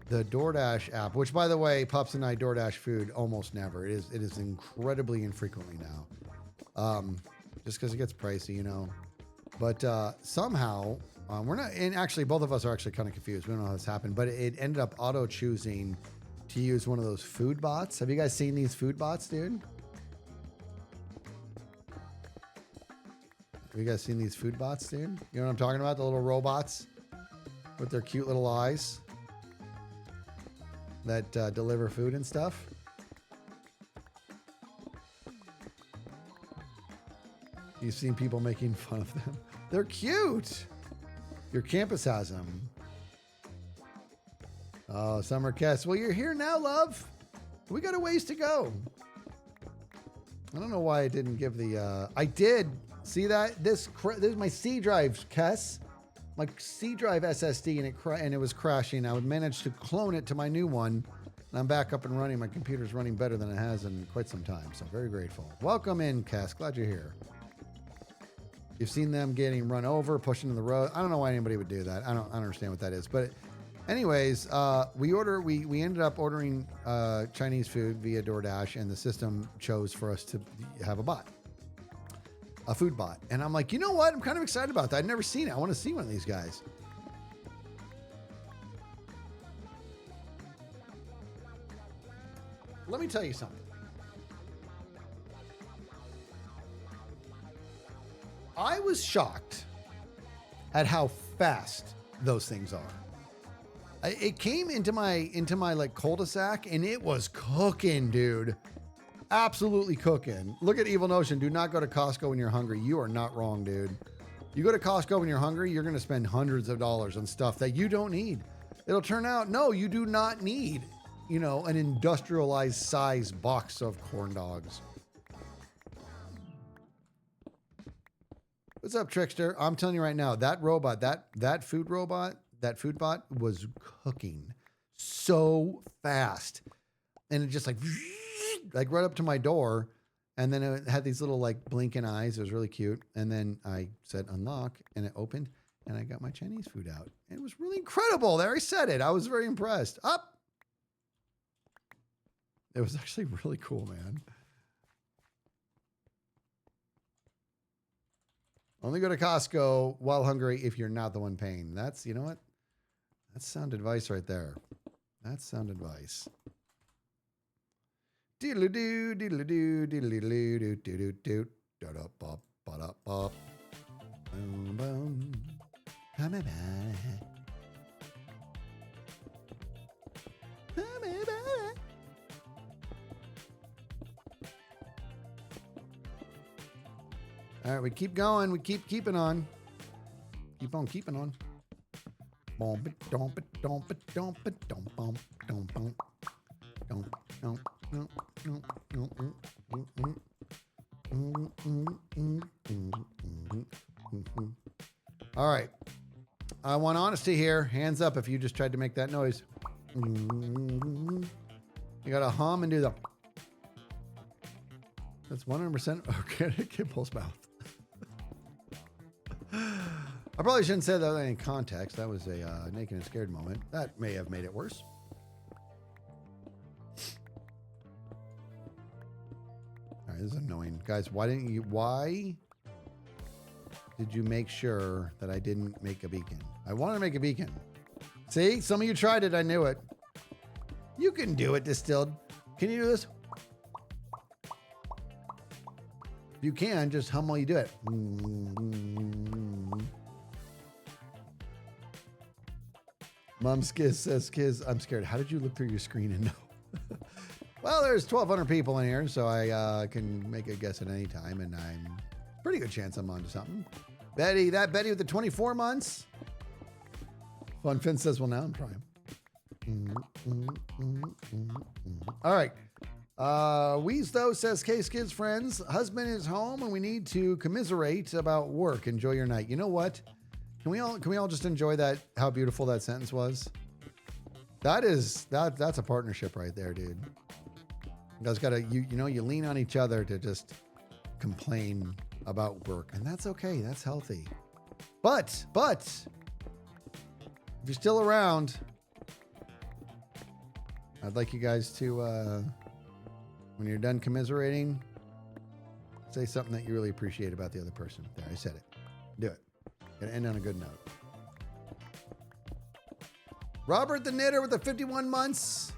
DoorDash app, which by the way, Pups and I DoorDash food almost never. It is incredibly infrequently now. Just because it gets pricey, you know. But somehow, we're not, and actually both of us are actually kind of confused. We don't know how this happened, but it ended up auto-choosing to use one of those food bots. Have you guys seen these food bots, dude? Have you guys seen these food bots, dude? You know what I'm talking about? The little robots with their cute little eyes that deliver food and stuff. You've seen people making fun of them. They're cute. Your campus has them. Oh, Summer Kess. Well, you're here now, love. We got a ways to go. I don't know why I didn't give the... I did. See that? This is my C drive, Kess. My C drive SSD, and it was crashing. I would manage to clone it to my new one, and I'm back up and running. My computer's running better than it has in quite some time, so very grateful. Welcome in, Kess. Glad you're here. You've seen them getting run over, pushed into the road. I don't know why anybody would do that. I don't understand what that is. But anyways, we ended up ordering Chinese food via DoorDash, and the system chose for us to have a food bot. And I'm like, you know what? I'm kind of excited about that. I've never seen it. I want to see one of these guys. Let me tell you something. I was shocked at how fast those things are. It came into my like cul-de-sac and it was cooking, dude. Absolutely cooking. Look at Evil Notion. Do not go to Costco when you're hungry. You are not wrong, dude. You go to Costco when you're hungry, you're going to spend hundreds of dollars on stuff that you don't need. It'll turn out, no, you do not need, you know, an industrialized size box of corn dogs. What's up, Trickster? I'm telling you right now, that robot, that food bot was cooking so fast. And it just like right up to my door. And then it had these little like blinking eyes. It was really cute. And then I said unlock and it opened and I got my Chinese food out. And it was really incredible. There, I said it. I was very impressed. Up. It was actually really cool, man. Only go to Costco while hungry if you're not the one paying. That's, you know what? That's sound advice right there. That's sound advice. Diddle-a-doo, diddle-a-doo, diddle-a-doo, doo-doo-doo, da-da-bop, ba-da-bop. Boom, boom. Come-a-ba. Come-a-ba. All right, we keep going. We keep keeping on. Keep on keeping on. Bomp it, domp it, domp it, domp it, domp bomp, domp bomp, domp, domp, domp, domp. All right. I want honesty here. Hands up if you just tried to make that noise. You gotta hum and do the. That's 100% organic impulse mouth. I probably shouldn't say that in context. That was a naked and scared moment. That may have made it worse. All right, this is annoying. Guys, why? did you make sure that I didn't make a beacon? I want to make a beacon. See, some of you tried it. I knew it. You can do it, Distilled. Can you do this? If you can, just hum while you do it. Mom Skiz says, Skiz, I'm scared. How did you look through your screen and know? Well, there's 1,200 people in here, so I can make a guess at any time, and I'm pretty good chance I'm onto something. Betty, that Betty with the 24 months. Fun Finn says, well, now I'm trying. All right. Weezdo says, Case Kids friends, husband is home and we need to commiserate about work. Enjoy your night. You know what? Can we all just enjoy that? How beautiful that sentence was. That's a partnership right there, dude. You guys gotta, you lean on each other to just complain about work, and that's okay. That's healthy. But if you're still around, I'd like you guys to, when you're done commiserating, say something that you really appreciate about the other person. There, I said it. Do it. Gonna end on a good note. Robert the Knitter with the 51 months.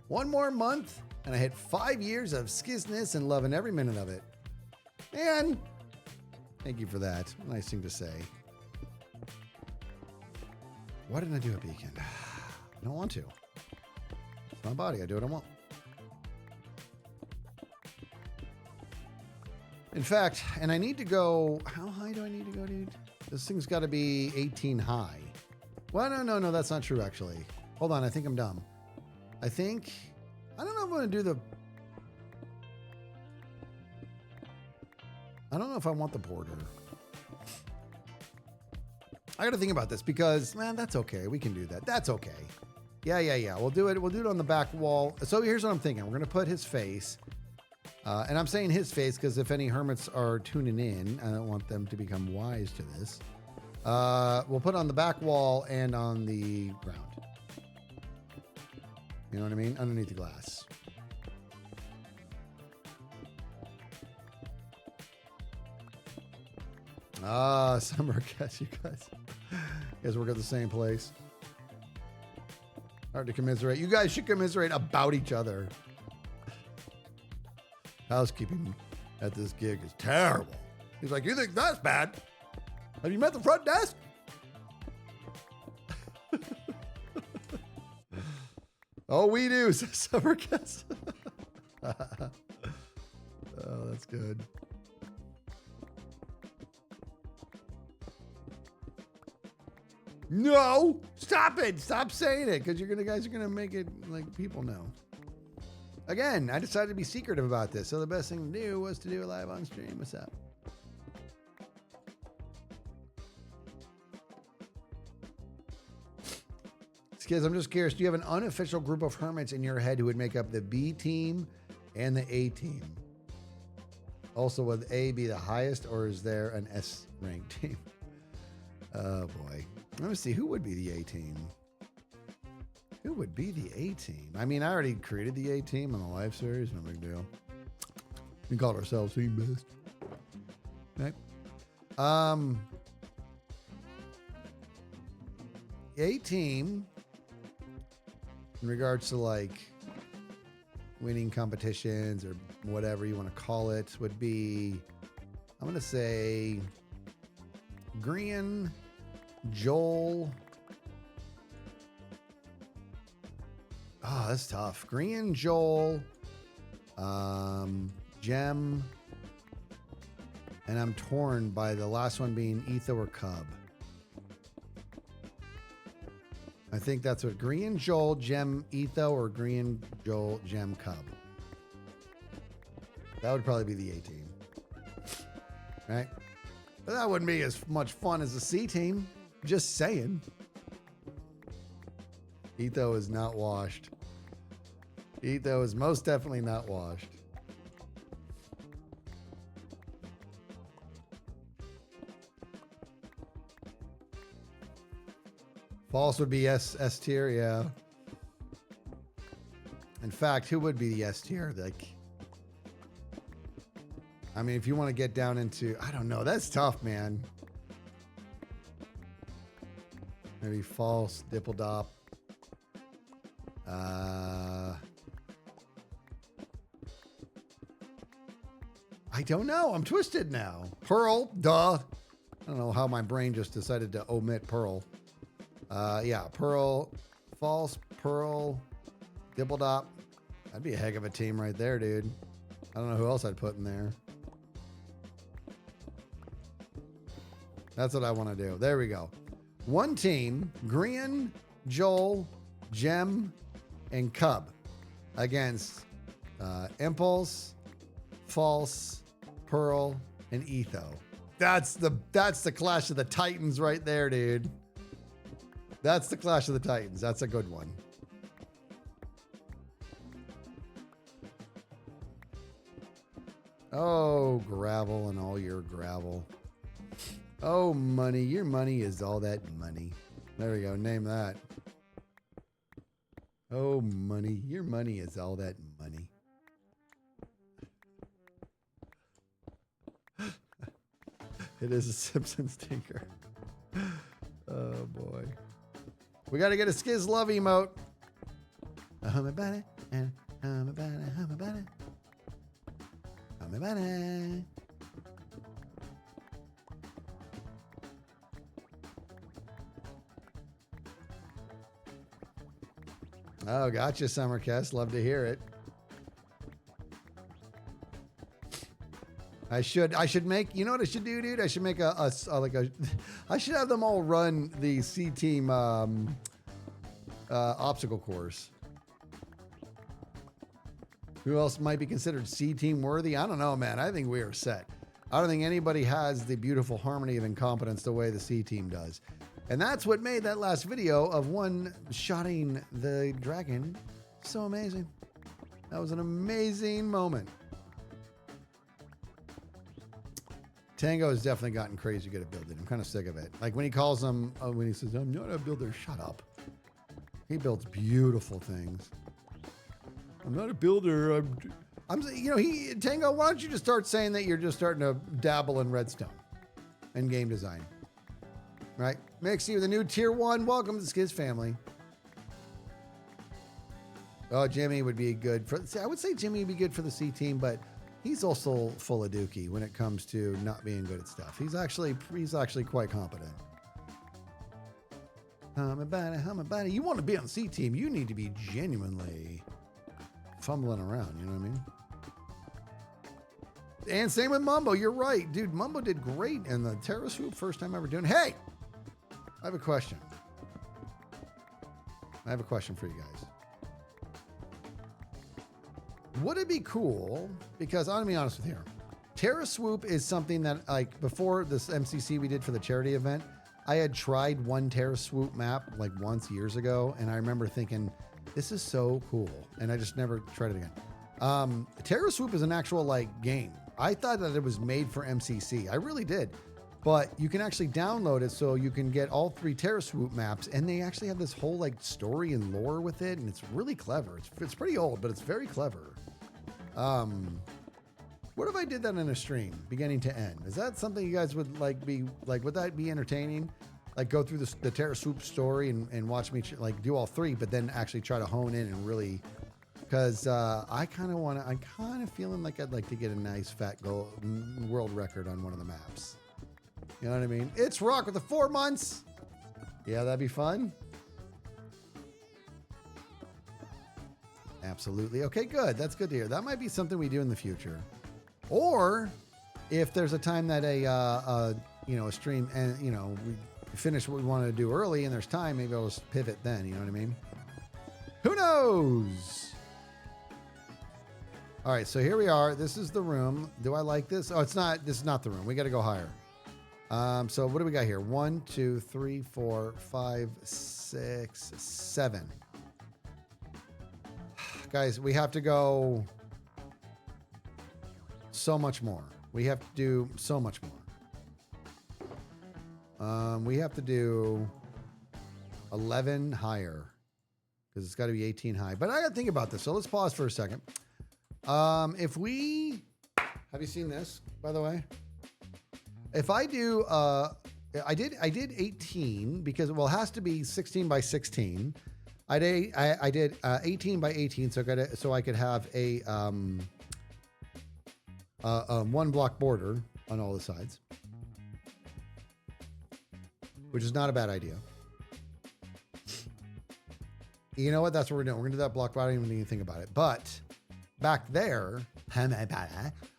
One more month, and I hit 5 years of skizness and loving every minute of it. Man, thank you for that. Nice thing to say. Why didn't I do a beacon? I don't want to. It's my body. I do what I want. In fact, and I need to go, how high do I need to go, dude? This thing's got to be 18 high. Well, no, that's not true, actually. Hold on, I think I'm dumb. I don't know if I'm going to do the... I don't know if I want the border. I got to think about this because, man, that's okay. We can do that. That's okay. Yeah. We'll do it. We'll do it on the back wall. So here's what I'm thinking. We're going to put his face. And I'm saying his face because if any hermits are tuning in, I don't want them to become wise to this. We'll put it on the back wall and on the ground. You know what I mean? Underneath the glass. Summer guess you guys. You guys work at the same place. Hard to commiserate. You guys should commiserate about each other. Housekeeping at this gig is terrible. He's like, you think that's bad? Have you met the front desk? Oh, we do, says Summer guest. Oh, that's good. No, stop it. Stop saying it because guys are going to make it like people know. Again, I decided to be secretive about this. So the best thing to do was to do it live on stream. What's up? Skiz, I'm just curious. Do you have an unofficial group of hermits in your head who would make up the B team and the A team? Also, would A be the highest or is there an S ranked team? Oh boy. Let me see. Who would be the A team? Who would be the A team? I mean, I already created the A team on the live series. No big deal. We called ourselves Team Best. Right? A team, in regards to like winning competitions or whatever you want to call it, would be, I'm going to say Grian, Joel. Oh, that's tough. Grian, Joel, Gem, and I'm torn by the last one being Etho or Cub. I think that's what Grian, Joel, Gem, Etho, or Grian, Joel, Gem, Cub. That would probably be the A team. Right? But that wouldn't be as much fun as the C team. Just saying. Etho is not washed. Etho is most definitely not washed. False would be S tier, yeah. In fact, who would be the S tier? Like, I mean, if you want to get down into, I don't know, that's tough, man. Maybe false, dipple-dop. I don't know. I'm twisted now. Pearl, duh. I don't know how my brain just decided to omit Pearl. Yeah, Pearl, false, Pearl, dipple-dop. That'd be a heck of a team right there, dude. I don't know who else I'd put in there. That's what I want to do. There we go. One team, Grian, Joel, Gem, and Cub against Impulse, False, Pearl, and Etho. That's the Clash of the Titans right there, dude. That's the Clash of the Titans. That's a good one. Oh, gravel and all your gravel. Oh, money. Your money is all that money. There we go. Name that. Oh, money. Your money is all that money. It is a Simpsons tinker. Oh, boy. We got to get a Skiz Love emote. Hum about it. Hum about it. Hum about it. Hum about it. Oh, gotcha, Summercast. Love to hear it. I should make, you know what I should do, dude? I should make I should have them all run the C Team obstacle course. Who else might be considered C Team worthy? I don't know, man. I think we are set. I don't think anybody has the beautiful harmony of incompetence the way the C Team does. And that's what made that last video of one shotting the dragon so amazing. That was an amazing moment. Tango has definitely gotten crazy good at building. I'm kind of sick of it. Like when he calls them, when he says, I'm not a builder, shut up. He builds beautiful things. I'm not a builder. Tango, why don't you just start saying that you're just starting to dabble in redstone and game design? Right? Mixie with a new tier 1. Welcome to the Skiz family. Oh, Jimmy would be good for, I would say Jimmy would be good for the C Team, but he's also full of dookie when it comes to not being good at stuff. He's actually quite competent. Hum about it. You want to be on the C Team, you need to be genuinely fumbling around, you know what I mean? And same with Mumbo, you're right. Dude, Mumbo did great in the Terra Swoop, first time ever doing. Hey! I have a question. For you guys. Would it be cool, because I'm going to be honest with you, Terra Swoop is something that, like, before this MCC we did for the charity event, I had tried one Terra Swoop map like once years ago, and I remember thinking, this is so cool, and I just never tried it again. Terra Swoop is an actual, like, game. I thought that it was made for MCC. I really did. But you can actually download it so you can get all 3 Terra Swoop maps, and they actually have this whole like story and lore with it, and it's really clever. It's pretty old, but it's very clever. What if I did that in a stream, beginning to end? Is that something you guys would like be like? Would that be entertaining? Like go through the Terra Swoop story and watch me like do all 3, but then actually try to hone in and really, because I'm kind of feeling like I'd like to get a nice fat world record on one of the maps. You know what I mean? It's Rock with the 4 months. Yeah, that'd be fun. Absolutely. Okay, good. That's good to hear. That might be something we do in the future. Or if there's a time that a stream and, we finish what we wanted to do early and there's time, maybe I'll just pivot then. You know what I mean? Who knows? All right, so here we are. This is the room. Do I like this? Oh, it's not. This is not the room. We got to go higher. So what do we got here? 1, 2, 3, 4, 5, 6, 7. Guys, we have to go so much more. We have to do so much more. We have to do 11 higher because it's got to be 18 high. But I got to think about this. So let's pause for a second. If we Have you seen this, by the way? If I do, I did 18 because, well, it has to be 16 by 16. I did 18 by 18, so I could have a 1 block border on all the sides, which is not a bad idea. You know what? That's what we're doing. We're gonna do that block, but I don't even need to think about it. But back there,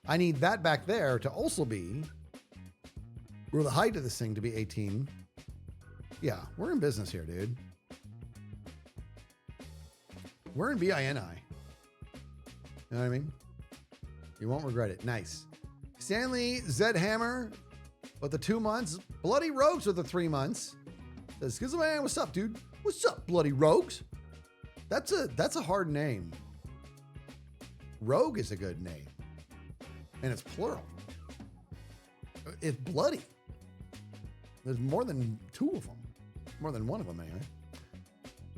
I need that back there to also be, or the height of this thing to be 18. Yeah, we're in business here, dude. We're in BINI. You know what I mean? You won't regret it. Nice. Stanley Zed Hammer with the 2 months. Bloody Rogues with the 3 months. Says, "Man, what's up, dude? What's up, Bloody Rogues?" That's a hard name. Rogue is a good name. And it's plural. It's bloody. There's more than 2 of them. More than 1 of them, anyway.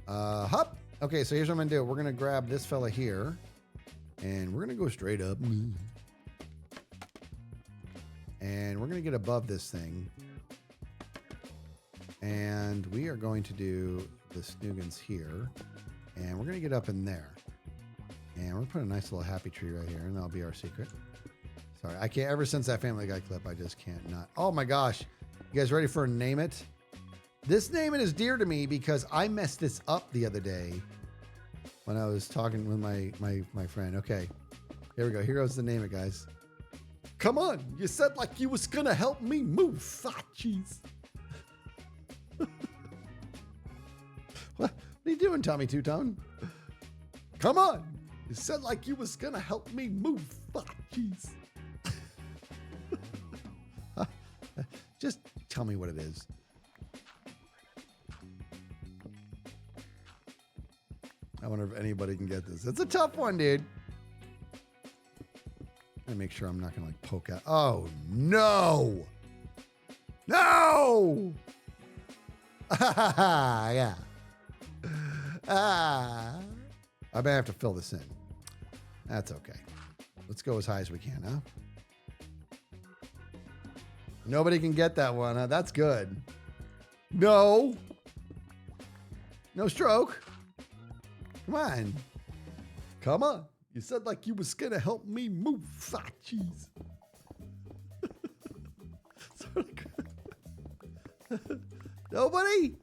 Hup. Okay, so here's what I'm going to do. We're going to grab this fella here. And we're going to go straight up. And we're going to get above this thing. And we are going to do the Snoogans here. And we're going to get up in there. And we're going to put a nice little happy tree right here. And that'll be our secret. Sorry, I can't. Ever since that Family Guy clip, I just can't not. Oh my gosh. You guys ready for a Name It? This Name It is dear to me because I messed this up the other day when I was talking with my friend. Okay, here we go. Here goes the Name It, guys. Come on. You said like you was going to help me move. Ah, jeez. What are you doing, Tommy Two-Tone? Come on. You said like you was going to help me move. Ah, jeez. Just tell me what it is. I wonder if anybody can get this. It's a tough one, dude. I'm gonna make sure I'm not gonna like poke out. Oh no! No! Yeah. I may have to fill this in. That's okay. Let's go as high as we can, huh? Nobody can get that one, huh? That's good. No. No stroke. Come on. Come on. You said like you was going to help me move. Ah, jeez. Nobody?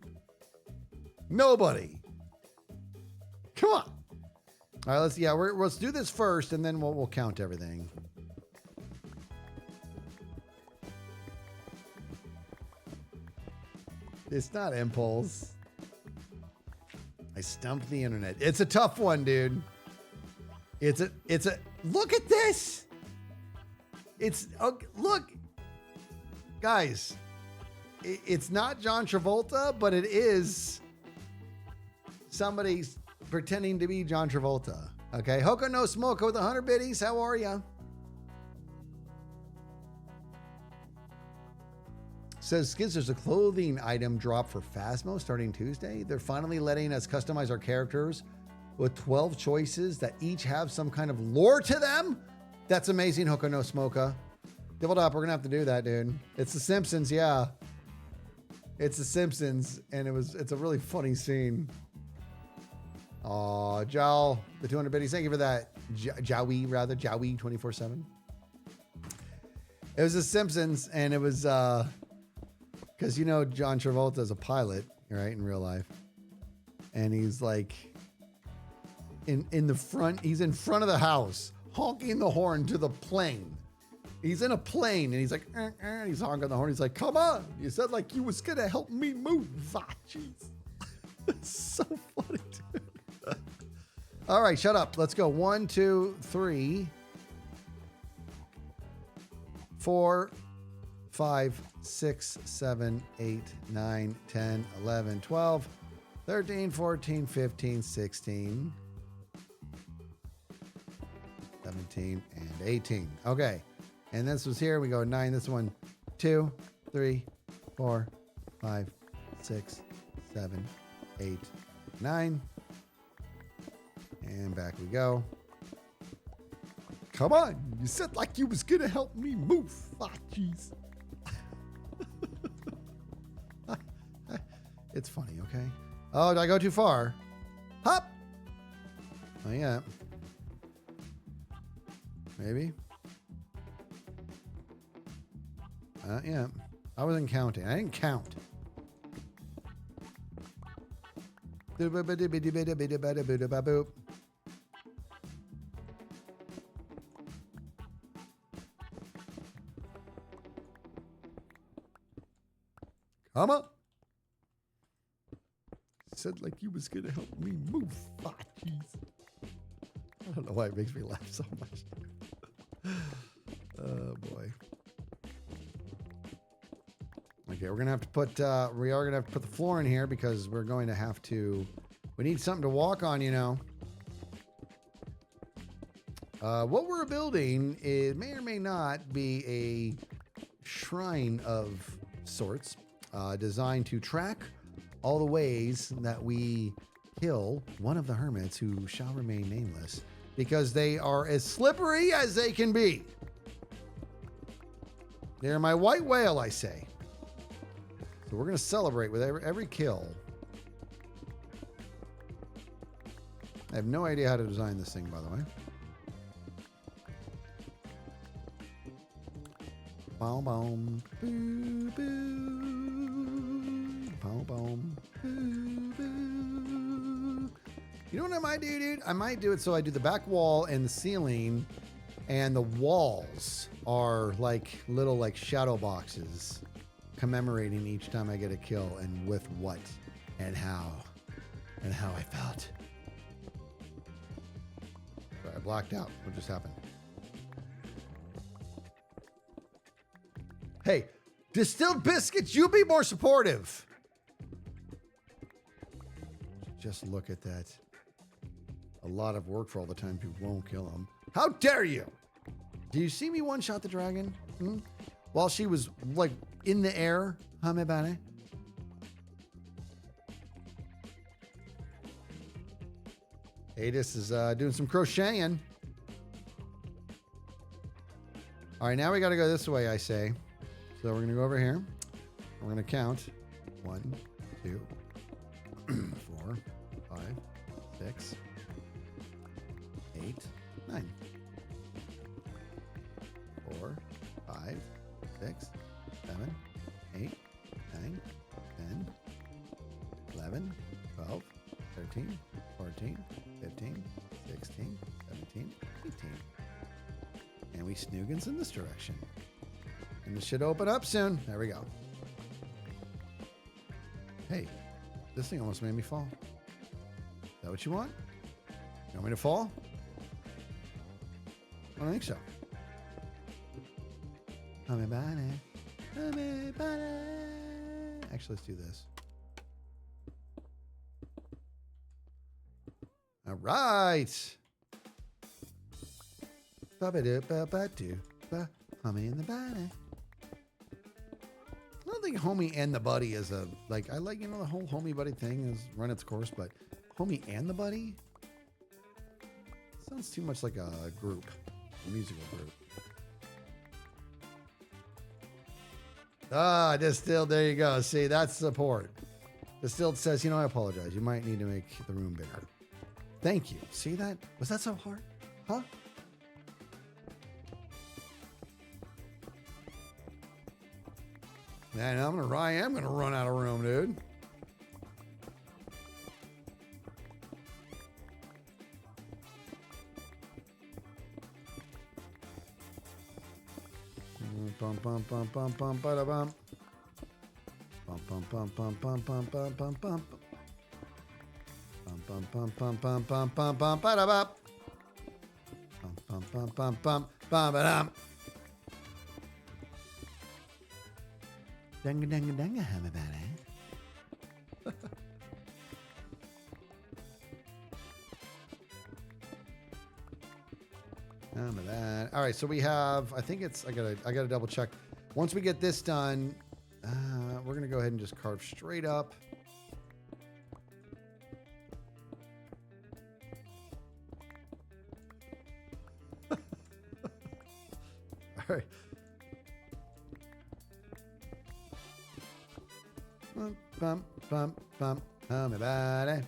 Nobody. Come on. All right, let's do this first and then we'll count everything. It's not impulse. I stumped the internet. It's a tough one, dude. It's a look at this. Look, guys, it's not John Travolta, but it is somebody pretending to be John Travolta. Okay. Hoko no Smoke with 100 biddies. How are ya? Says, Skids, there's a clothing item drop for Phasmo starting Tuesday. They're finally letting us customize our characters with 12 choices that each have some kind of lore to them. That's amazing, Hoko no Smoka. Doubled up, we're gonna have to do that, dude. It's The Simpsons, yeah. It's The Simpsons, and it's a really funny scene. Aw, Jowl, the 200 biddies. Thank you for that. Jowie 24/7. It was The Simpsons, and it was because you know John Travolta is a pilot, right, in real life, and he's like in the front. He's in front of the house, honking the horn to the plane. He's in a plane, and he's like, and he's honking the horn. He's like, "Come on! You said like you was gonna help me move." Ah, jeez, it's so funny, dude. All right, shut up. Let's go. 1, 2, 3, 4, 5, 6, 7, 8, 9, 10, 11, 12, 13, 14, 15, 16, 17, and 18. Okay. And this was here. We go 9. This one, 2, 3, 4, 5, 6, 7, 8, 9. And back we go. Come on. You said like you was going to help me move. Ah, jeez. It's funny, okay? Oh, did I go too far? Hop. Oh, yeah. Maybe. Yeah. I wasn't counting. I didn't count. Boop. Come on. Said like you was gonna help me move. Ah, jeez. I don't know why it makes me laugh so much. Oh boy. Okay, we're gonna have to put. We are gonna have to put the floor in here because we're going to have to. We need something to walk on, you know. What we're building is may or may not be a shrine of sorts, designed to track all the ways that we kill one of the hermits who shall remain nameless because they are as slippery as they can be. They're my white whale, I say. So we're going to celebrate with every kill. I have no idea how to design this thing, by the way. Boom, boom, boo, boo. Boom, boom, boo, boo. You know what I might do, dude? I might do it so I do the back wall and the ceiling, and the walls are like little like shadow boxes commemorating each time I get a kill and with what and how I felt. Sorry, I blacked out. What just happened? Hey, Distilled Biscuits, you be more supportive. Just look at that. A lot of work for all the time people won't kill him. How dare you? Do you see me one-shot the dragon? While she was like in the air? Huh, me bane? Adis is doing some crocheting. All right, now we got to go this way, I say. So we're going to go over here. We're going to count 1, 2, 4, 5, 6, 8, 9. 4, 5, 6, 7, 8, 9, 10, 11, 12, 13, 14, 15, 16, 17, 18. And we snoogans in this direction. And this should open up soon. There we go. Hey, this thing almost made me fall. Is that what you want? You want me to fall? I don't think so. Actually, let's do this. All right. Homie and the buddy. I don't think homie and the buddy is a, like, I like, you know, the whole homie buddy thing has run its course, but homie and the buddy sounds too much like a group, a musical group. Ah, Distilled, there you go. See, that's support. Distilled says, you know, I apologize. You might need to make the room bigger. Thank you. See that? Was that so hard? Huh? Man, I am gonna run out of room, dude. Bum bum bum bum bum bada bum. Bum bum bum bum bum bum bum bum bum. Bum bum bum bum bum bum bum bum bada bum. Bum bum bum bum bum bum badum. Danga danga danga hammer bada. All right, so we have, I think it's, I gotta double check. Once we get this done, we're gonna go ahead and just carve straight up. All right. Bump, bump, bump, bump. Oh, my body.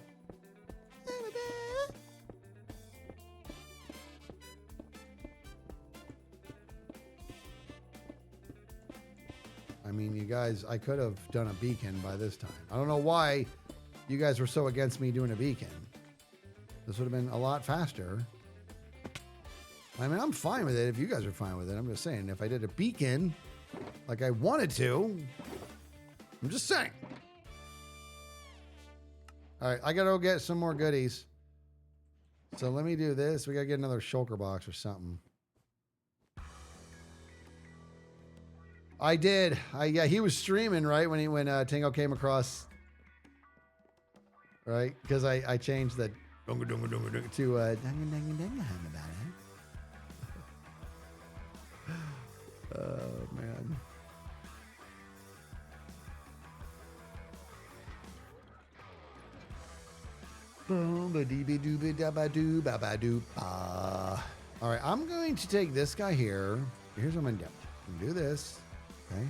I mean, you guys, I could have done a beacon by this time. I don't know why you guys were so against me doing a beacon. This would have been a lot faster. I mean, I'm fine with it if you guys are fine with it. I'm just saying, if I did a beacon like I wanted to, I'm just saying. All right, I got to go get some more goodies. So let me do this. We got to get another shulker box or something. I did. Yeah, he was streaming, right, when Tango came across, right? Because I changed the dunga dunga dunga dunga to dunga dunga dunga about it. Oh man. All right, I'm going to take this guy here. Here's what I'm gonna do. I'm gonna do this. Okay.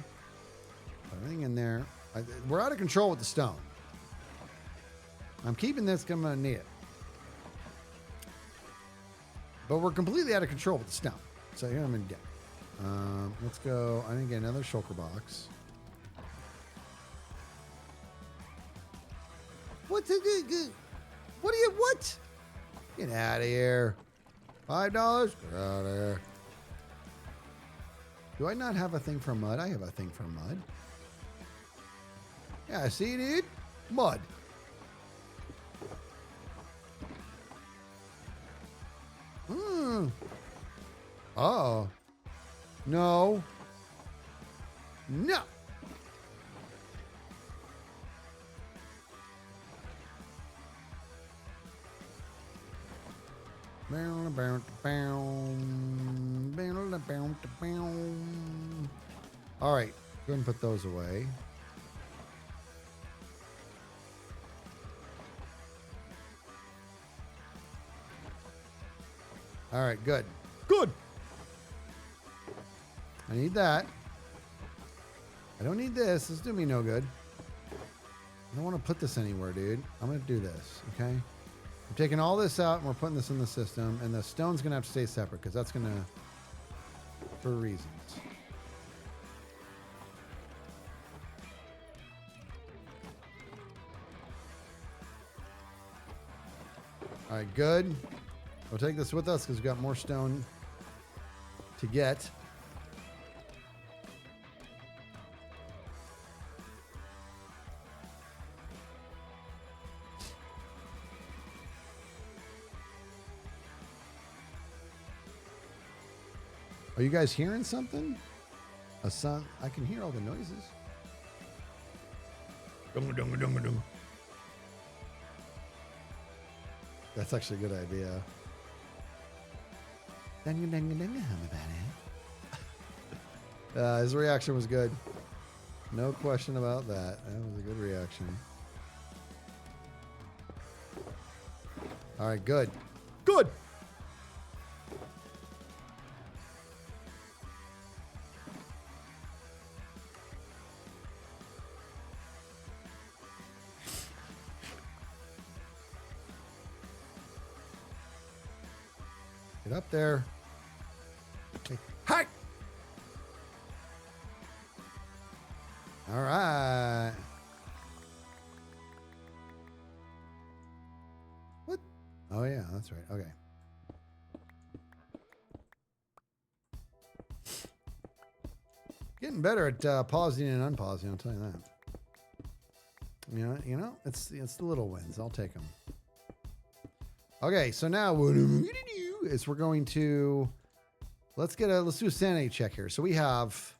Put everything in there. We're out of control with the stone. I'm keeping this because I'm going to need it. But we're completely out of control with the stone. So here I'm going to do. Let's go. I need to get another shulker box. What's it? What are you? What? Get out of here. $5. Get out of here. Do I not have a thing for mud? I have a thing for mud. Yeah, see, dude? Mud. Oh. No. No. All right, go ahead and put those away. All right, good. Good. I need that. I don't need this. This is doing me no good. I don't want to put this anywhere, dude. I'm going to do this, okay? I'm taking all this out and we're putting this in the system, and the stone's going to have to stay separate because that's going to, for reasons. All right, good. We'll take this with us because we've got more stone to get. Are you guys hearing something? A sound? I can hear all the noises. Dunga, dunga, dunga, dunga. That's actually a good idea. Dunga, dunga, dunga, how about it? His reaction was good. No question about that. That was a good reaction. All right, good. Good! Get up there. Okay. Hi! All right. What? Oh, yeah, that's right. Okay. Getting better at pausing and unpausing, I'll tell you that. You know, it's the little wins. I'll take them. Okay, so now what we're gonna do is we're going to let's do a sanity check here. So we have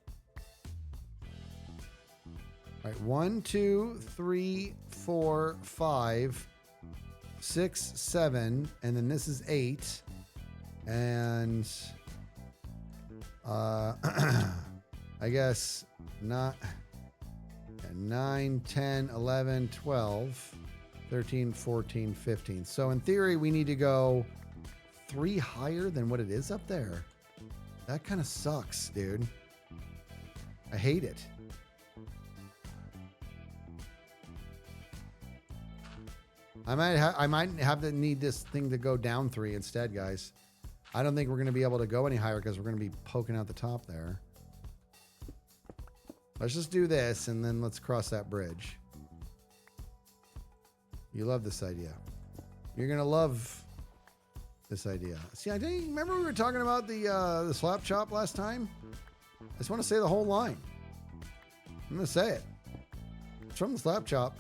all right, 1, 2, 3, 4, 5, 6, 7, and then this is 8, and I guess not 9, 10, 11, 12. 13, 14, 15. So in theory, we need to go 3 higher than what it is up there. That kind of sucks, dude. I hate it. I might have to need this thing to go down 3 instead, guys. I don't think we're going to be able to go any higher because we're going to be poking out the top there. Let's just do this, and then let's cross that bridge. You love this idea. You're going to love this idea. See, I didn't remember we were talking about the slap chop last time. I just want to say the whole line. I'm going to say it. It's from the slap chop.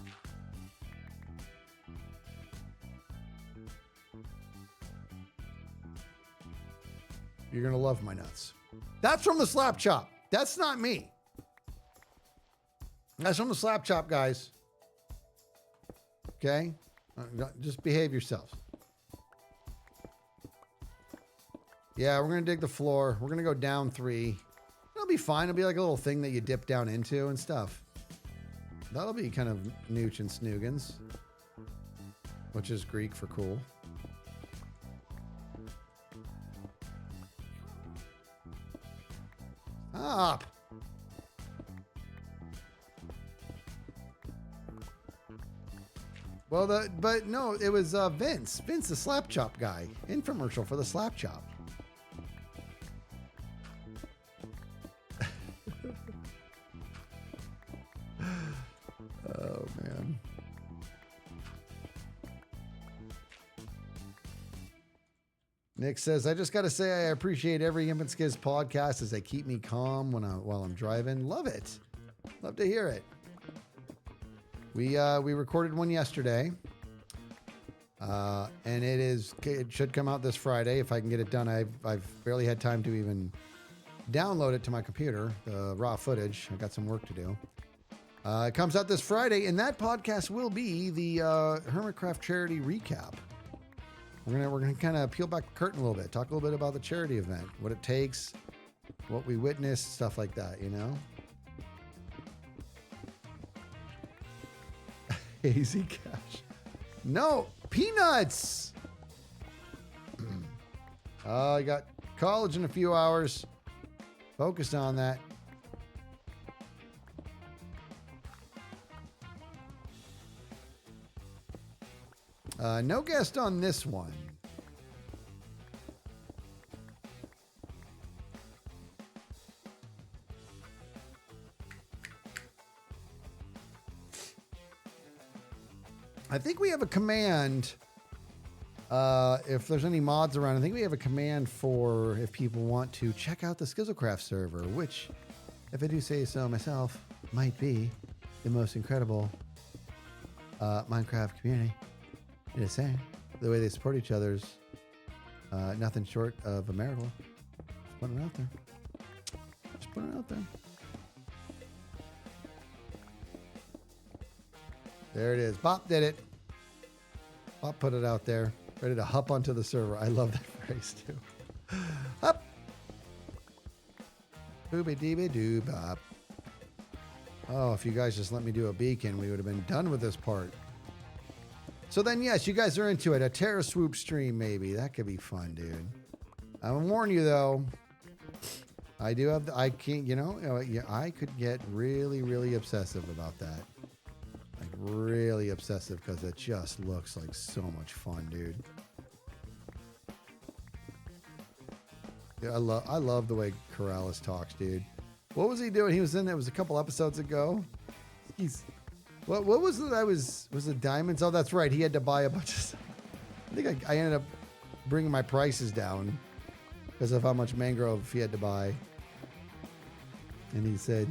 You're going to love my nuts. That's from the slap chop. That's not me. That's from the slap chop, guys. Okay? Just behave yourselves. Yeah, we're going to dig the floor. We're going to go down 3. It'll be fine. It'll be like a little thing that you dip down into and stuff. That'll be kind of nooch and snoogans, which is Greek for cool. Up. Well, but no, it was Vince. Vince, the slap chop guy. Infomercial for the slap chop. Oh, man. Nick says, I just got to say I appreciate every Imp and Skiz podcast as they keep me calm while I'm driving. Love it. Love to hear it. We recorded one yesterday, and it should come out this Friday if I can get it done. I've barely had time to even download it to my computer, the raw footage. I got some work to do. It comes out this Friday, and that podcast will be the Hermitcraft charity recap. We're gonna kind of peel back the curtain a little bit, talk a little bit about the charity event, what it takes, what we witnessed, stuff like that, you know? Easy cash. No, peanuts! I got college in a few hours. Focused on that. No guest on this one. I think we have a command. If there's any mods around, I think we have a command for if people want to check out the Skizzlecraft server, which, if I do say so myself, might be the most incredible Minecraft community. Just saying, the way they support each other's nothing short of a miracle. Just putting it out there. Just putting it out there. There it is. Bop did it. Bop put it out there. Ready to hop onto the server. I love that phrase too. Up. Booby deeby doo bop. Oh, if you guys just let me do a beacon, we would have been done with this part. So then, yes, you guys are into it. A Terra Swoop stream, maybe. That could be fun, dude. I'm gonna warn you, though. I do have, I can't, I could get really, really obsessive about that. Like, really obsessive, because it just looks like so much fun, dude. Yeah, I love the way Corrales talks, dude. What was he doing? He was in, it was a couple episodes ago. What was it? Was it diamonds? Oh, that's right. He had to buy a bunch of stuff. I think I ended up bringing my prices down because of how much mangrove he had to buy. And he said,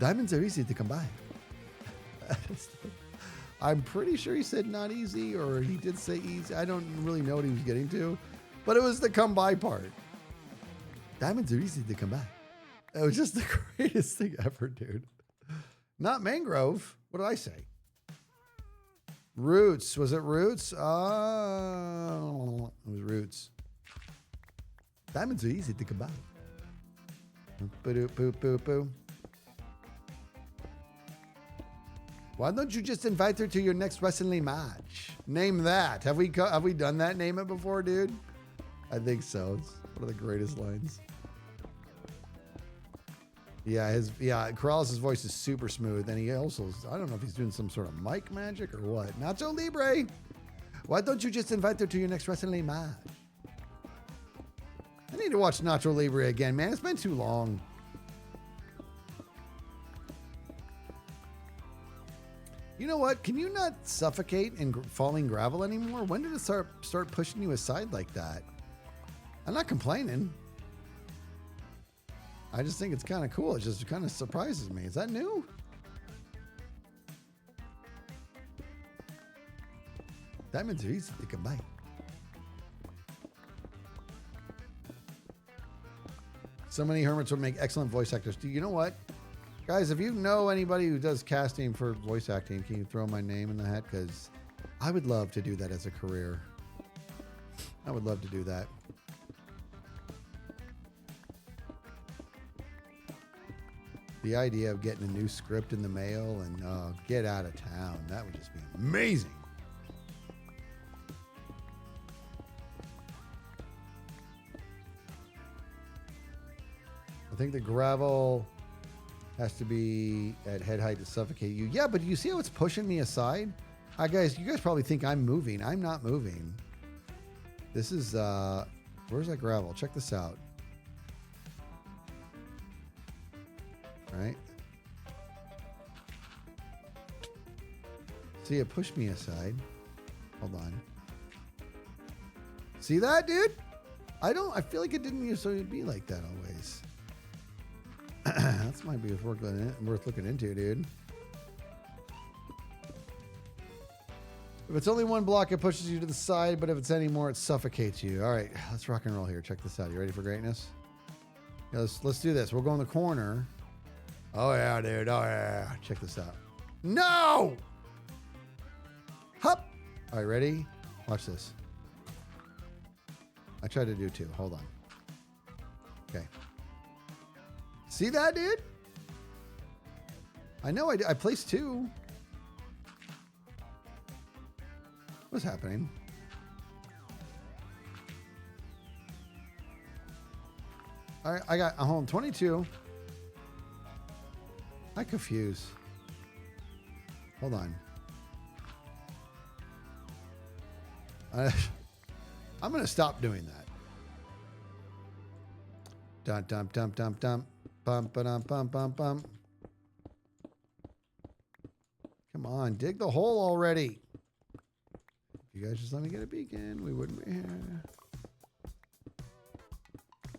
diamonds are easy to come by. I'm pretty sure he said not easy, or he did say easy. I don't really know what he was getting to, but it was the come by part. Diamonds are easy to come by. It was just the greatest thing ever, dude. Not mangrove. What did I say? Roots. Was it roots? It was roots. Diamonds are easy to come by. Boo-doo-boo-boo-boo. Why don't you just invite her to your next wrestling match? Name that. Have we done that? Name it before, dude? I think so. It's one of the greatest lines. Corrales' voice is super smooth, and he also, I don't know if he's doing some sort of mic magic or what. Nacho Libre, why don't you just invite her to your next wrestling match? I need to watch Nacho Libre again, man. It's been too long. You know what? Can you not suffocate in falling gravel anymore? When did it start pushing you aside like that? I'm not complaining. I just think it's kind of cool. It just kind of surprises me. Is that new? Diamonds are easy to combine. So many hermits would make excellent voice actors. Do you know what? Guys, if you know anybody who does casting for voice acting, can you throw my name in the hat? Because I would love to do that as a career. I would love to do that. The idea of getting a new script in the mail and get out of town, that would just be amazing. I think the gravel has to be at head height to suffocate you. Yeah, but you see how it's pushing me aside? Hi, guys. You guys probably think I'm moving. I'm not moving. This is, where's that gravel? Check this out. Right? See, it pushed me aside. Hold on. See that, dude? I feel like it didn't usually be like that always. That might be worth looking into, dude. If it's only one block, it pushes you to the side, but if it's any more, it suffocates you. All right, let's rock and roll here. Check this out. You ready for greatness? Yeah, let's do this. We'll go in the corner. Oh, yeah, dude. Oh, yeah. Check this out. No! Hup! All right, ready? Watch this. I tried to do two. Hold on. Okay. See that, dude? I know I placed two. What's happening? All right, I got a home 22. I confuse. Hold on. I'm going to stop doing that. Dum dum dum dum dum. Bum ba dum bum bum bum. Come on, dig the hole already. If you guys just let me get a beacon, we wouldn't be here.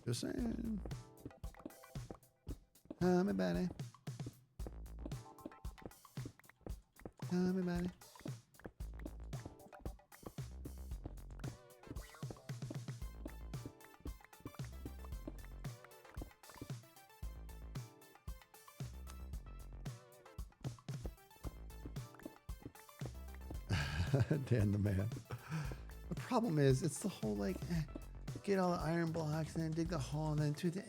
Just saying. My buddy. My buddy. Dan the man. The problem is, it's the whole like, get all the iron blocks and then dig the hole and then to the.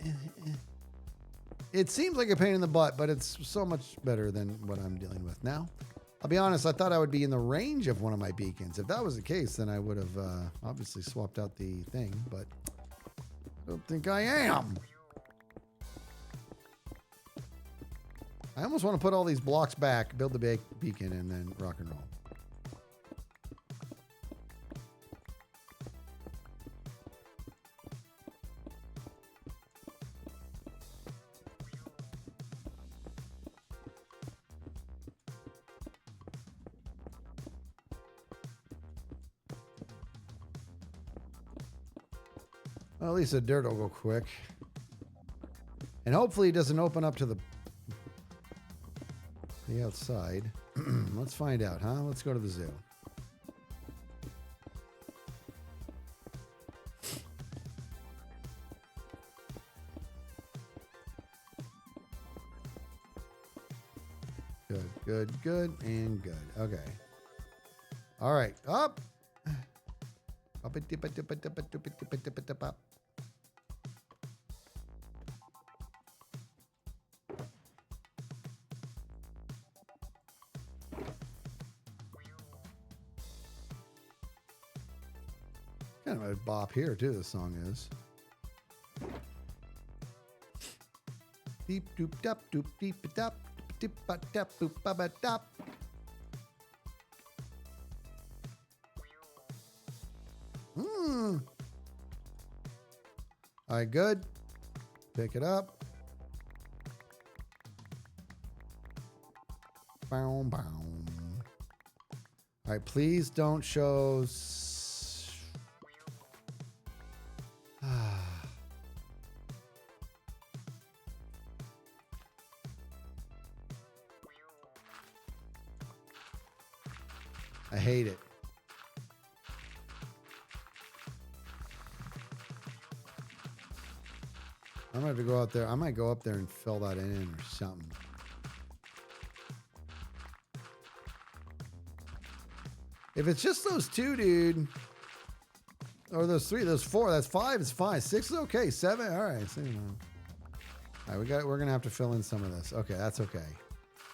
It seems like a pain in the butt, but it's so much better than what I'm dealing with now. I'll be honest, I thought I would be in the range of one of my beacons. If that was the case, then I would have obviously swapped out the thing, but I don't think I am. I almost want to put all these blocks back, build the beacon, and then rock and roll. Well, at least the dirt will go quick. And hopefully it doesn't open up to the outside. Let's find out, huh? Let's go to the zoo. Good, good, good, and good. Okay. All right. Up. Up. Kind of a bop here too, this song is. Deep doop dap doop deep dap dip ba dap boop ba ba dap. All right, good. Pick it up. Boom, boom. All right, please don't show. I hate it. I'm gonna have to go out there. I might go up there and fill that in or something. If it's just those two, dude, or those three, those four, that's five, it's fine. Six is okay. Seven, all right. So, all right, we're gonna have to fill in some of this. Okay, that's okay.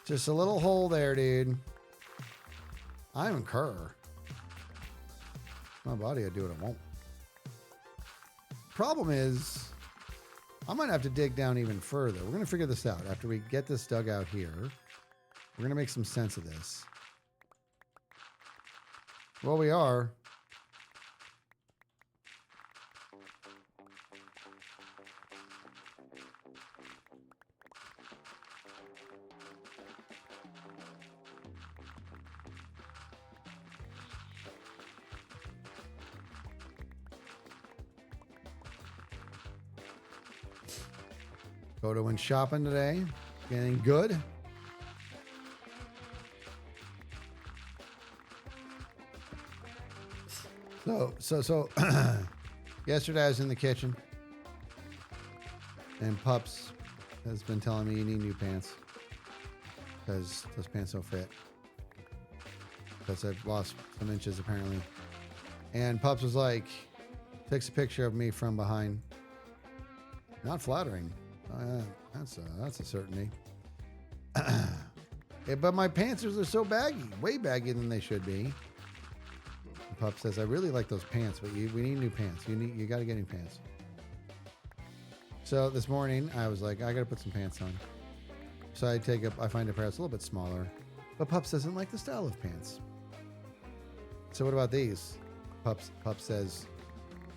Just a little hole there, dude. I don't care. My body, I do what I want. Problem is, I might have to dig down even further. We're gonna figure this out after we get this dug out here. We're gonna make some sense of this. Well, we are. Photo went shopping today. Getting good. So yesterday I was in the kitchen and Pups has been telling me you need new pants because those pants don't fit because I've lost some inches apparently. And Pups was like, takes a picture of me from behind. Not flattering. That's a certainty. Yeah, but my pants are so baggy, way baggier than they should be. Pup says, I really like those pants, but we need new pants. You got to get new pants. So this morning I was like, I got to put some pants on. So I find a pair that's a little bit smaller, but Pups doesn't like the style of pants. So what about these? Pup says,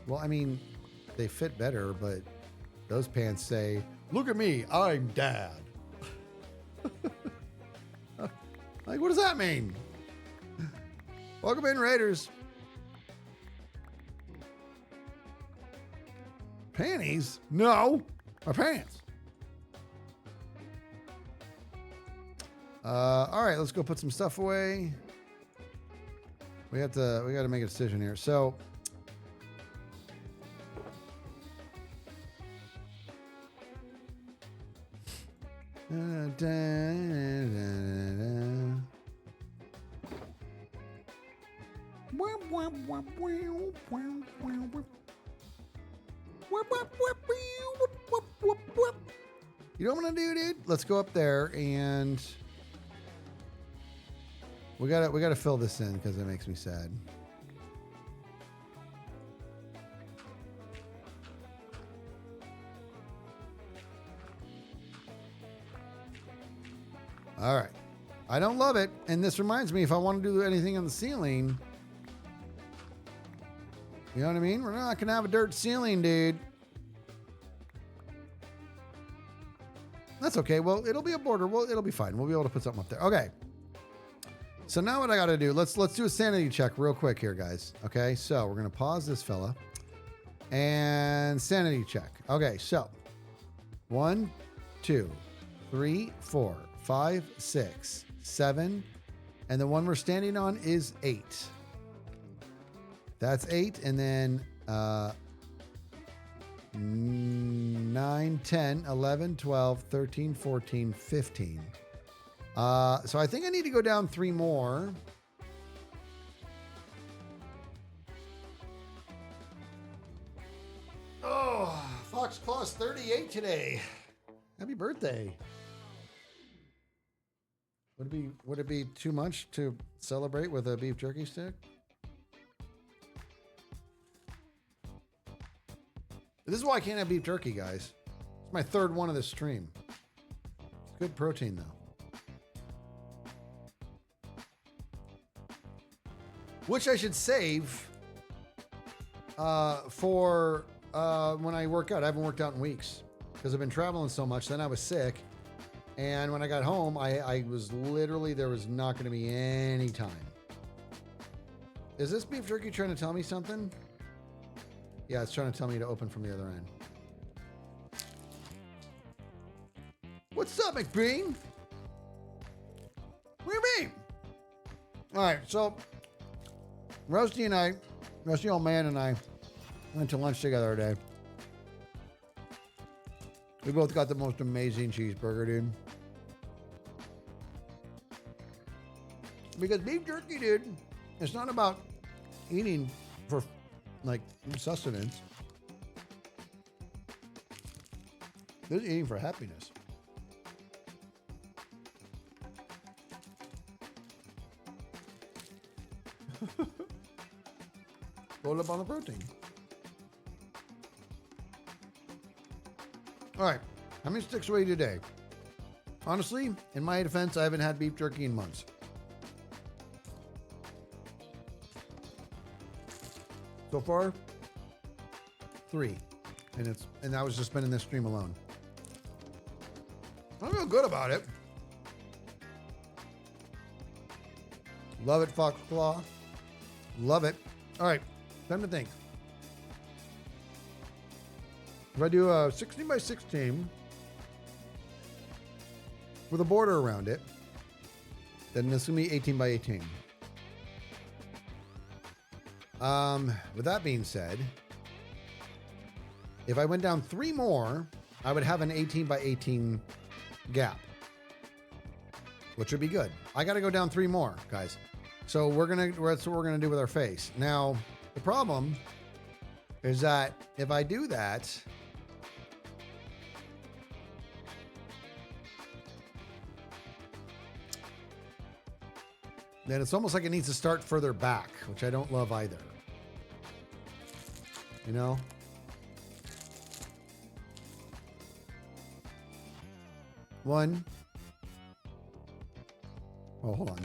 well, I mean, they fit better, but those pants say, look at me, I'm dad. Like, what does that mean? Welcome in, Raiders. Panties? No, my pants. All right, let's go put some stuff away. We got to make a decision here. So, you know what I'm gonna do, dude? Let's go up there and we gotta fill this in because it makes me sad. All right. I don't love it. And this reminds me, if I want to do anything on the ceiling, you know what I mean? We're not going to have a dirt ceiling, dude. That's okay. Well, it'll be a border. Well, it'll be fine. We'll be able to put something up there. Okay. So now what I got to do, let's do a sanity check real quick here, guys. Okay. So we're going to pause this fella and sanity check. Okay. So 1, 2, 3, 4, 5, 6, 7, and the one we're standing on is 8. That's 8, and then 9, 10, 11, 12, 13, 14, 15. So I think I need to go down 3 more. Oh, Fox Claw's 38 today. Happy birthday. Would it be too much to celebrate with a beef jerky stick? This is why I can't have beef jerky, guys. It's my 3rd one of this stream. It's good protein, though. Which I should save for when I work out. I haven't worked out in weeks because I've been traveling so much. Then I was sick. And when I got home, I was literally, there was not going to be any time. Is this beef jerky trying to tell me something? Yeah, it's trying to tell me to open from the other end. What's up, McBean? What do you mean? All right, so Rusty old man and I went to lunch together today. We both got the most amazing cheeseburger, dude. Because beef jerky, dude, it's not about eating for, like, sustenance. This is eating for happiness. Roll up on the protein. All right, how many sticks will I eat today? Honestly, in my defense, I haven't had beef jerky in months. So far, 3, and that was just spending this stream alone. I feel good about it. Love it, Fox Claw. Love it. All right, time to think. If I do a 16 by 16 with a border around it, then this is going to be 18 by 18. With that being said, if I went down 3 more, I would have an 18 by 18 gap, which would be good. I got to go down 3 more, guys. So that's what we're going to do with our face. Now, the problem is that if I do that, then it's almost like it needs to start further back, which I don't love either. You know? One. Oh, hold on.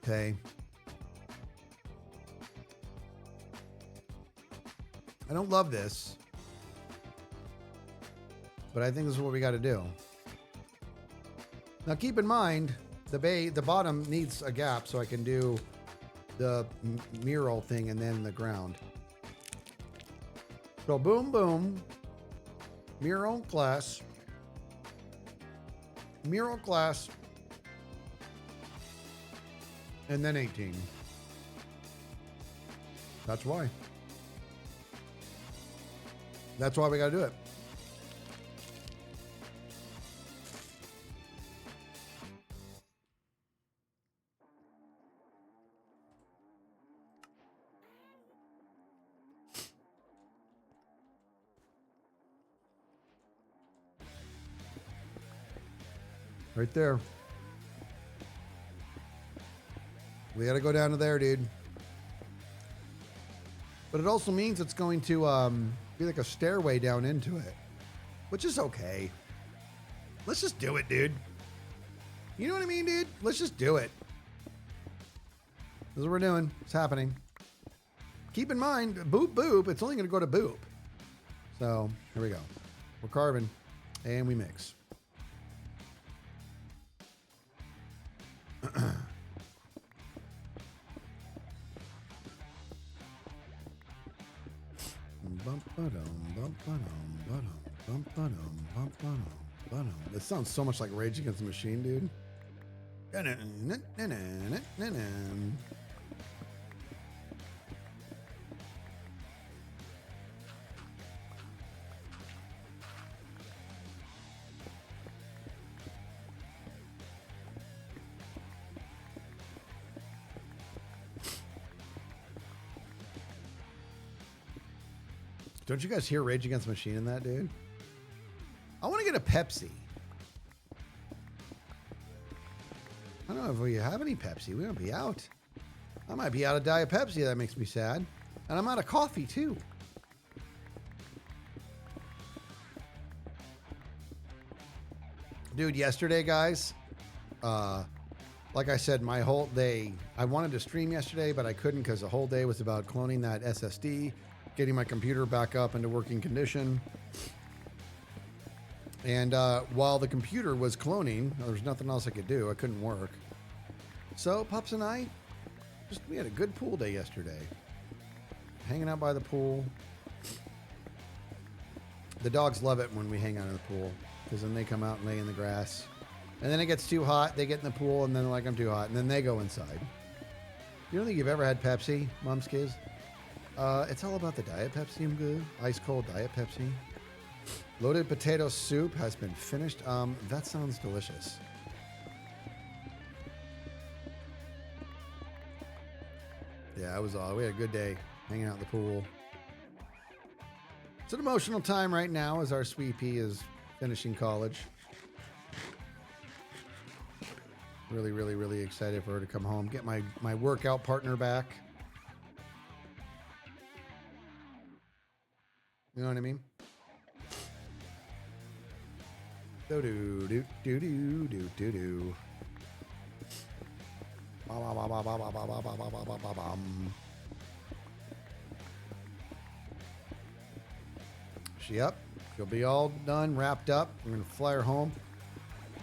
Okay. I don't love this, but I think this is what we got to do. Now, keep in mind, the bottom needs a gap so I can do the mural thing and then the ground. So boom, boom, mural class, and then 18. That's why. That's why we got to do it. Right there. We got to go down to there, dude. But it also means it's going to be like a stairway down into it, which is okay. Let's just do it, dude. You know what I mean, dude? Let's just do it. This is what we're doing. It's happening. Keep in mind, boop, boop, it's only going to go to boop. So here we go. We're carving and we mix. This sounds so much like Rage Against the Machine, dude. Don't you guys hear Rage Against the Machine in that, dude? I want to get a Pepsi. I don't know if we have any Pepsi. We won't be out. I might be out of Diet Pepsi. That makes me sad. And I'm out of coffee, too. Dude, yesterday, guys, like I said, my whole day, I wanted to stream yesterday, but I couldn't because the whole day was about cloning that SSD, getting my computer back up into working condition. And while the computer was cloning, there was nothing else I could do. I couldn't work. So Pups and I, we had a good pool day yesterday. Hanging out by the pool. The dogs love it when we hang out in the pool because then they come out and lay in the grass. And then it gets too hot. They get in the pool and then they're like, I'm too hot. And then they go inside. You don't think you've ever had Pepsi, Mom's kids? It's all about the Diet Pepsi, I'm good. Ice cold Diet Pepsi. Loaded potato soup has been finished. That sounds delicious. Yeah, it was all. We had a good day hanging out in the pool. It's an emotional time right now as our sweet pea is finishing college. Really, really, really excited for her to come home, get my workout partner back. You know what I mean? Do do do do do do do do. Yep, she'll be all done, wrapped up. We're gonna fly her home,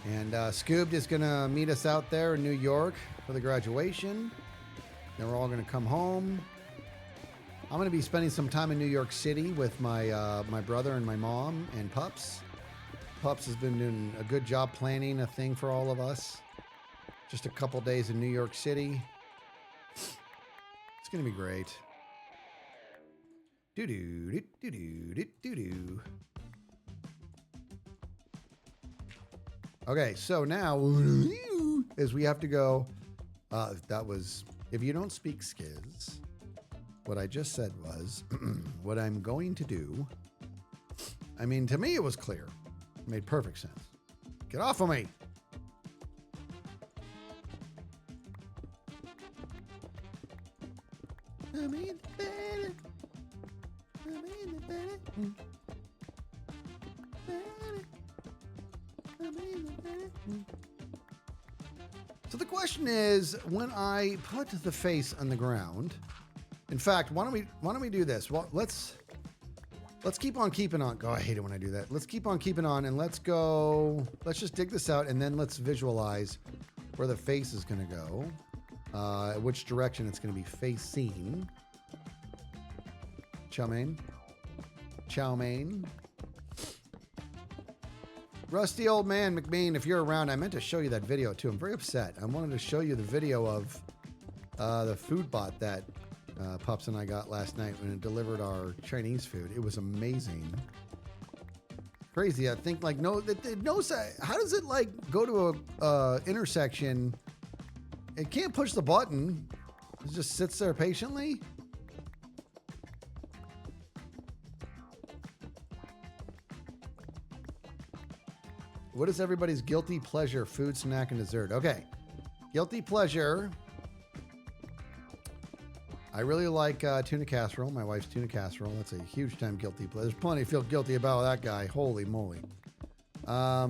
and Scoobed is gonna meet us out there in New York for the graduation. Then we're all gonna come home. I'm gonna be spending some time in New York City with my my brother and my mom and Pups. Pups has been doing a good job planning a thing for all of us. Just a couple days in New York City. It's gonna be great. Do do do do do do do. Okay, so now is we have to go. That was, if you don't speak Skiz, what I just said was what I'm going to do. I mean, to me, it was clear. It made perfect sense. Get off of me. I'm in the bed. I'm in the bed. I'm in the bed. So the question is, when I put the face on the ground, in fact, why don't we do this? Well, let's keep on keeping on. Oh, I hate it when I do that. Let's keep on keeping on and let's go. Let's just dig this out and then let's visualize where the face is going to go. Which direction it's going to be facing. Chow mein. Chow mein. Rusty old man McBean, if you're around, I meant to show you that video too. I'm very upset. I wanted to show you the video of the food bot that Pups and I got last night when it delivered our Chinese food. It was amazing. Crazy. I think like it knows how does it like go to a intersection? It can't push the button. It just sits there patiently. What is everybody's guilty pleasure, food, snack, and dessert? Okay. Guilty pleasure. I really like tuna casserole. My wife's tuna casserole. That's a huge time guilty pleasure. There's plenty to feel guilty about that guy. Holy moly. I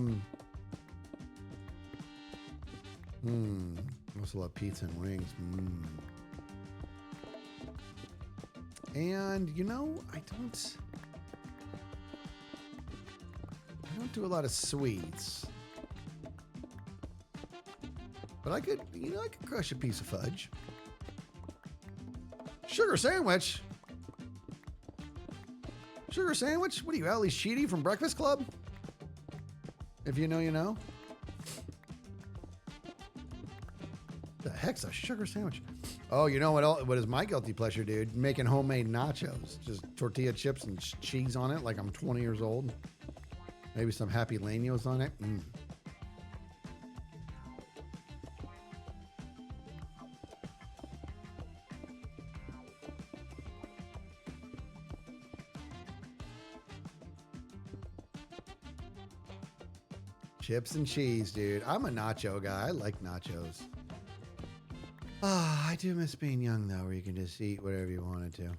also love pizza and wings. And, you know, I don't do a lot of sweets. But I could crush a piece of fudge. Sugar sandwich? Sugar sandwich? What are you, Ali Sheedy from Breakfast Club? If you know, you know. The heck's a sugar sandwich? Oh, you know what is my guilty pleasure, dude? Making homemade nachos. Just tortilla chips and cheese on it like I'm 20 years old. Maybe some Happy Laños on it. Chips and cheese, dude. I'm a nacho guy. I like nachos. Ah, I do miss being young, though, where you can just eat whatever you wanted to.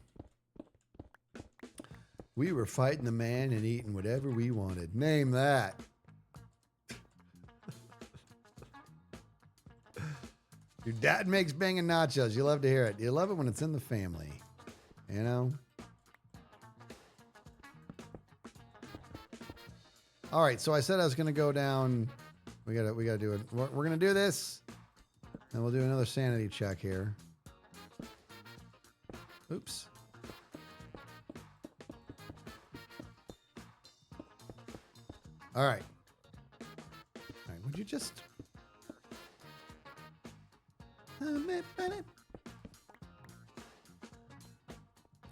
We were fighting the man and eating whatever we wanted. Name that. Your dad makes banging nachos. You love to hear it. You love it when it's in the family. You know? All right, so I said I was going to go down. We gotta do it. We're going to do this, and we'll do another sanity check here. Oops. All right. All right, would you just...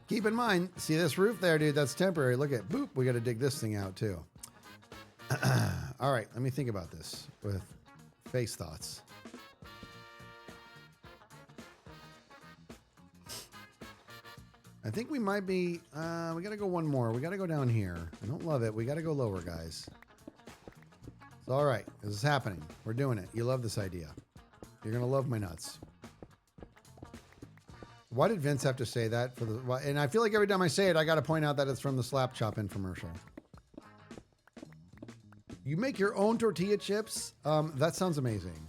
Keep in mind, see this roof there, dude? That's temporary. Look at, boop, we got to dig this thing out, too. All right, let me think about this with face thoughts. I think we might be, we got to go one more. We got to go down here. I don't love it. We got to go lower, guys. It's all right. This is happening. We're doing it. You love this idea. You're going to love my nuts. Why did Vince have to say that? And I feel like every time I say it, I got to point out that it's from the Slap Chop infomercial. You make your own tortilla chips? That sounds amazing.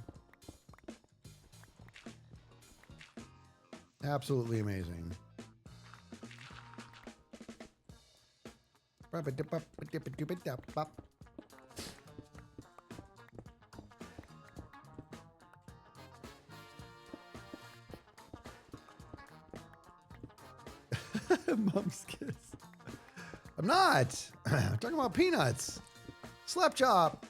Absolutely amazing. Mom's kiss. I'm not. I'm talking about peanuts. Slap chop.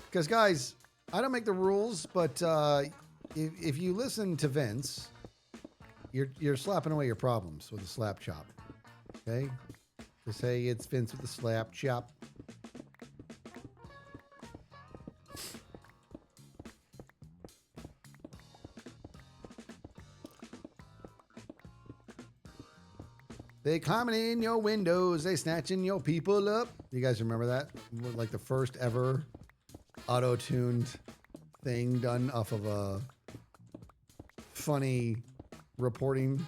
Because, guys, I don't make the rules, but if you listen to Vince, you're slapping away your problems with a slap chop. Okay? Just say it's Vince with the slap chop. They climbing in your windows, they snatching your people up. You guys remember that? Like the first ever auto-tuned thing done off of a funny reporting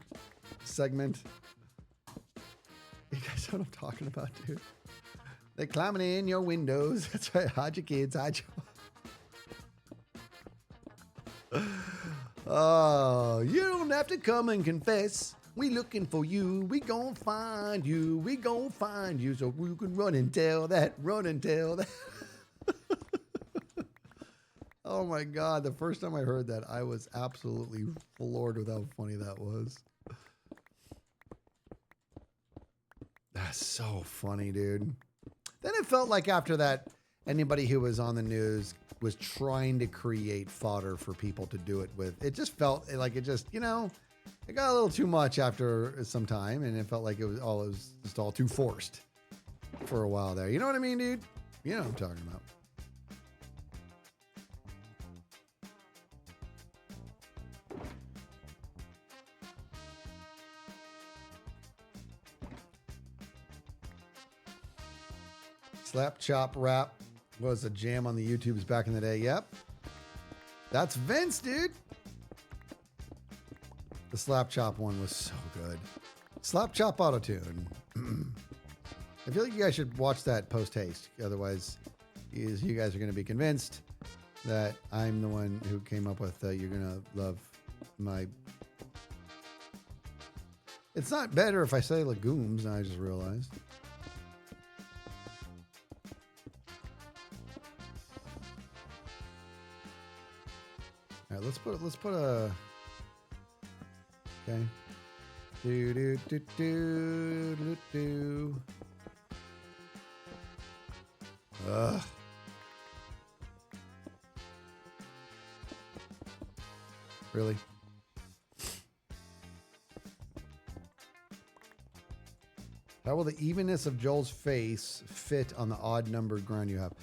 segment. You guys know what I'm talking about, dude? They climbing in your windows. That's right. Hide your kids. Hide your... Oh, you don't have to come and confess. We looking for you. We gon' find you. We gon' find you so we can run and tell that. Run and tell that. Oh my God. The first time I heard that, I was absolutely floored with how funny that was. That's so funny, dude. Then it felt like after that, anybody who was on the news was trying to create fodder for people to do it with. It just felt like it just, you know, it got a little too much after some time, and it felt like it was just all too forced for a while there. You know what I mean, dude? You know what I'm talking about. Slap Chop Rap was a jam on the YouTubes back in the day. Yep. That's Vince, dude. The Slap Chop one was so good. Slap Chop Autotune. I feel like you guys should watch that post haste. Otherwise, you guys are going to be convinced that I'm the one who came up with you're going to love my... It's not better if I say legumes, I just realized. All right, let's put a... Okay. Do do do do do do. Ugh. Really? How will the evenness of Joel's face fit on the odd numbered ground you have?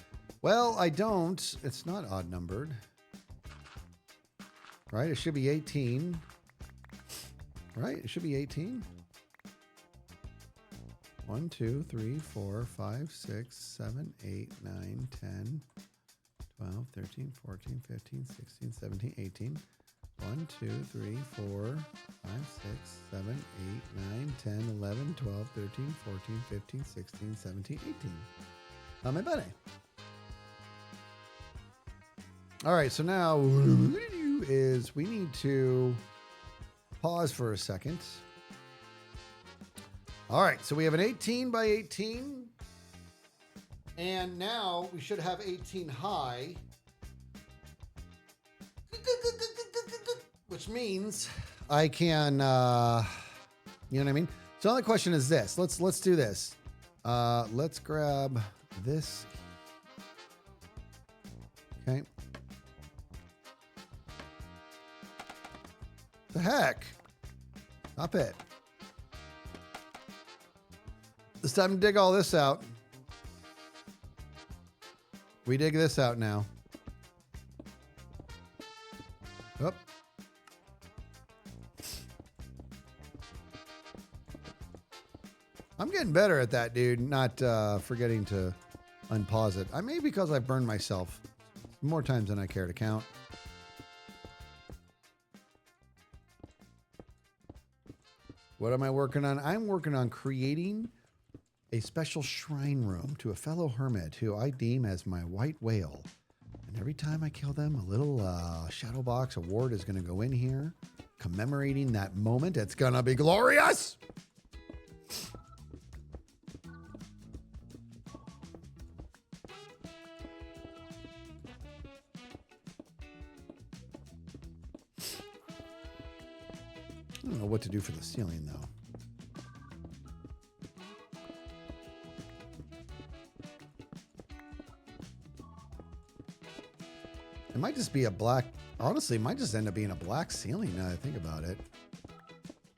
Well, I don't. It's not odd numbered. Right? It should be 18. Right? It should be 18. 1, 2, 3, 4, 5, 6, 7, 8, 9, 10, 12, 13, 14, 15, 16, 17, 18. 1, 2, 3, 4, 5, 6, 7, 8, 9, 10, 11, 12, 13, 14, 15, 16, 17, 18. How my buddy? All right, so now is we need to pause for a second. All right, so we have an 18 by 18. And now we should have 18 high. Which means I can, you know what I mean? So now the question is this. Let's do this. Let's grab this. Okay. The heck? Stop it. It's time to dig all this out. We dig this out now. Oop. I'm getting better at that, dude. Not forgetting to unpause it. I may because I've burned myself more times than I care to count. What am I working on? I'm working on creating a special shrine room to a fellow hermit who I deem as my white whale. And every time I kill them, a little shadow box award is going to go in here, commemorating that moment. It's going to be glorious. I don't know what to do for the ceiling, though. It might just be a black... Honestly, it might just end up being a black ceiling now that I think about it.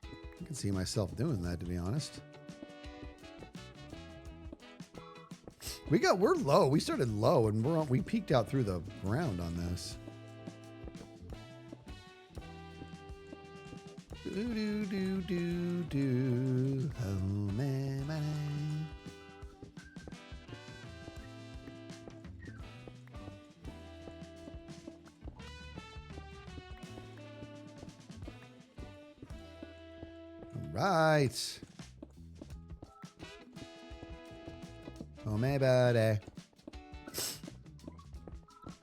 I can see myself doing that, to be honest. We're low. We started low, and we peaked out through the ground on this. Do, do, do, do. Oh, man, man. All right. Oh, my buddy.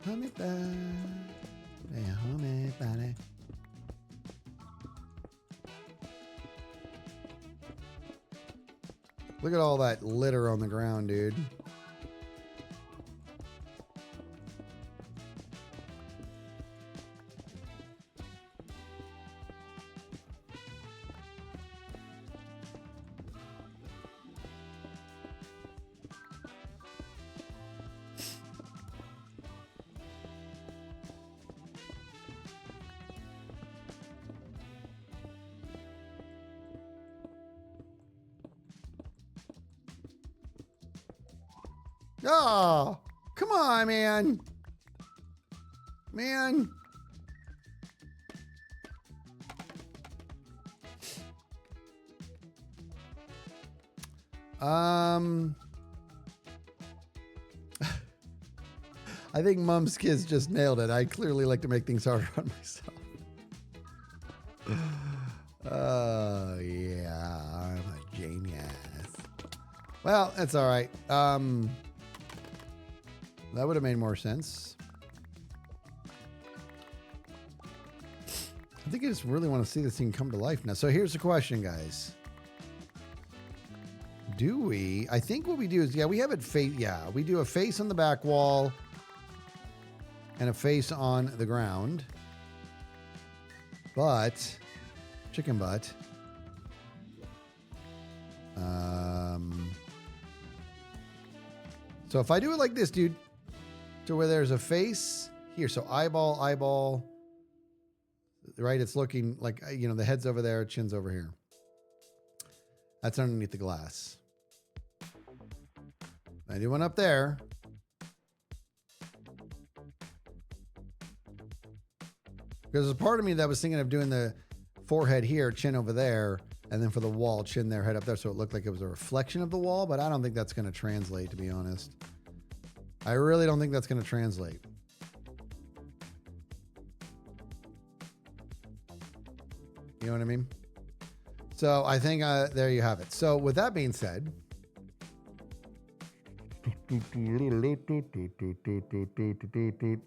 Oh, my buddy. Oh, my buddy. Look at all that litter on the ground, dude. Oh, come on, man. Man. I think Mom's Kids just nailed it. I clearly like to make things harder on myself. Oh, yeah, I'm a genius. Well, that's all right. That would have made more sense. I think I just really want to see this thing come to life now. So here's the question, guys. Do we? I think what we do is, yeah, we have it face. Yeah, we do a face on the back wall and a face on the ground. But, chicken butt. So if I do it like this, dude, to where there's a face here, so eyeball, right? It's looking like, you know, the head's over there, chin's over here. That's underneath the glass. I do one up there. Because there's a part of me that was thinking of doing the forehead here, chin over there, and then for the wall, chin there, head up there, so it looked like it was a reflection of the wall, but I don't think that's going to translate, to be honest. I really don't think that's going to translate. You know what I mean? So I think there you have it. So with that being said,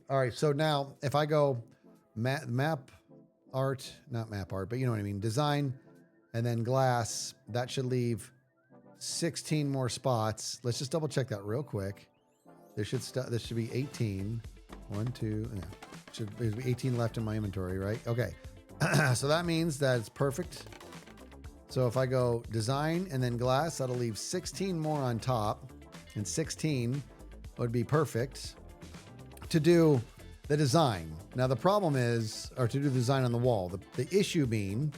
all right. So now if I go map art, not map art, but you know what I mean, design, and then glass, that should leave 16 more spots. Let's just double check that real quick. This should be 18. 1, 2, yeah. There's 18 left in my inventory, right? Okay. So that means that it's perfect. So if I go design and then glass, that'll leave 16 more on top, and 16 would be perfect to do the design. Now the problem is, or to do the design on the wall, the issue being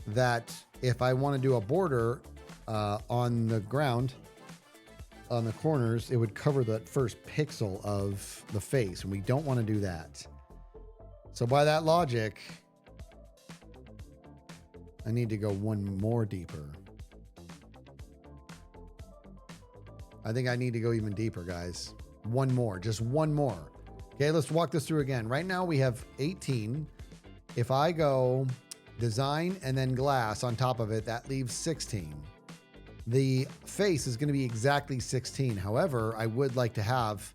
that if I want to do a border on the ground, on the corners, it would cover that first pixel of the face, and we don't want to do that. So by that logic, I need to go one more deeper. I think I need to go even deeper, guys. One more, just one more. Okay, let's walk this through again. Right now we have 18. If I go design and then glass on top of it, that leaves 16. The face is going to be exactly 16. However, I would like to have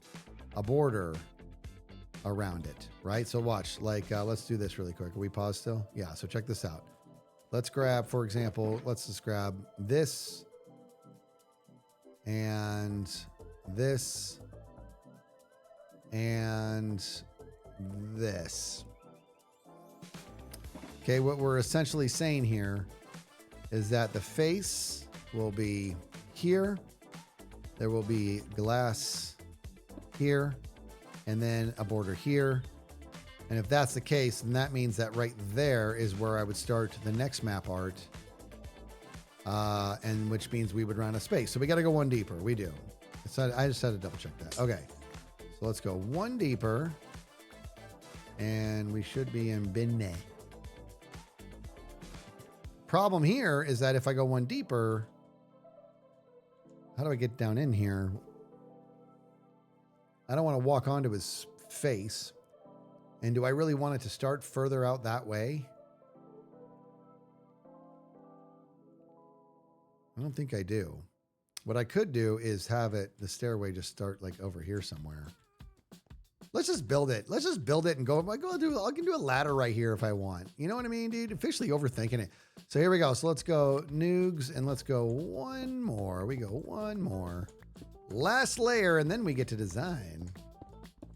a border around it, right? So watch, like, let's do this really quick. Are we paused still? Yeah, so check this out. Let's grab, for example, let's just grab this and this and this. Okay, what we're essentially saying here is that the face will be here. There will be glass here, and then a border here. And if that's the case, then that means that right there is where I would start the next map art, and which means we would run a space. So we got to go one deeper. We do. I just had to double check that. Okay, so let's go one deeper, and we should be in Binne. Problem here is that if I go one deeper, how do I get down in here? I don't want to walk onto his face. And do I really want it to start further out that way? I don't think I do. What I could do is have the stairway just start like over here somewhere. Let's just build it. Let's just build it and go. I can do a ladder right here if I want. You know what I mean, dude? Officially overthinking it. So here we go. So let's go noogs and let's go one more. We go one more. Last layer, and then we get to design.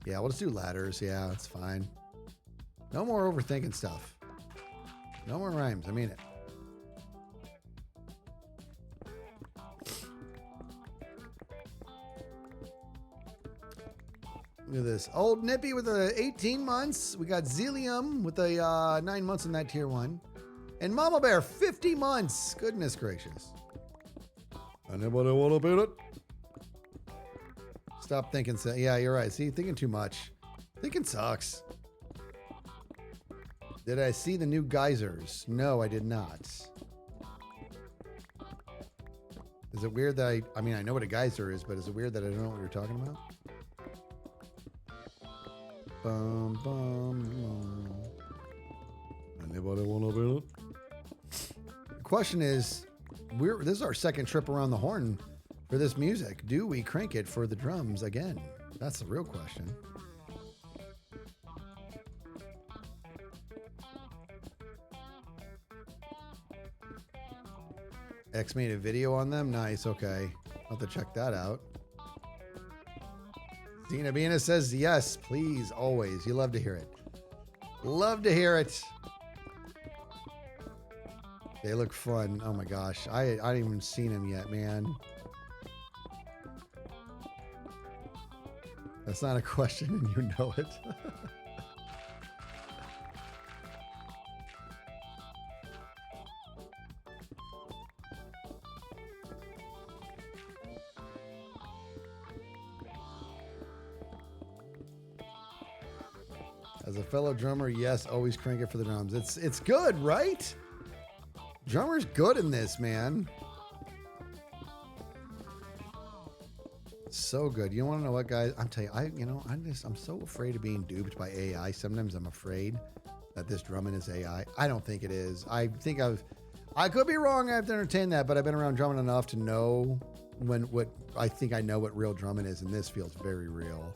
Yeah, we'll just do ladders. Yeah, that's fine. No more overthinking stuff. No more rhymes. I mean it. Look at this. Old Nippy with 18 months. We got Zelium with 9 months in that tier 1. And Mama Bear, 50 months. Goodness gracious. Anybody want to beat it? Stop thinking. Yeah, you're right. See, thinking too much. Thinking sucks. Did I see the new geysers? No, I did not. Is it weird that I mean, I know what a geyser is, but is it weird that I don't know what you're talking about? Bum, bum, bum. Anybody want to do it? The question is, this is our second trip around the horn for this music. Do we crank it for the drums again? That's the real question. X made a video on them. Nice. Okay. I'll have to check that out. Dina Bina says yes, please, always. You love to hear it. Love to hear it. They look fun. Oh my gosh. I haven't even seen them yet, man. That's not a question and you know it. As a fellow drummer, yes, always crank it for the drums. It's good, right? Drummer's good in this, man. So good. You want to know what, guys? I'm telling you, I'm so afraid of being duped by AI. Sometimes I'm afraid. that this drumming is AI. I don't think it is. I could be wrong. I have to entertain that, but I've been around drumming enough to know what I think I know what real drumming is, and this feels very real.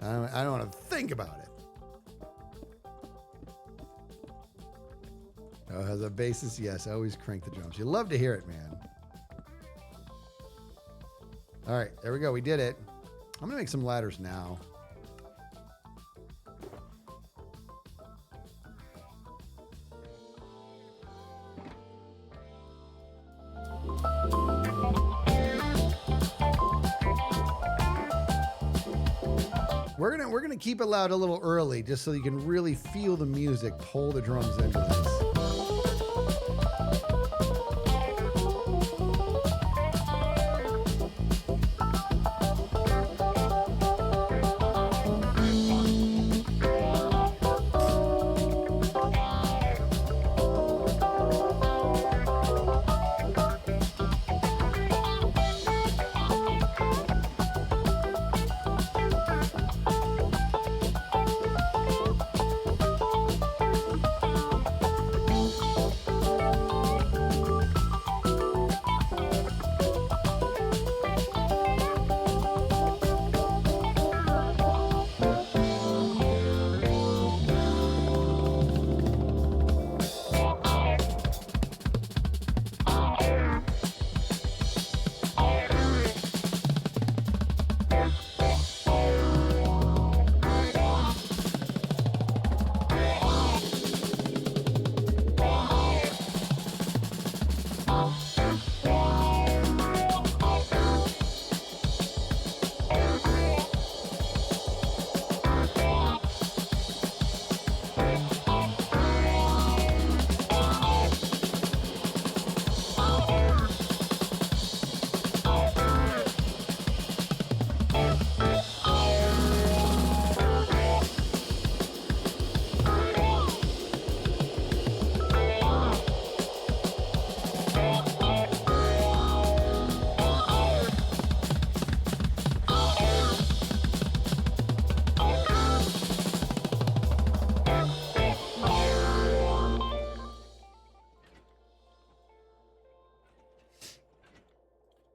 I don't want to think about it. Oh, has a bassist? Yes, I always crank the drums. You love to hear it, man. All right, there we go. We did it. I'm going to make some ladders now. We're gonna keep it loud a little early, just so you can really feel the music, pull the drums into this.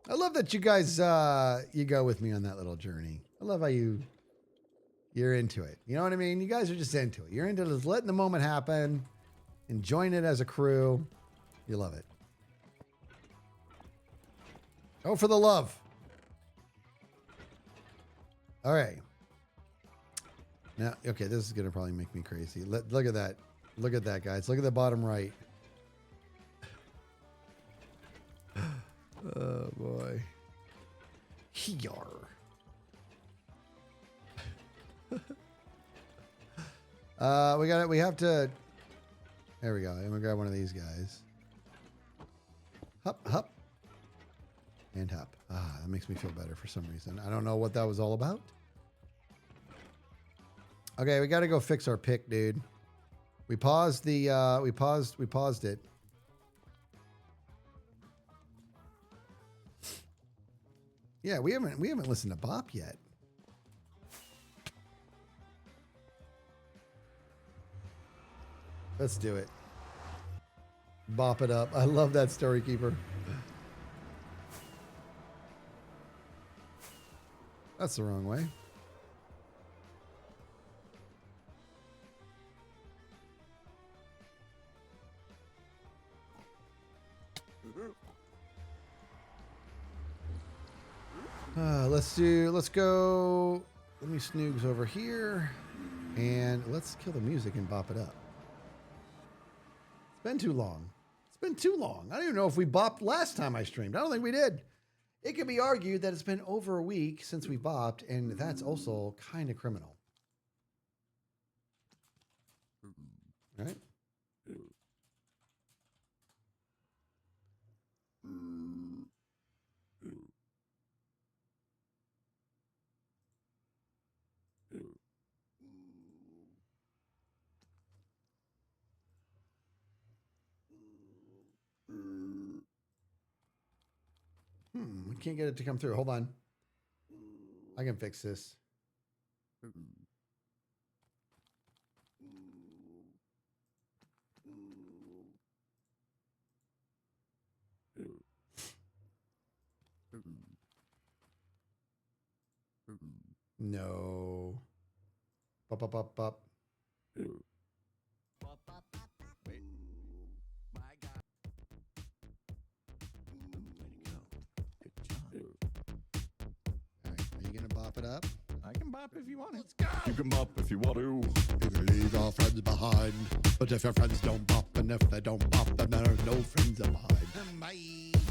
I love that you guys you go with me on that little journey. I love how you're into it. You know what I mean? You guys are just into it. You're into just letting the moment happen, enjoying it as a crew. You love it. Oh, for the love. All right. Now, okay, this is going to probably make me crazy. Look at that. Look at that, guys. Look at the bottom right. Oh, boy. Yar. We got it. We have to. There we go. I'm going to grab one of these guys. Hup, hup. And hop. Ah, that makes me feel better for some reason. I don't know what that was all about. Okay, we got to go fix our pick, dude. We paused the we paused it. Yeah, we haven't listened to Bop yet. Let's do it. Bop it up. I love that story keeper. That's the wrong way. Let's go. Let me snooze over here and let's kill the music and bop it up. It's been too long. It's been too long. I don't even know if we bopped last time I streamed. I don't think we did. It can be argued that it's been over a week since we bopped, and that's also kind of criminal. All right. We can't get it to come through. Hold on. I can fix this. No. Bop, bop, bop, bop. Are you going to bop it up? I can bop if you want to. Let's go. You can bop if you want to. You can leave your friends behind. But if your friends don't bop, and if they don't bop, then there are no friends of mine. Bye.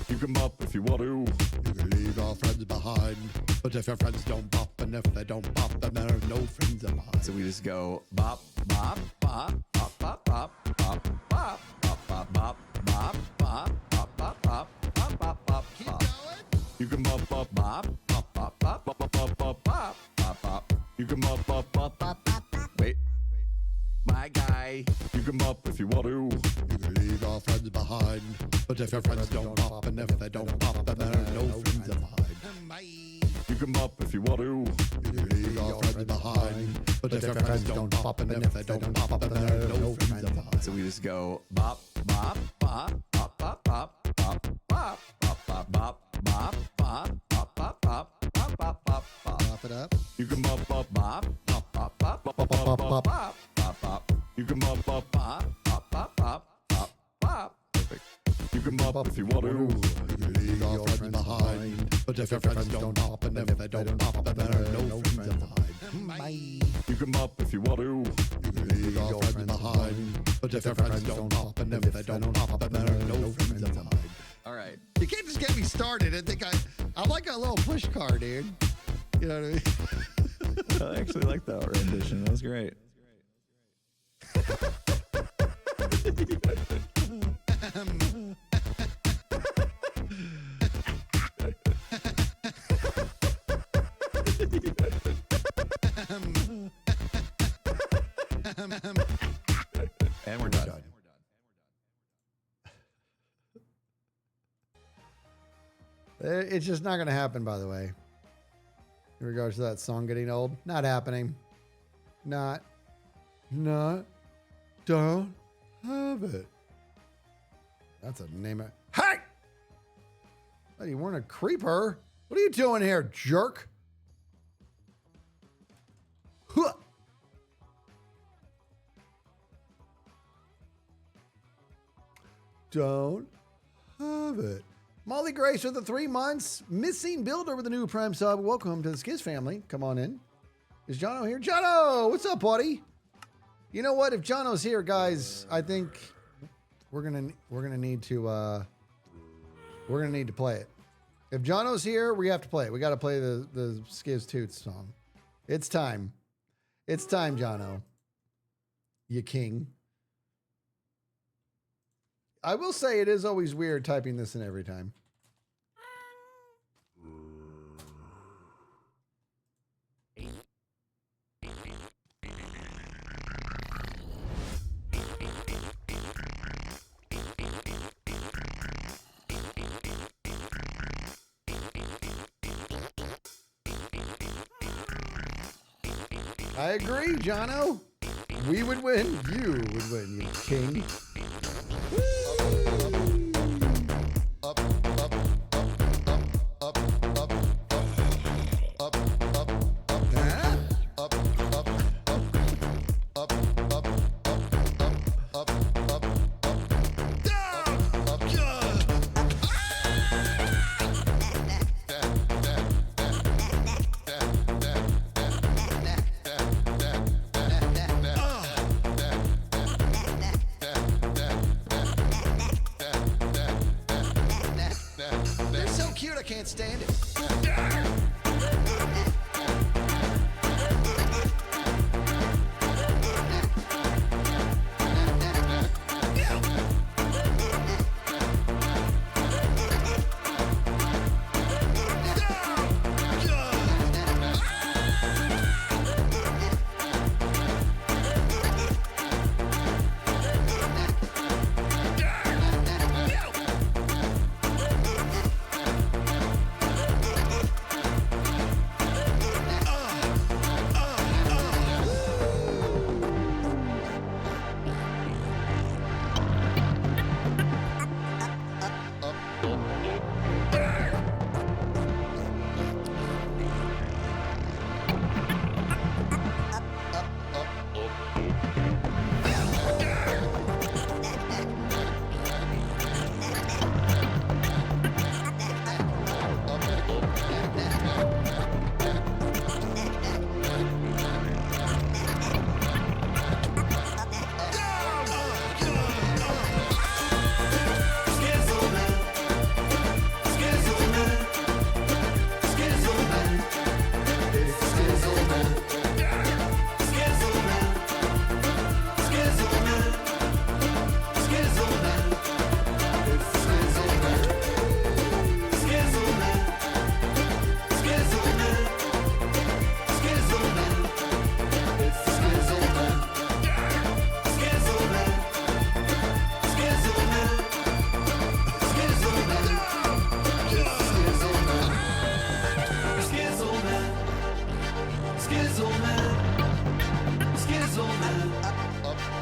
You can bop if you want to. You can leave your friends behind. But if your friends don't bop, and if they don't bop, then there are no friends of mine. So we just go bop, bop, bop, bop, bop, bop, bop, bop, bop, bop, bop, bop, bop, bop, bop, bop, bop, bop, bop. Keep going. You can bop, bop, bop, bop, bop, bop, bop, bop, bop, bop, bop, bop. You can bop, bop, bop, bop, bop. Wait, my guy. You can bop if you want to. You can leave your friends behind. But if your friends don't bop, and if they don't bop, then there are no friends of mine. Bye. You can bop if you want to. You can leave your friends behind. But if your friends don't bop, and if they don't bop, then there are no friends of mine. So we just go bop, bop, bop, bop, bop, bop, bop, bop, bop, bop, bop, bop, bop, bop, bop, bop, bop, bop, bop. Bop it up. You can bop, bop, Bop, bop, bop, bop, bop, bop, bop, bop, bop, bop, bop. you can bop, bop, Bop, bop, bop, bop, bop, bop. Perfect. you can bop if you want to. You can leave your friends behind. But if your friends don't bop, and if they don't bop, then there are no friends of mine. Bye. You can bop if you want to. You can leave your friends behind. But if your friends don't bop, and if they don't bop, then there are no friends of mine. All right. You can't just get me started. I think I'm like a little push car, dude. You know what I mean? I actually like that rendition. That was great. And we're done. It's just not going to happen, by the way. In regards to that song getting old, not happening. Don't have it. That's a name of. Hey! But you weren't a creeper. What are you doing here, jerk? Huh. Don't have it. Molly Grace with the 3 months. Missing Builder with a new Prime sub. Welcome to the Skiz family. Come on in. Is Jono here? Jono, what's up, buddy? You know what? If Jono's here, guys, I think we're gonna need to play it. If Jono's here, we have to play it. We got to play the Skiz Toots song. It's time. It's time, Jono. You king. I will say it is always weird typing this in every time. I agree, Jono. We would win. You would win, you king. They're so cute, I can't stand it.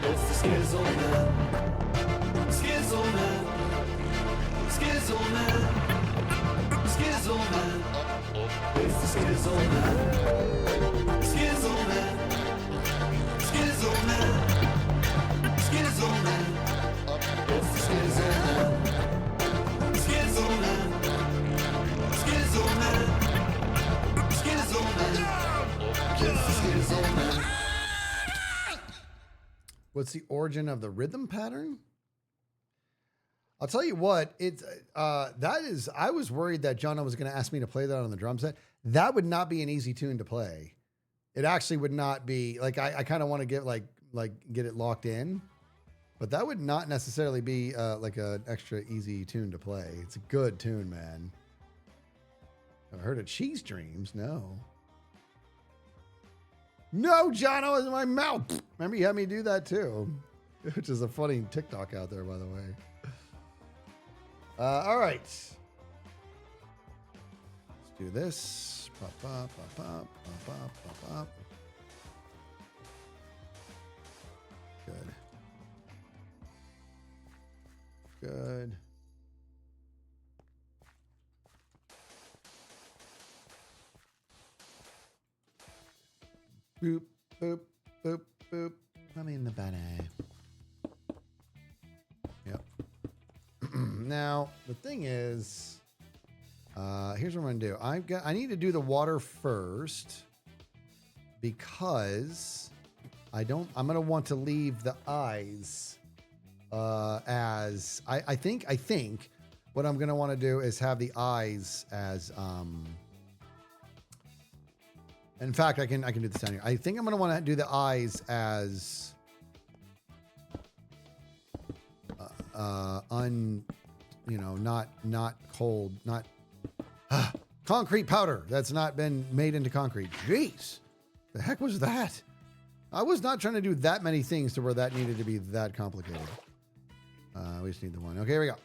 It's the Skizzleman. Skizzleman. Skizzleman. Skizzleman. It's the Skizzleman. Skizzleman. Skizzleman. Skizzleman. It's the Skizzleman. Skizzleman. Skizzleman. Skizzleman. It's the Skizzleman. What's the origin of the rhythm pattern? I'll tell you what, it's that is. I was worried that Jono was going to ask me to play that on the drum set. That would not be an easy tune to play. It actually would not be like I kind of want to get get it locked in, but that would not necessarily be like an extra easy tune to play. It's a good tune, man. I heard of Cheese Dreams. No, Jono is in my mouth. Remember you had me do that too, which is a funny TikTok out there, by the way. All right. Let's do this. Pop, pop, pop, pop, pop, pop, pop, pop. Good. Good. Boop, boop, boop, boop. I'm in the banner. Yep. Now, the thing is, here's what I'm going to do. I need to do the water first because I'm going to want to leave the eyes as, I think what I'm going to want to do is have the eyes as, in fact, I can do this down here. I think I'm going to want to do the eyes as, not cold, not concrete powder that's not been made into concrete. Jeez, the heck was that? I was not trying to do that many things to where that needed to be that complicated. We just need the one. Okay, here we go.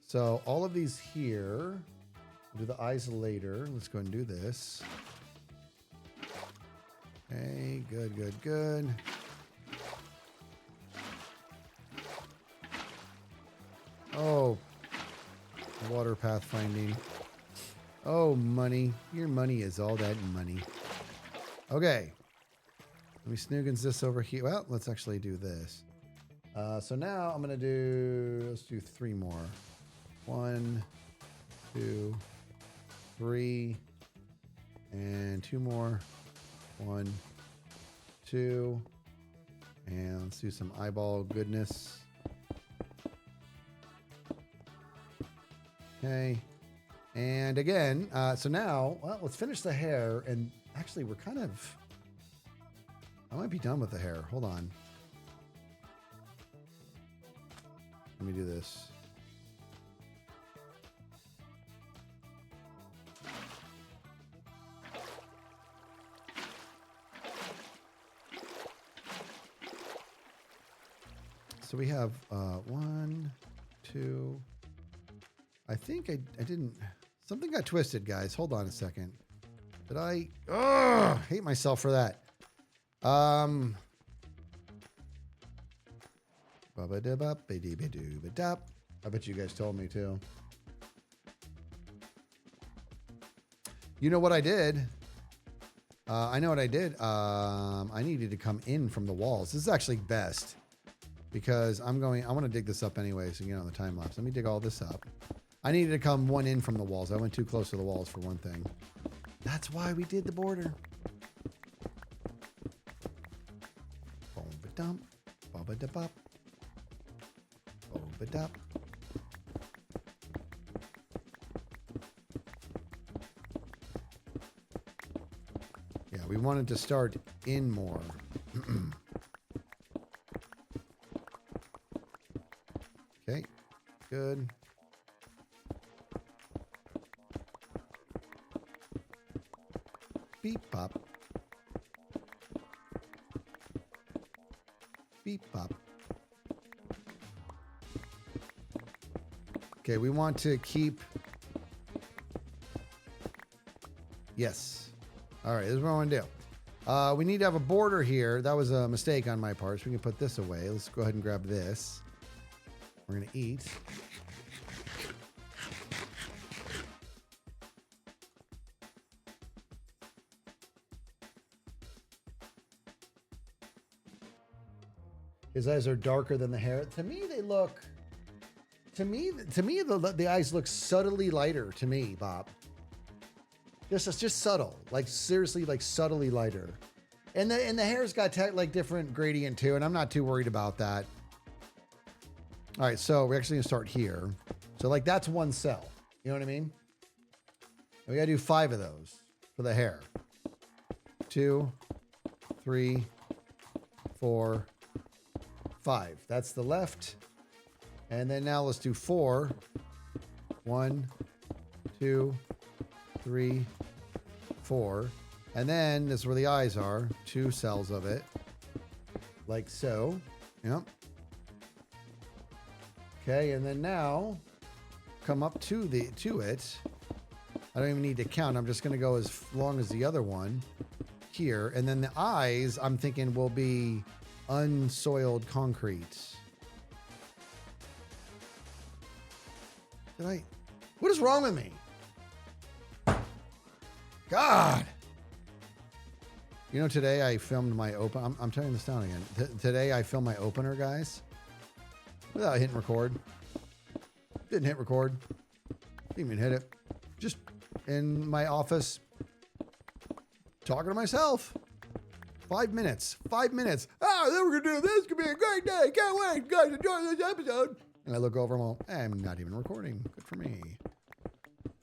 So all of these here, we'll do the eyes later. Let's go ahead and do this. Okay, good, good, good. Oh, water pathfinding. Oh, money. Your money is all that money. Okay. Let me snoogans this over here. Well, let's actually do this. So now I'm going to let's do 3 more. 1, 2, 3, and 2 more. 1, 2, and let's do some eyeball goodness. Okay, and again, so now, well, let's finish the hair, and actually we're kind of, I might be done with the hair. Hold on. Let me do this. So we have 1, 2. I think I didn't. Something got twisted, guys. Hold on a second. Did I? Ugh, hate myself for that. I bet you guys told me too. You know what I did? I know what I did. I needed to come in from the walls. This is actually best because I want to dig this up anyway so you get on the time lapse. Let me dig all this up. I needed to come one in from the walls. I went too close to the walls for one thing. That's why we did the border. Boom-ba-dump, ba-ba-da-bop, boom-ba-dup. Yeah, we wanted to start in more. Okay, good. Beep pop. Beep pop. Okay, we want to keep. Yes. All right, this is what I want to do. We need to have a border here. That was a mistake on my part. So we can put this away. Let's go ahead and grab this. We're going to eat. His eyes are darker than the hair. To me, they look. To me, the eyes look subtly lighter. To me, Bob. Just subtle, like seriously, like subtly lighter. And the hair's got like different gradient too, and I'm not too worried about that. All right, so we're actually gonna start here. So like that's one cell. You know what I mean? And we gotta do 5 of those for the hair. 2, 3, 4, 5. That's the left. And then now let's do 4. 1, 2, 3, 4. And then this is where the eyes are. 2 cells of it. Like so. Yep. Okay, and then now come up to it. I don't even need to count. I'm just gonna go as long as the other one here. And then the eyes, I'm thinking, will be unsoiled concrete. What is wrong with me? God. You know, today I filmed my open. I'm turning this down again. Today I filmed my opener, guys, without hitting record. Didn't hit record. Didn't even hit it. Just in my office, talking to myself. 5 minutes. 5 minutes. Oh, then we're gonna do this. It's gonna be a great day. Can't wait, guys. Enjoy this episode. And I look over and I'm, I'm not even recording. Good for me.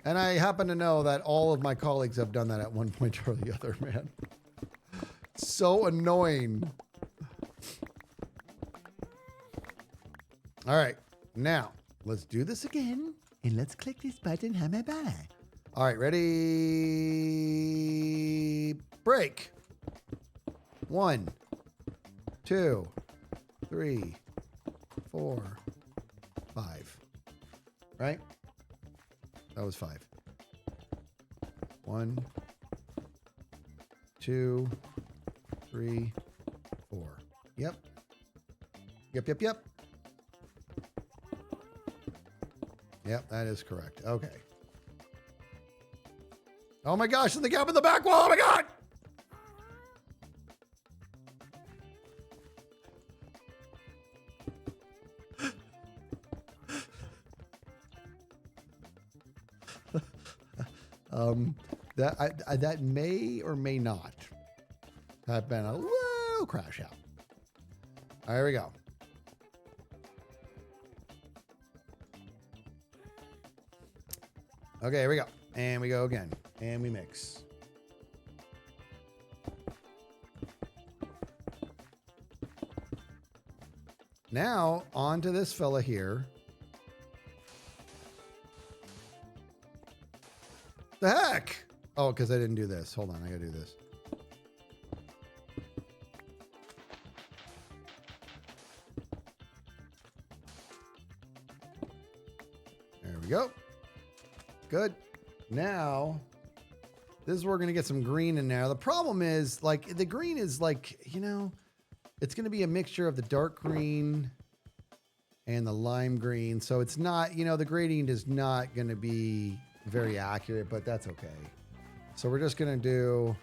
And I happen to know that all of my colleagues have done that at one point or the other, man. So annoying. All right. Now, let's do this again. And let's click this button. All right. Ready? Break. 1, 2, 3, 4, 5. Right? That was 5. 1, 2, 3, 4. Yep. Yep. Yep, that is correct. Okay. Oh my gosh, and the gap in the back wall. Oh my God. That may or may not have been a little crash out. All right, here we go. Okay, here we go. And we go again. And we mix. Now, on to this fella here. The heck? Oh, because I didn't do this. Hold on, I gotta do this. There we go. Good. Now, this is where we're gonna get some green in there. The problem is, like, the green is like, you know, it's gonna be a mixture of the dark green and the lime green. So it's not, you know, the gradient is not gonna be very accurate, but that's okay. So we're just gonna do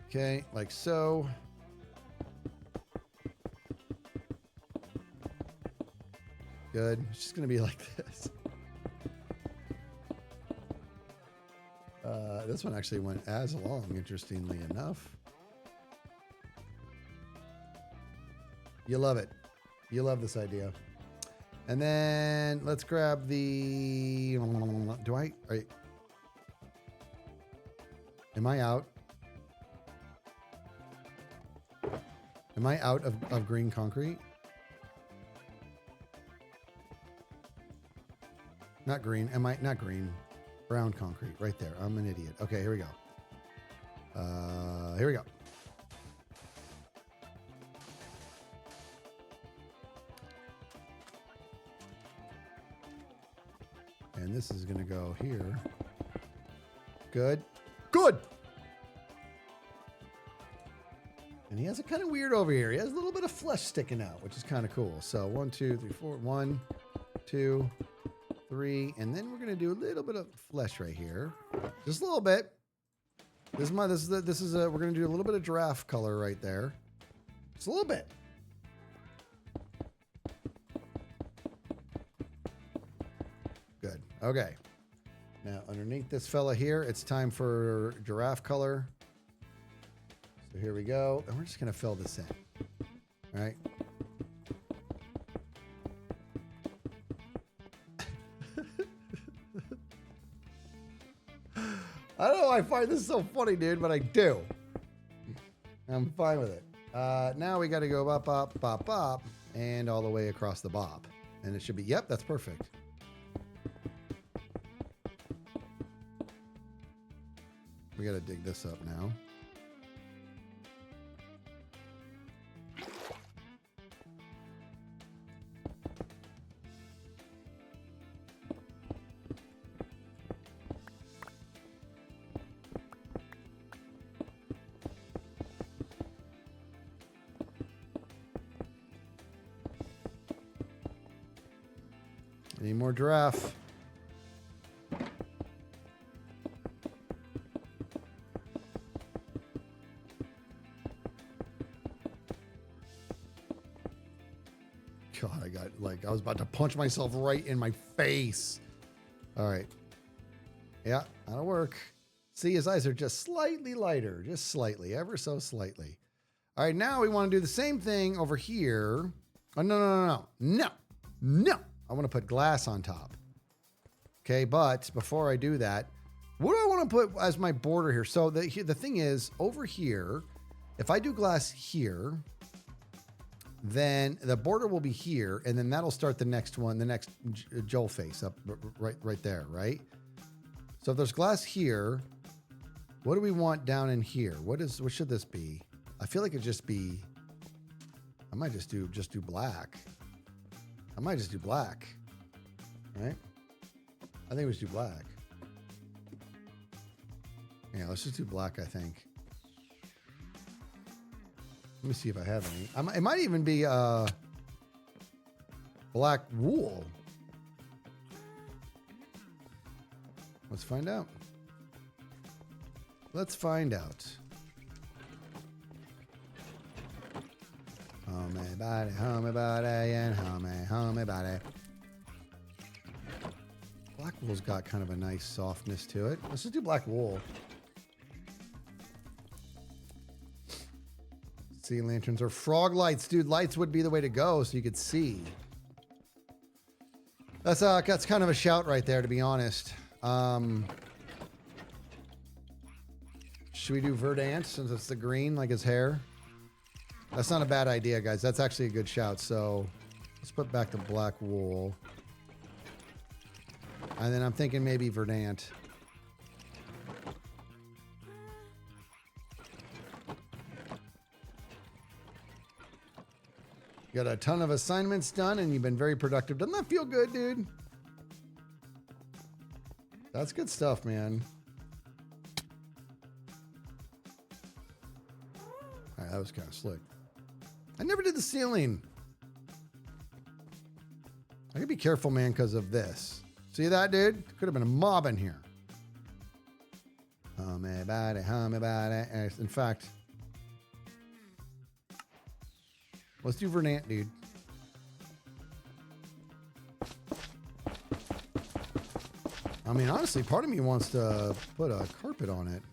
okay, like so. Good. It's just gonna be like this. This one actually went as long, interestingly enough. You love it. You love this idea. And then let's grab the, am I out? Am I out of green concrete? Not green. Am I not green? Brown concrete right there. I'm an idiot. Okay, here we go. Here we go. And this is going to go here. Good. Good. And he has it kind of weird over here. He has a little bit of flesh sticking out, which is kind of cool. So 1, 2, 3, 4. 1, 2, 3. And then we're going to do a little bit of flesh right here. Just a little bit. We're going to do a little bit of giraffe color right there. Just a little bit. Good. Okay. Now, underneath this fella here, it's time for giraffe color. So here we go. And we're just going to fill this in. All right. I don't know why I find this so funny, dude, but I do. I'm fine with it. Now we got to go bop, bop, bop, bop, and all the way across the bop. And it should be, yep, that's perfect. We got to dig this up now. Any more giraffe? God, I was about to punch myself right in my face. All right. Yeah, that'll work. See, his eyes are just slightly lighter, just slightly, ever so slightly. All right, now we want to do the same thing over here. Oh, no. I want to put glass on top. Okay, but before I do that, what do I want to put as my border here? So the thing is, over here, if I do glass here, then the border will be here, and then that'll start the next one, the next Joel face up right there, right? So if there's glass here, what do we want down in here? What should this be? I feel like it just be, I might just do black. I might just do black, right? I think we should do black. Yeah, let's just do black, I think. Let me see if I have any. It might even be black wool. Let's find out. Let's find out. Homie body, and homie body. Black wool's got kind of a nice softness to it. Let's just do black wool. Sea lanterns or frog lights. Dude, lights would be the way to go so you could see. That's kind of a shout right there, to be honest. Should we do verdant since it's the green like his hair? That's not a bad idea, guys. That's actually a good shout. So let's put back the black wool. And then I'm thinking maybe verdant. Got a ton of assignments done and you've been very productive. Doesn't that feel good, dude? That's good stuff, man. All right, that was kind of slick. I never did the ceiling. I gotta be careful, man, because of this. See that, dude? Could have been a mob in here. Homie body, homie body. In fact, let's do verdant, dude. I mean, honestly, part of me wants to put a carpet on it.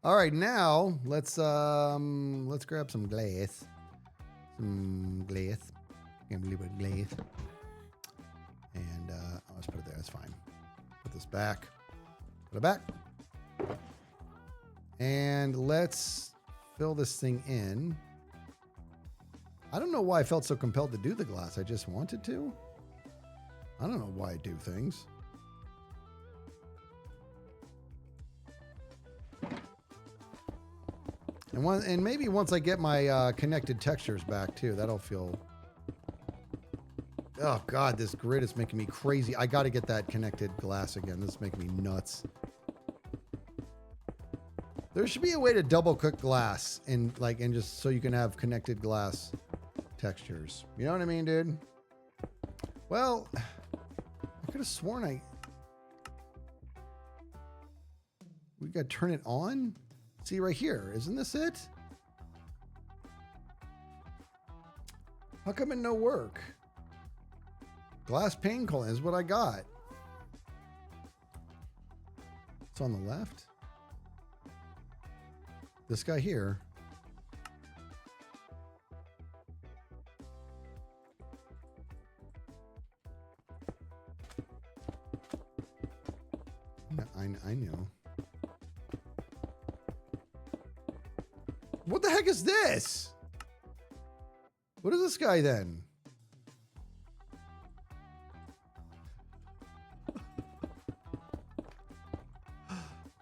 All right, now let's grab some glass. Some glass. Can't believe it, glass. And I'll just put it there. That's fine. Put this back. Put it back. And let's fill this thing in. I don't know why I felt so compelled to do the glass. I just wanted to. I don't know why I do things. And maybe once I get my connected textures back too, that'll feel... Oh God, this grid is making me crazy. I got to get that connected glass again. This is making me nuts. There should be a way to double cook glass and just so you can have connected glass textures. You know what I mean, dude? Well, I could have sworn we got to turn it on. See right here, isn't this it? How come it no work? Glass pane cooling is what I got. It's on the left. This guy here. I know. What the heck is this? What is this guy then?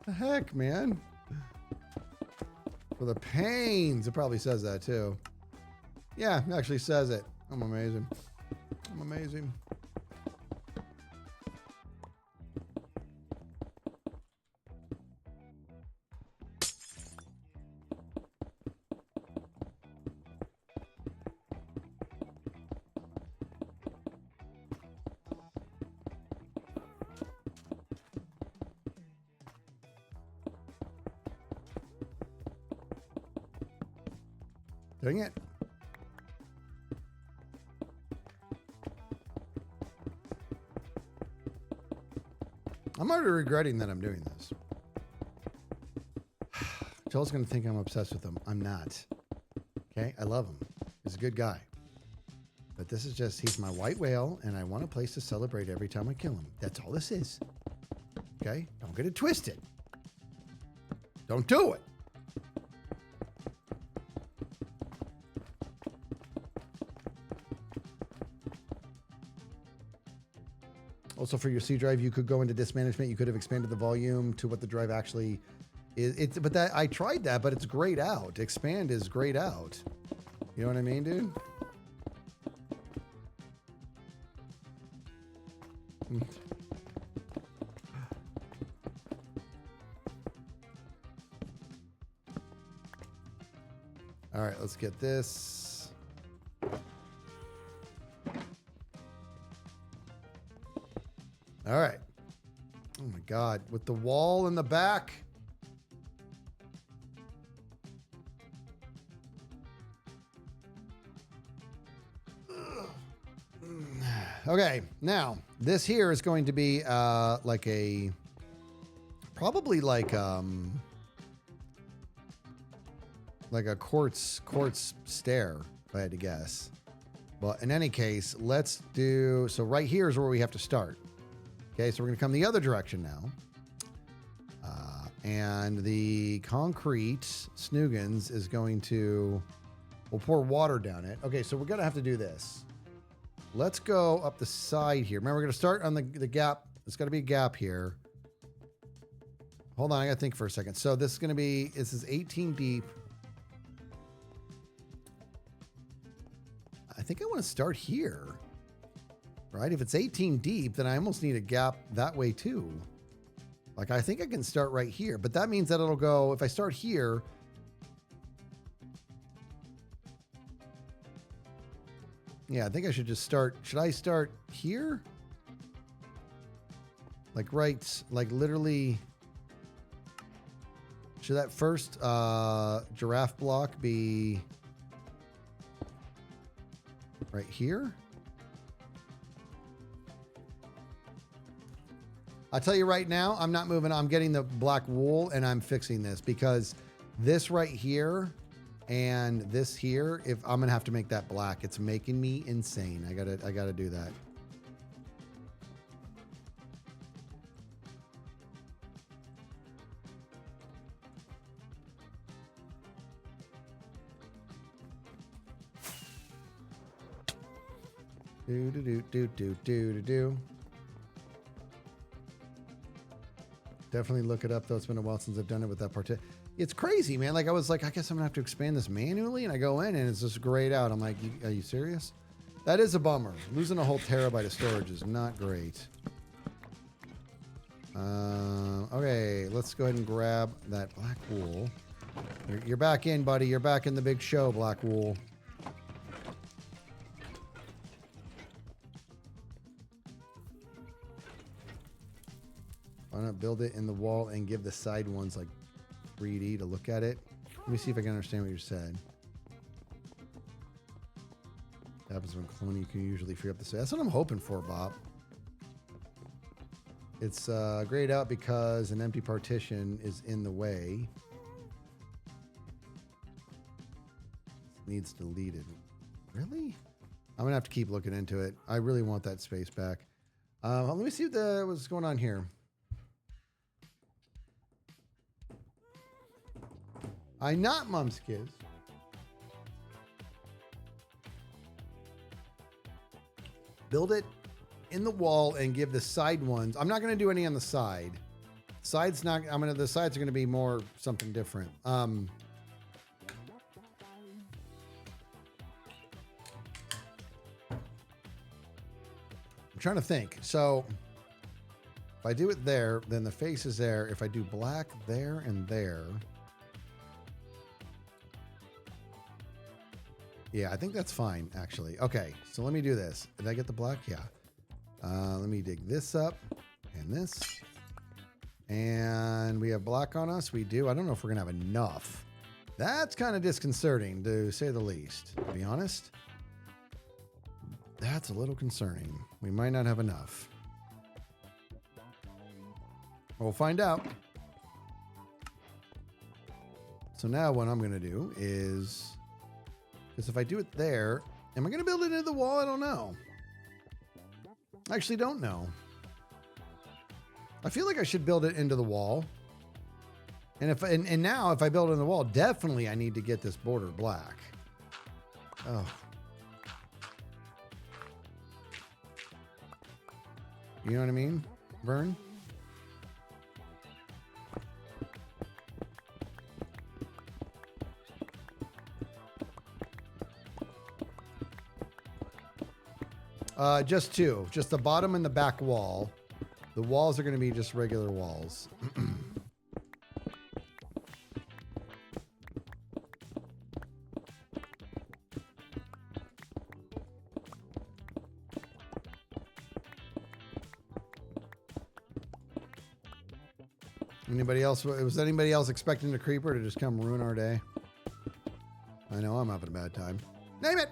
The heck, man? For the pains. It probably says that too. Yeah, it actually says it. I'm amazing. I'm amazing. Dang it. I'm already regretting that I'm doing this. Joel's going to think I'm obsessed with him. I'm not. Okay? I love him. He's a good guy. But this is just, he's my white whale, and I want a place to celebrate every time I kill him. That's all this is. Okay? Don't get it twisted. Don't do it. Also, for your C drive, you could go into disk management. You could have expanded the volume to what the drive actually is. But that I tried that, but it's grayed out. Expand is grayed out. You know what I mean, dude? All right, let's get this. All right. Oh my God. With the wall in the back. Okay. Now, this here is going to be probably like a quartz stair, if I had to guess. But in any case, let's do, so right here is where we have to start. Okay, so we're going to come the other direction now. And the concrete Snoogans is going to, we'll pour water down it. Okay, so we're going to have to do this. Let's go up the side here. Remember, we're going to start on the gap. There's got to be a gap here. Hold on, I got to think for a second. So this is going to be, this is 18 deep. I think I want to start here. Right? If it's 18 deep, then I almost need a gap that way too. Like, I think I can start right here, but that means that it'll go, if I start here, yeah, I think I should just start, should I start here? Like right, like literally, should that first giraffe block be right here? I'll tell you right now, I'm not moving. I'm getting the black wool and I'm fixing this because this right here and this here, if I'm going to have to make that black, it's making me insane. I gotta do that. Do do do do do do do do. Definitely look it up though. It's been a while since I've done it with that part. It's crazy, man. Like I was like, I guess I'm gonna have to expand this manually, and I go in and it's just grayed out. I'm like, are you serious? That is a bummer. Losing a whole terabyte of storage is not great. Okay, let's go ahead and grab that black wool. You're back in, buddy. You're back in the big show, black wool. Why not build it in the wall and give the side ones like 3D to look at it? Let me see if I can understand what you said. That happens when cloning. You can usually free up the space. That's what I'm hoping for, Bob. It's grayed out because an empty partition is in the way. It needs deleted. Really? I'm gonna have to keep looking into it. I really want that space back. Let me see what's going on here. I not Mum's Kids. Build it in the wall and give the side ones. I'm not going to do any on the side. Sides not. The sides are going to be more something different. I'm trying to think. So if I do it there, then the face is there. If I do black there and there. Yeah, I think that's fine, actually. Okay, so let me do this. Did I get the black? Yeah. Let me dig this up and this. And we have black on us. We do. I don't know if we're going to have enough. That's kind of disconcerting, to say the least, to be honest. That's a little concerning. We might not have enough. We'll find out. So now what I'm going to do is... Because if I do it there, am I going to build it into the wall? I don't know. I actually don't know. I feel like I should build it into the wall. And now if I build it in the wall, definitely I need to get this border black. Oh. You know what I mean, Vern? Just two. Just the bottom and the back wall. The walls are going to be just regular walls. Anybody else? Was anybody else expecting the creeper to just come ruin our day? I know I'm having a bad time. Name it!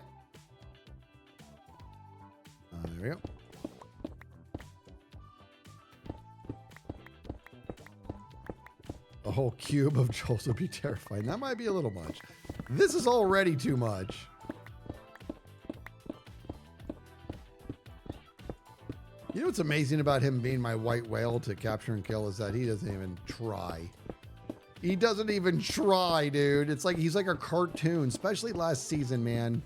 There we go. A whole cube of Joel's would be terrifying. That might be a little much. This is already too much. You know what's amazing about him being my white whale to capture and kill is that he doesn't even try. He doesn't even try, dude. It's like he's like a cartoon, especially last season, man.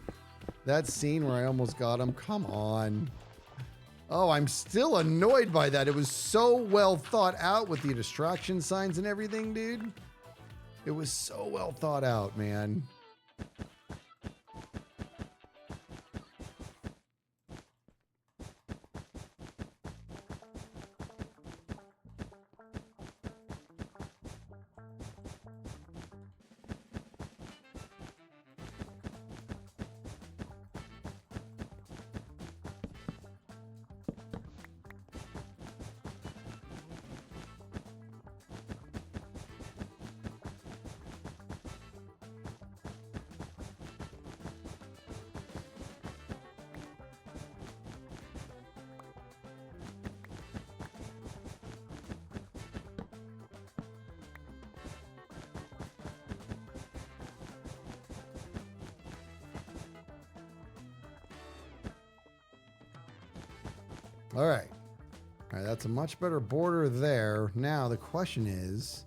That scene where I almost got him. Come on. Oh, I'm still annoyed by that. It was so well thought out with the distraction signs and everything, dude. It was so well thought out, man. All right. All right, that's a much better border there. Now the question is,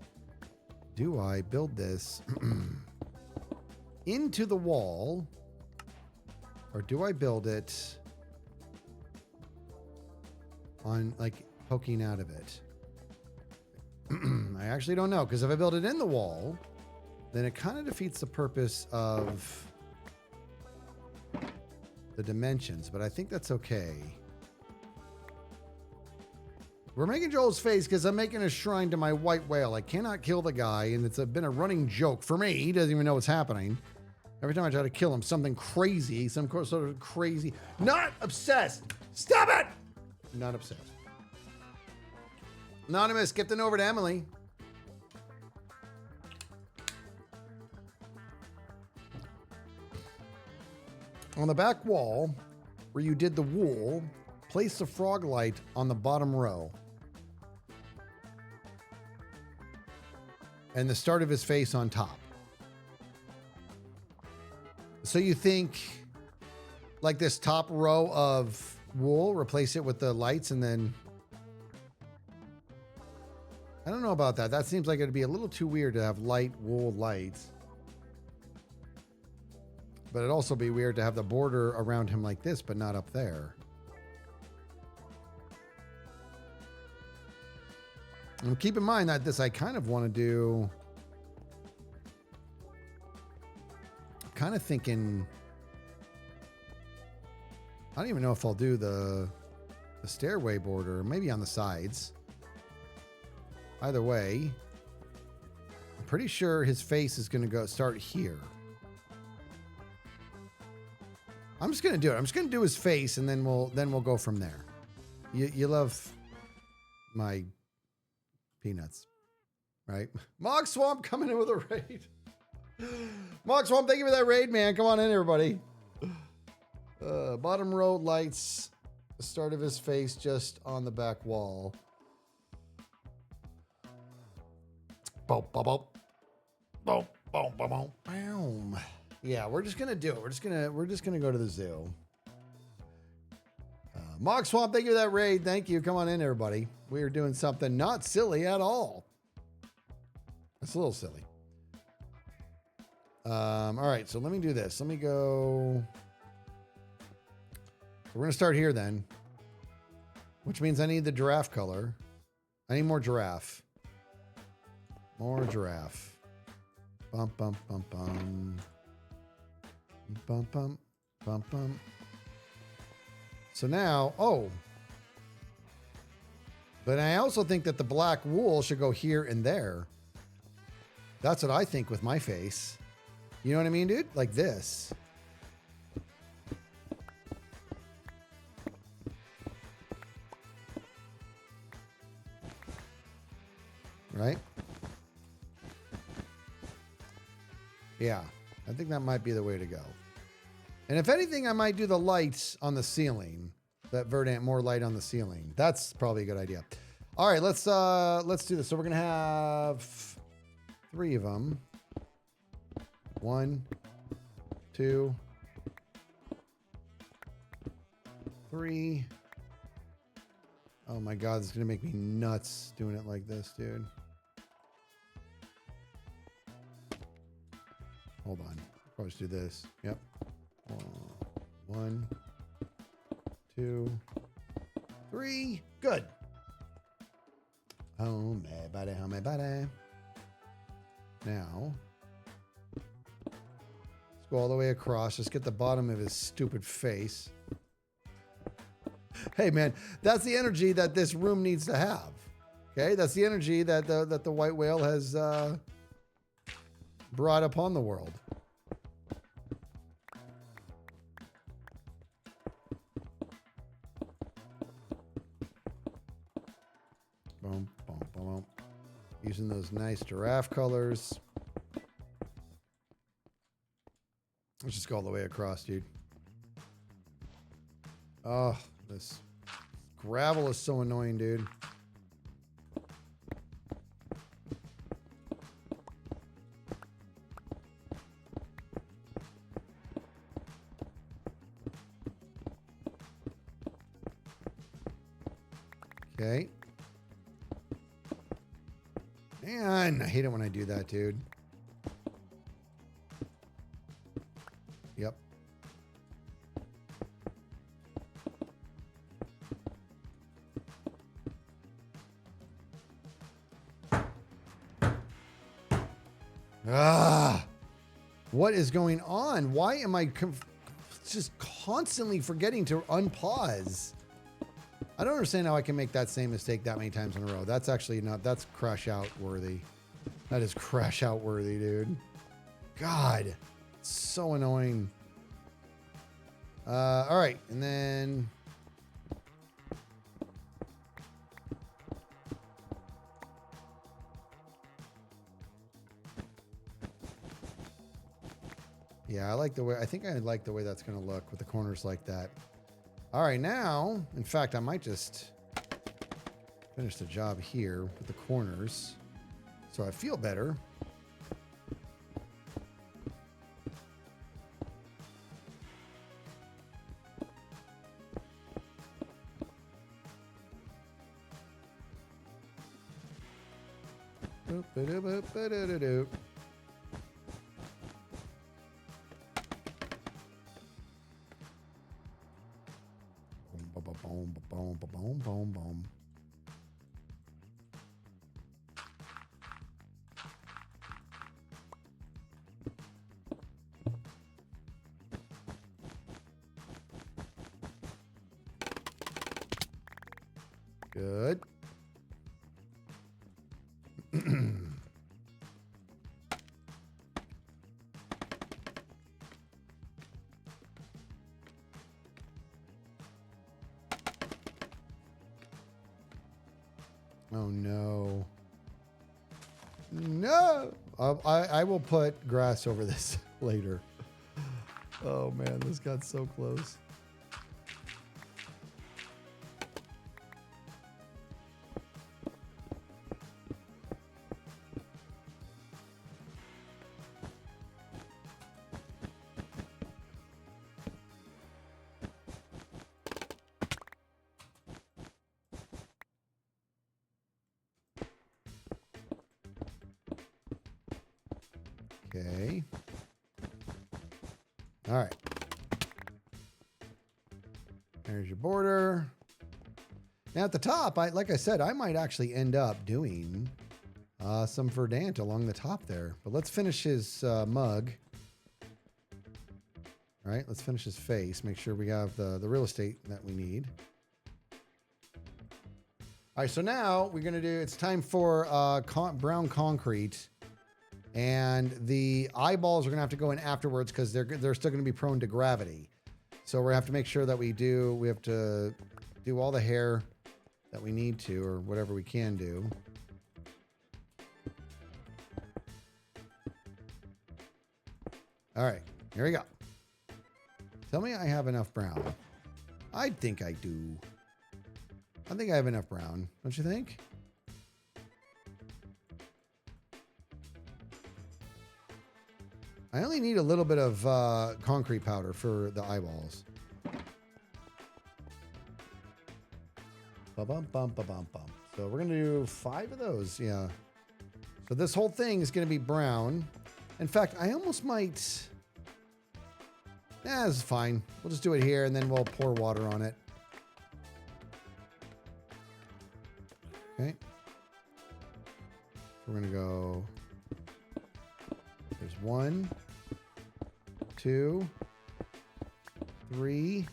do I build this into the wall, or do I build it on like poking out of it? I actually don't know, because if I build it in the wall, then it kind of defeats the purpose of the dimensions, but I think that's okay. We're making Joel's face because I'm making a shrine to my white whale. I cannot kill the guy, and it's been a running joke for me. He doesn't even know what's happening. Every time I try to kill him, something crazy, some sort of crazy. Not obsessed. Stop it! Not obsessed. Anonymous, skipping over to Emily. On the back wall, where you did the wool, place the frog light on the bottom row. And the start of his face on top. So you think like this top row of wool, replace it with the lights, and then I don't know about that. That seems like it'd be a little too weird to have light wool lights. But it'd also be weird to have the border around him like this, but not up there. And keep in mind that this I kind of want to do. Kind of thinking. I don't even know if I'll do the stairway border, maybe on the sides. Either way, I'm pretty sure his face is going to start here. I'm just going to do it. I'm just going to do his face, and then we'll go from there. You love my peanuts, right? Mog Swamp coming in with a raid. Mog Swamp, thank you for that raid, man. Come on in, everybody. Bottom row lights, the start of his face just on the back wall. Boom, boom, boom. Boom, boom, boom, boom, boom. Yeah, we're just gonna do it. We're just gonna go to the zoo. Mog Swamp, thank you for that raid. Thank you. Come on in, everybody. We are doing something not silly at all. It's a little silly. All right, so let me do this. Let me go. We're going to start here then, which means I need the giraffe color. I need more giraffe. More giraffe. Bum, bum, bum, bum. Bum, bum, bum, bum. So now, but I also think that the black wool should go here and there. That's what I think with my face. You know what I mean, dude? Like this. Right? Yeah, I think that might be the way to go. And if anything, I might do the lights on the ceiling. That Verdant, more light on the ceiling. That's probably a good idea. All right, let's do this. So we're gonna have 3 of them. 1, 2, 3. Oh my God, this is gonna make me nuts doing it like this, dude. Hold on. Probably just do this. Yep. 1, 2, 3. Good. Oh my body, oh my body. Now, let's go all the way across. Just get the bottom of his stupid face. Hey man, that's the energy that this room needs to have. Okay, that's the energy that the white whale has brought upon the world. Boom, boom, boom, boom. Using those nice giraffe colors. Let's just go all the way across, dude. Oh, this gravel is so annoying, dude. Okay. Man, I hate it when I do that, dude. Yep. Ah, what is going on? Why am I just constantly forgetting to unpause? I don't understand how I can make that same mistake that many times in a row. That's actually not, that's crash out worthy. That is crash out worthy, dude. God, it's so annoying. All right, and then yeah, I like the way, I think I like the way that's going to look with the corners like that. All right, now, in fact, I might just finish the job here with the corners so I feel better. Boop-a-doop-boop-a-doop-a-doop. Boom, boom, boom, boom, boom, boom. Good. Oh no. No. I will put grass over this later. Oh man, this got so close. Okay. All right. There's your border. Now at the top, like I said, I might actually end up doing some verdant along the top there. But let's finish his mug. All right, let's finish his face. Make sure we have the real estate that we need. All right, so now we're going to do, it's time for brown concrete. And the eyeballs are going to have to go in afterwards because they're still going to be prone to gravity. So we have to make sure that we have to do all the hair that we need to, or whatever we can do. All right, here we go. Tell me I have enough brown. I think I do. I think I have enough brown. Don't you think? I only need a little bit of concrete powder for the eyeballs. Ba-bum, bum, ba-bum, bum. So we're going to do 5 of those. Yeah. So this whole thing is going to be brown. In fact, I almost might... Nah, this is fine. We'll just do it here and then we'll pour water on it. Okay. We're going to go... There's 1, 2, 3,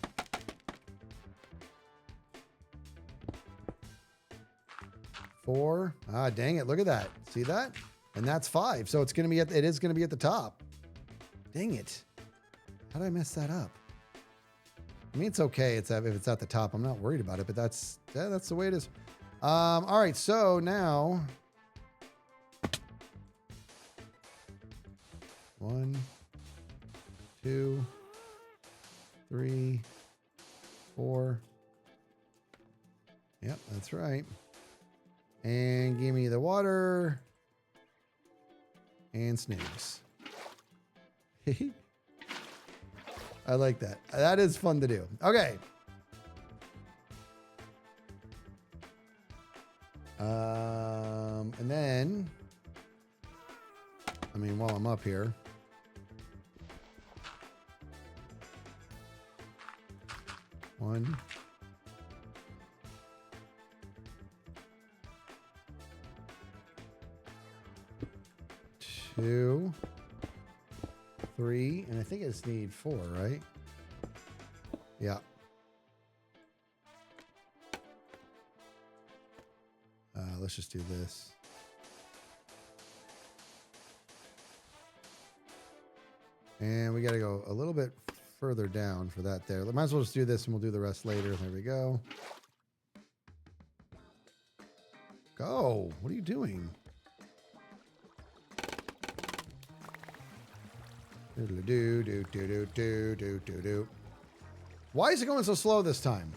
4. Ah, dang it. Look at that. See that? And that's 5. So it's going to be it is going to be at the top. Dang it. How did I mess that up? I mean, it's okay. If it's at the top, I'm not worried about it, but that's the way it is. All right. So now 1, 2, 3, 4. Yep, that's right. And give me the water and snooze. I like that. That is fun to do. Okay. And then, I mean, while I'm up here, one, 2, 3, and I think I just need 4, right? Yeah. Let's just do this. And we got to go a little bit further down for that there. Might as well just do this and we'll do the rest later. There we go. Go. What are you doing? Do. Why is it going so slow this time?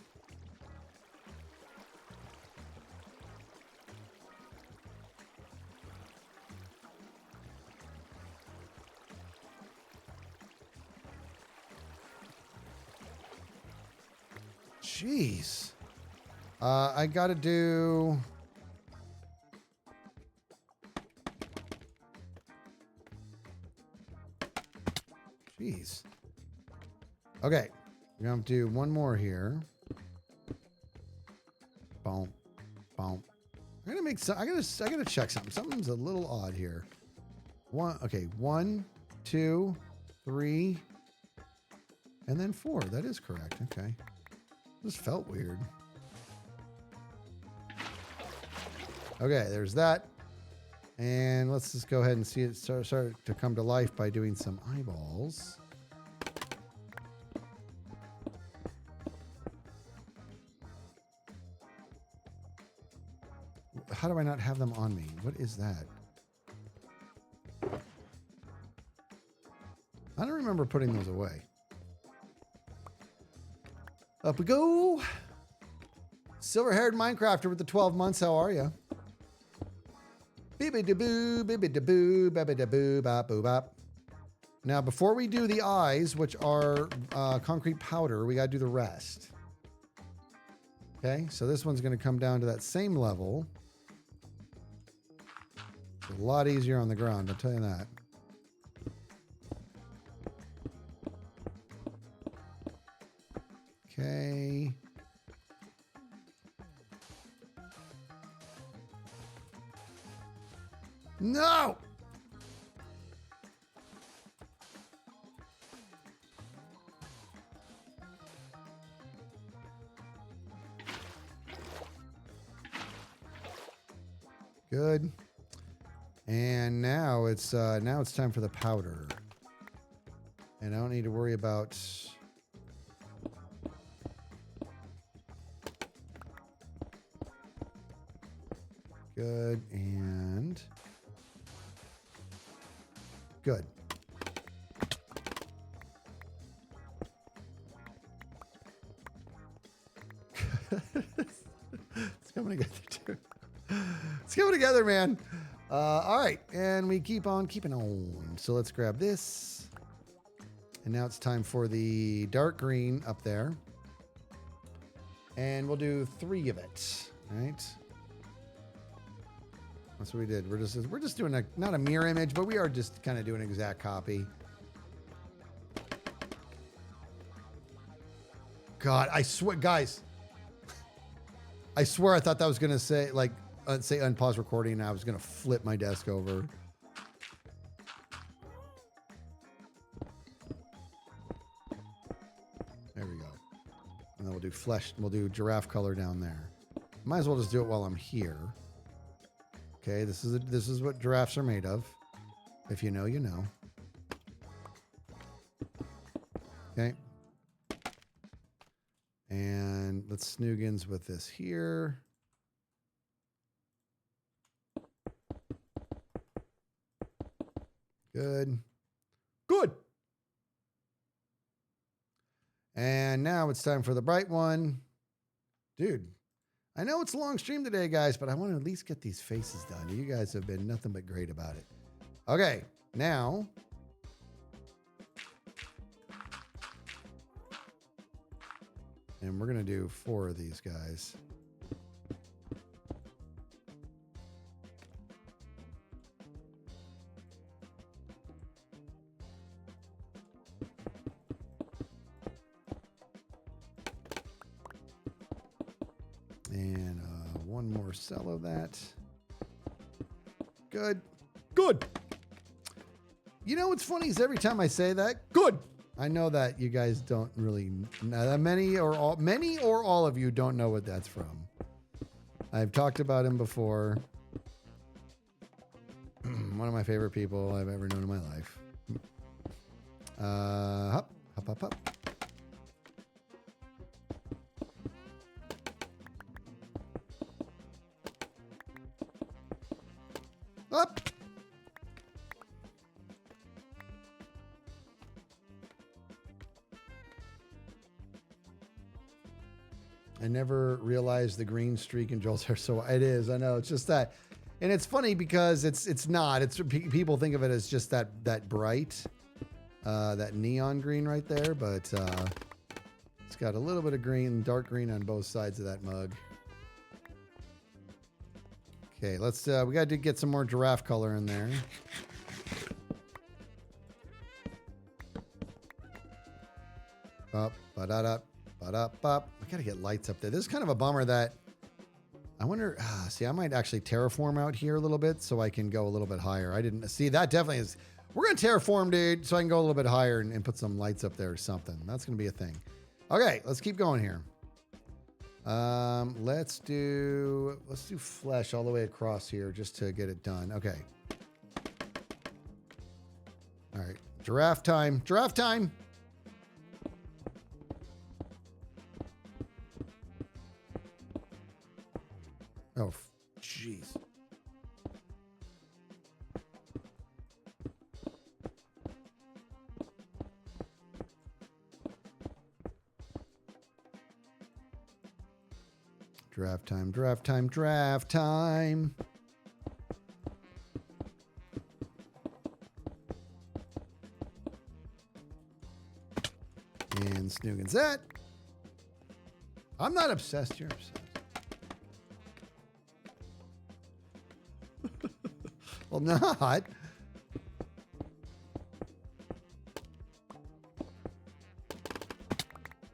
Jeez. I gotta do... Jeez. Okay. We're gonna do one more here. Boom. Boom. I'm gonna make some... I gotta check something. Something's a little odd here. Okay. 1, 2, 3, and then 4. That is correct. Okay. This felt weird. Okay, there's that. And let's just go ahead and see it start to come to life by doing some eyeballs. How do I not have them on me? What is that? I don't remember putting those away. Up we go. Silver-haired Minecrafter with the 12 months. How are you? Bibby-da-boo, bibby-da-boo, babby-da-boo, bop-boo-bop. Now, before we do the eyes, which are concrete powder, we got to do the rest. Okay, so this one's going to come down to that same level. It's a lot easier on the ground, I'll tell you that. Okay. No! Good. And now it's time for the powder. And I don't need to worry about good and good. It's coming together too. It's coming together, man. All right, and we keep on keeping on. So let's grab this. And now it's time for the dark green up there. And we'll do 3 of it, right? That's what we did. We're just doing not a mirror image, but we are just kind of doing an exact copy. God, I swear, guys. I swear I thought that was going to say, like, say unpause recording, and I was going to flip my desk over. There we go. And then we'll do flesh. We'll do giraffe color down there. Might as well just do it while I'm here. Okay, this is what giraffes are made of. If you know, you know. Okay. And let's snoogans with this here. Good. Good. And now it's time for the bright one. Dude, I know it's a long stream today, guys, but I want to at least get these faces done. You guys have been nothing but great about it. Okay, now. And we're going to do 4 of these guys. And one more cell of that. Good. Good. You know what's funny is every time I say that, good. I know that you guys don't really, many or all of you don't know what that's from. I've talked about him before. One of my favorite people I've ever known in my life. Hop, hop, hop, hop. Up. I never realized the green streak in Joel's hair. So it is. I know. It's just that. And it's funny because it's not. It's people think of it as just that bright, that neon green right there. But it's got a little bit of green, dark green on both sides of that mug. Okay, let's. We got to get some more giraffe color in there. Up, ba-da-da. Ba-da-bop. I gotta get lights up there. This is kind of a bummer that I wonder. See, I might actually terraform out here a little bit so I can go a little bit higher. I didn't see that. Definitely is. We're gonna terraform, dude, so I can go a little bit higher and put some lights up there or something. That's gonna be a thing. Okay, let's keep going here. Let's do flesh all the way across here just to get it done. Okay. All right, giraffe time. Giraffe time. Oh, jeez. Draft time, draft time, draft time. And Snoogan's that. I'm not obsessed, you're obsessed. Well, not.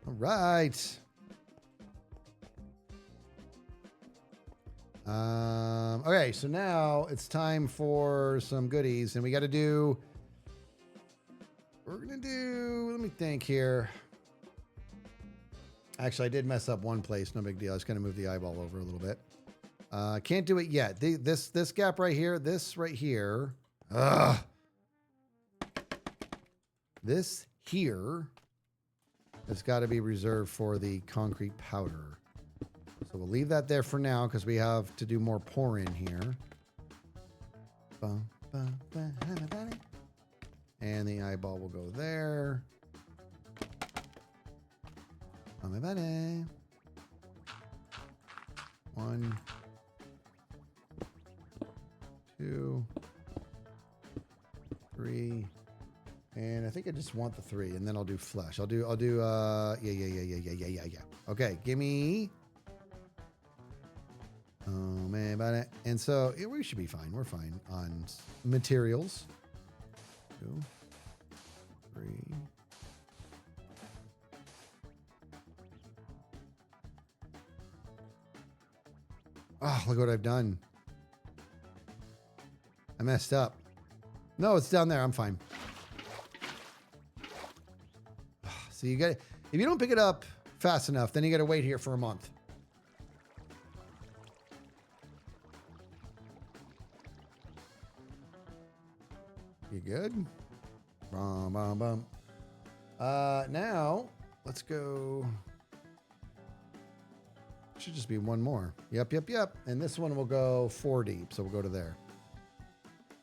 All right. Okay, so now it's time for some goodies, and we got to do. We're gonna do. Let me think here. Actually, I did mess up one place. No big deal. I was gonna move the eyeball over a little bit. Can't do it yet. This gap right here, this right here. This here has got to be reserved for the concrete powder. So we'll leave that there for now because we have to do more pour in here. And the eyeball will go there. One. 2, 3, and I think I just want the 3, and then I'll do flesh. I'll do yeah. Okay, give me. Oh man, about it. And so yeah, we should be fine. We're fine on materials. 2, 3. Oh, look what I've done. I messed up. No, it's down there. I'm fine. So you got, if you don't pick it up fast enough, then you got to wait here for a month. You good? Bum, bum, bum. Now let's go. Should just be one more. Yep. And this one will go 4 deep. So we'll go to there.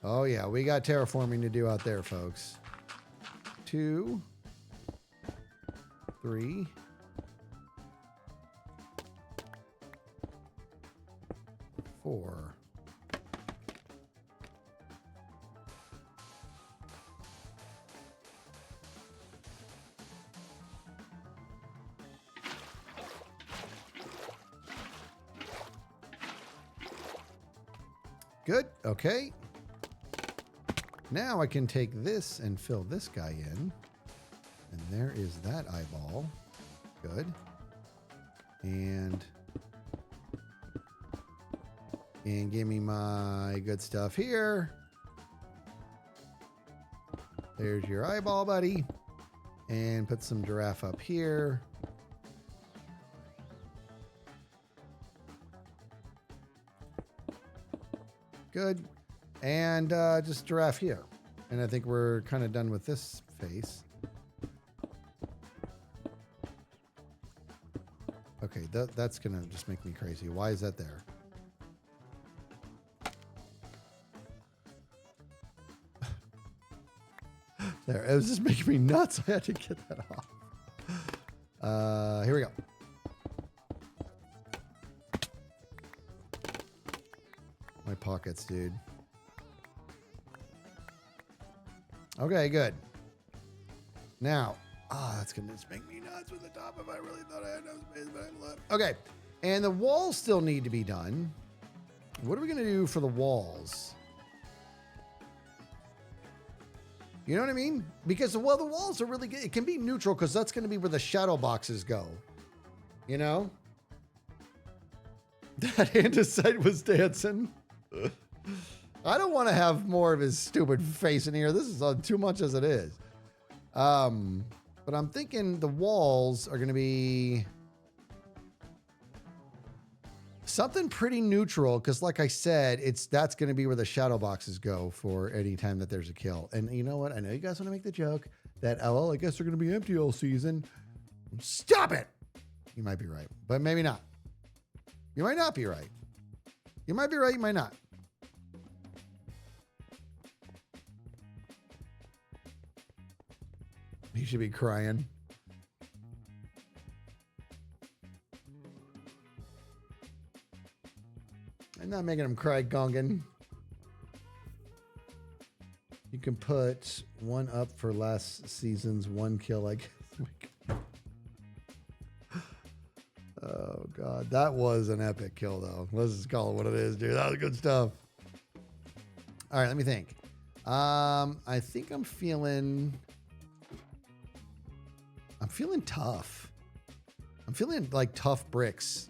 Oh, yeah, we got terraforming to do out there, folks. 2, 3. 4. Good. Okay. Now I can take this and fill this guy in. And there is that eyeball. Good. And give me my good stuff here. There's your eyeball, buddy. And put some giraffe up here. Good. And just giraffe here. And I think we're kind of done with this face. Okay, that's going to just make me crazy. Why is that there? There, it was just making me nuts. I had to get that off. Here we go. My pockets, dude. Okay, good. Now, that's gonna just make me nuts with the top if I really thought I had no space, but I'm left. Okay, and the walls still need to be done. What are we gonna do for the walls? You know what I mean? Because, well, the walls are really good. It can be neutral because that's going to be where the shadow boxes go. You know? That andesite was dancing. I don't want to have more of his stupid face in here. This is too much as it is. But I'm thinking the walls are going to be something pretty neutral, because like I said, that's going to be where the shadow boxes go for any time that there's a kill. And you know what? I know you guys want to make the joke that, oh, well, I guess they're going to be empty all season. Stop it! You might be right, but maybe not. You might not be right. You might be right, you might not. He should be crying. I'm not making him cry, Gongan. You can put one up for last season's one kill, I guess. Oh, God. That was an epic kill, though. Let's just call it what it is, dude. That was good stuff. All right, let me think. I think I'm feeling tough. I'm feeling like tough bricks.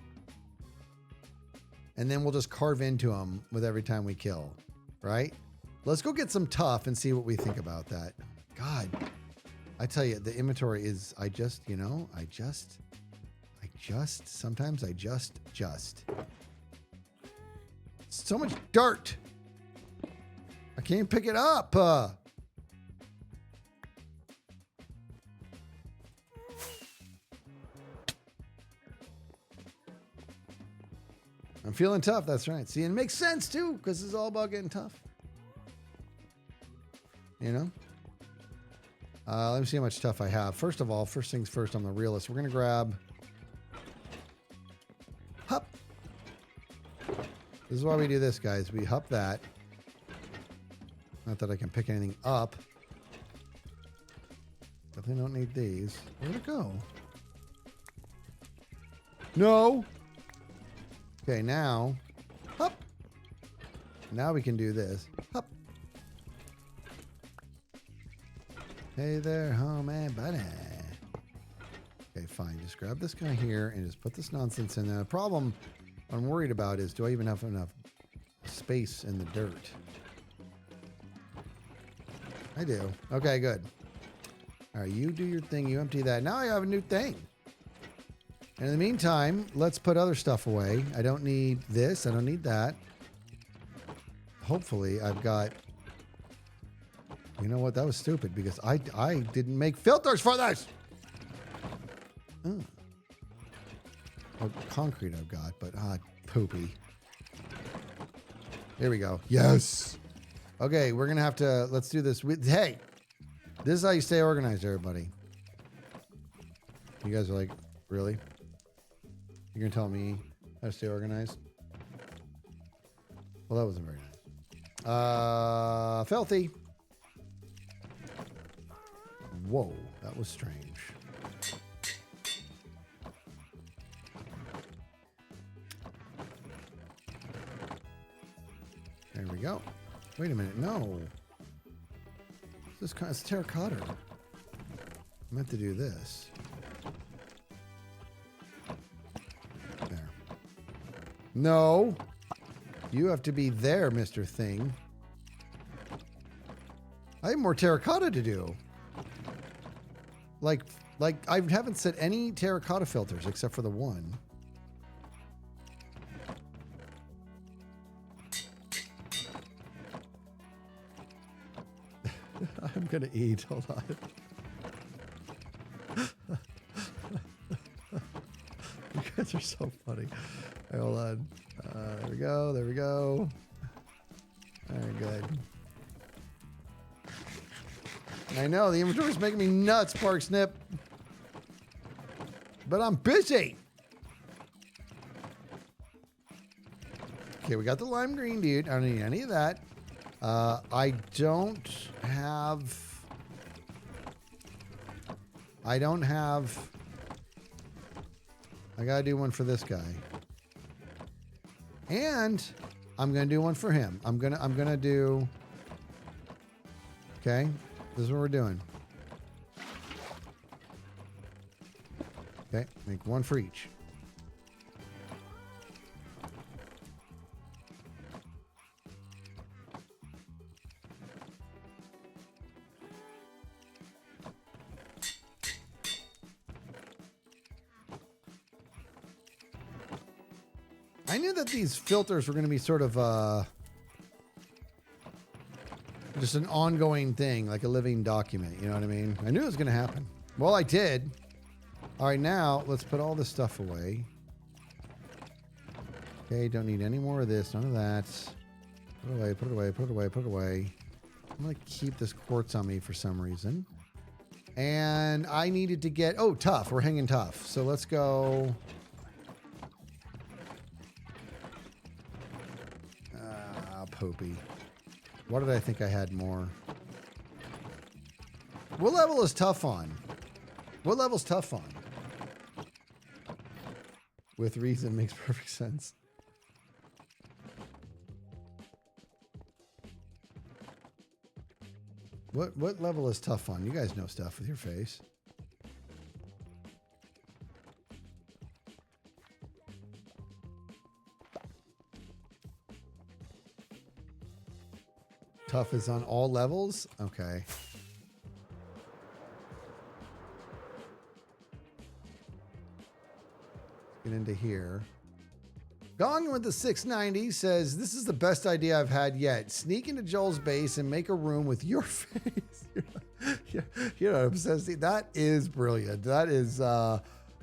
And then we'll just carve into them with every time we kill, right? Let's go get some tough and see what we think about that. God, I tell you, the inventory is, sometimes I just. So much dirt. I can't pick it up. I'm feeling tough. That's right. See, and it makes sense too, because it's all about getting tough. You know? Let me see how much stuff I have. First of all, first things first, I'm the realist. We're going to grab... Hup. This is why we do this, guys. We hup that. Not that I can pick anything up. Definitely don't need these. Where'd it go? No! Okay, now... Hup! Now we can do this. Hup! Hey there, homie buddy. Okay, fine. Just grab this guy here and just put this nonsense in there. The problem I'm worried about is, do I even have enough space in the dirt? I do. Okay, good. All right, you do your thing. You empty that. Now I have a new thing. And in the meantime, let's put other stuff away. I don't need this. I don't need that. Hopefully, I've got... You know what? That was stupid because I didn't make filters for this. Oh. Well, concrete I've got, but poopy. Here we go. Yes. Okay, we're going to have to... Let's do this. Hey, this is how you stay organized, everybody. You guys are like, really? You're going to tell me how to stay organized? Well, that wasn't very nice. Filthy. Whoa, that was strange. There we go. Wait a minute, no. This kind of terracotta. I meant to do this. There. No. You have to be there, Mr. Thing. I have more terracotta to do. Like I haven't set any terracotta filters except for the one. I'm gonna eat. Hold on. You guys are so funny. Right, hold on. There we go. There we go. All right, good. I know the inventory's making me nuts, Park Snip. But I'm busy. Okay, we got the lime green, dude. I don't need any of that. I don't have. I gotta do one for this guy. And I'm gonna do one for him. I'm gonna do. Okay, this is what we're doing. Okay, make one for each. I knew that these filters were going to be sort of just an ongoing thing, like a living document. You know what I mean? I knew it was going to happen. Well, I did. All right, now let's put all this stuff away. Okay, don't need any more of this, none of that. Put it away, put it away, put it away, put it away. I'm going to keep this quartz on me for some reason. And I needed to get, oh, tough. We're hanging tough. So let's go. Poopy. What did I think I had more? What level is tough on? What level's tough on? With reason makes perfect sense. What level is tough on? You guys know stuff with your face. Tough is on all levels? Okay. Get into here. Gong with the 690 says, this is the best idea I've had yet. Sneak into Joel's base and make a room with your face. You're not obsessed. That is brilliant. That is,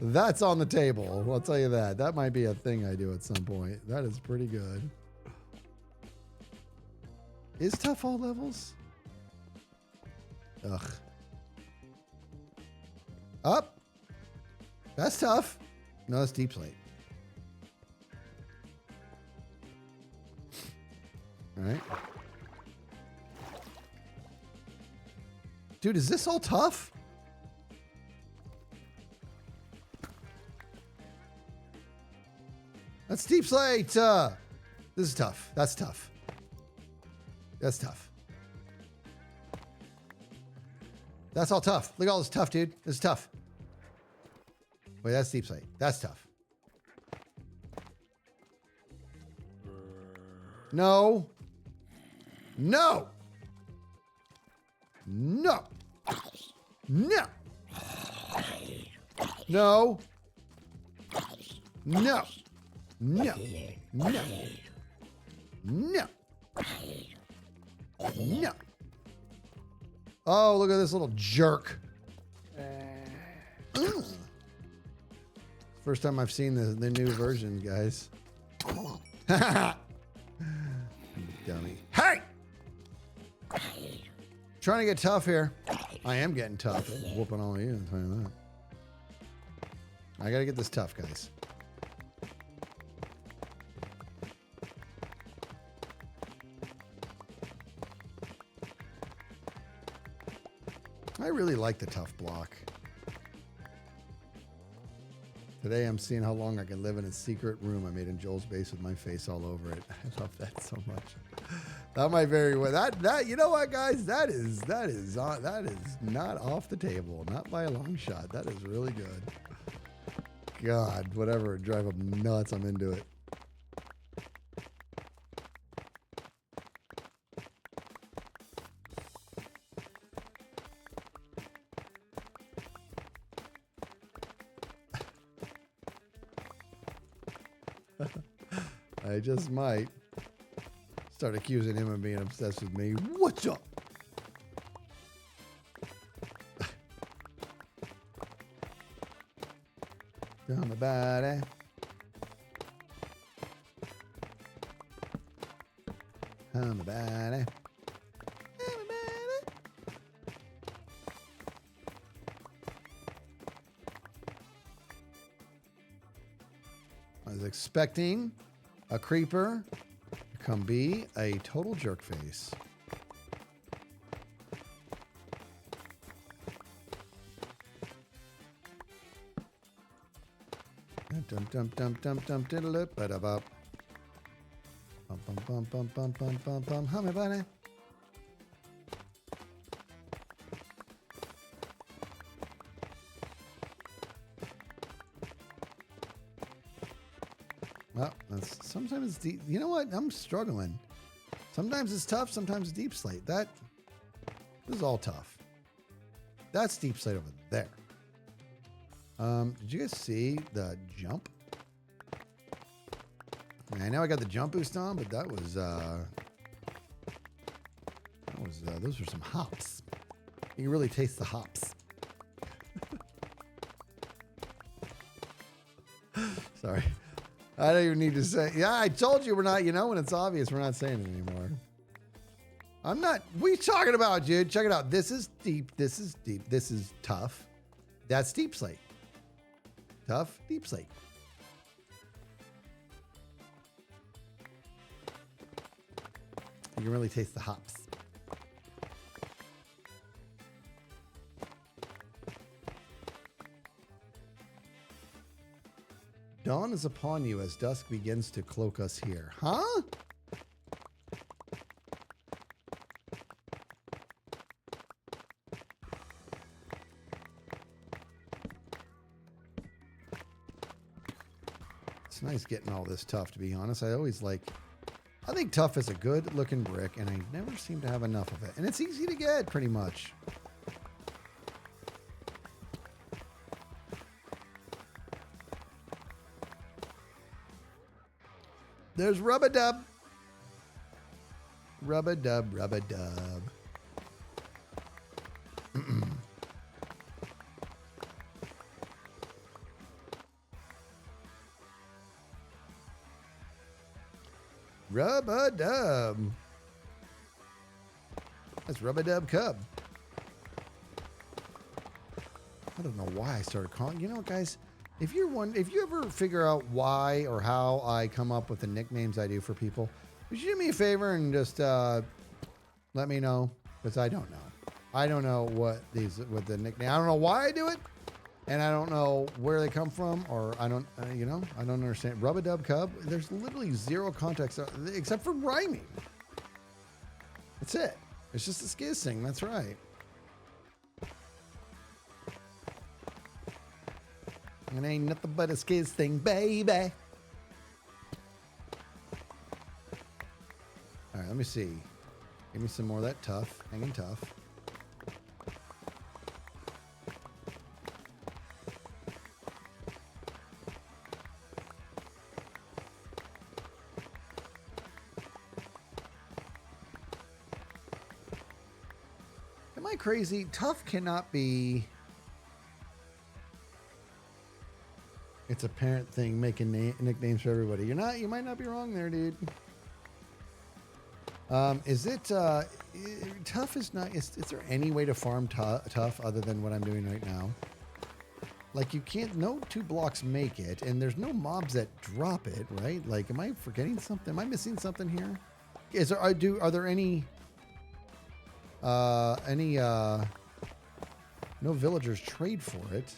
that's on the table. I'll tell you that. That might be a thing I do at some point. That is pretty good. Is tough all levels? Ugh. Up. That's tough. No, that's deep slate. All right. Dude, is this all tough? That's deep slate. This is tough. That's tough. That's tough. That's all tough. Look at all this tough, dude. This is tough. Wait, that's deep slate. That's tough. No. No. No. No. No. No. No. No. No. No. Oh, look at this little jerk. First time I've seen the new version, guys. Dummy. Hey! Trying to get tough here. I am getting tough. Whooping all of you. I'll tell you that. I gotta get this tough, guys. I really like the tough block. Today I'm seeing how long I can live in a secret room I made in Joel's base with my face all over it. I love that so much. That might very well that you know what, guys? That is not off the table. Not by a long shot. That is really good. God, whatever, drive them nuts. I'm into it. I just might start accusing him of being obsessed with me. What's up? Down the body. On the body. I was expecting a creeper to come be a total jerk face. Dum dum dum dum dum diddle ba da bum bum bum bum bum bum bum bum. How buddy? Well, sometimes it's deep. You know what? I'm struggling. Sometimes it's tough. Sometimes it's deep slate. This is all tough. That's deep slate over there. Did you guys see the jump? I know I got the jump boost on, but those were some hops. You can really taste the hops. Sorry. I don't even need to say. Yeah, I told you we're not, when it's obvious, we're not saying it anymore. I'm not. What are you talking about, dude? Check it out. This is deep. This is deep. This is tough. That's deep slate. Tough, deep slate. You can really taste the hops. Dawn is upon you as dusk begins to cloak us here. Huh? It's nice getting all this tough, to be honest. I think tough is a good looking brick, and I never seem to have enough of it. And it's easy to get, pretty much. There's Rub-a-Dub. Rub-a-Dub, Rub-a-Dub. Rub-a-Dub. That's Rub-a-Dub Cub. I don't know why I started calling. You know what, guys? If you ever figure out why or how I come up with the nicknames I do for people, would you do me a favor and just let me know? Because I don't know. I don't know what the nickname. I don't know why I do it, and I don't know where they come from, or I don't I don't understand. Rub-a-Dub Cub. There's literally zero context except for rhyming. That's it. It's just a skiz thing. That's right. It ain't nothing but a skiz thing, baby. All right, let me see. Give me some more of that tough, hanging tough. Am I crazy? Tough cannot be... It's a parent thing making nicknames for everybody. You might not be wrong there, dude. Is it tough? Is not. Is there any way to farm tough other than what I'm doing right now? Like you can't. No 2 blocks make it, and there's no mobs that drop it, right? Like, am I forgetting something? Am I missing something here? Are there any no villagers trade for it?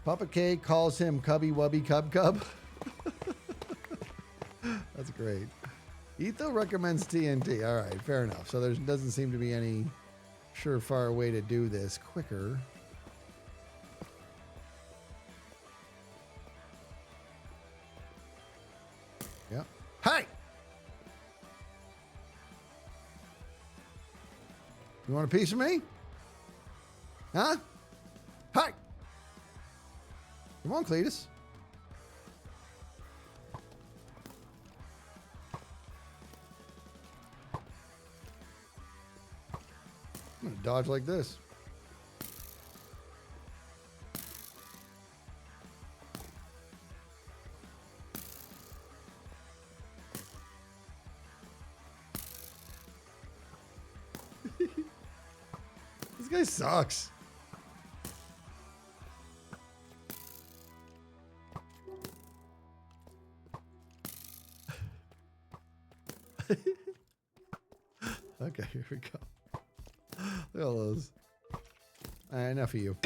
Papa K calls him Cubby Wubby Cub Cub. That's great. Etho recommends TNT. All right, fair enough. So there doesn't seem to be any surefire way to do this quicker. Yep. Hey! You want a piece of me? Huh? Hey! Come on, Cletus. I'm gonna dodge like this. This guy sucks. Okay, here we go. Look at all those. All right, enough of you.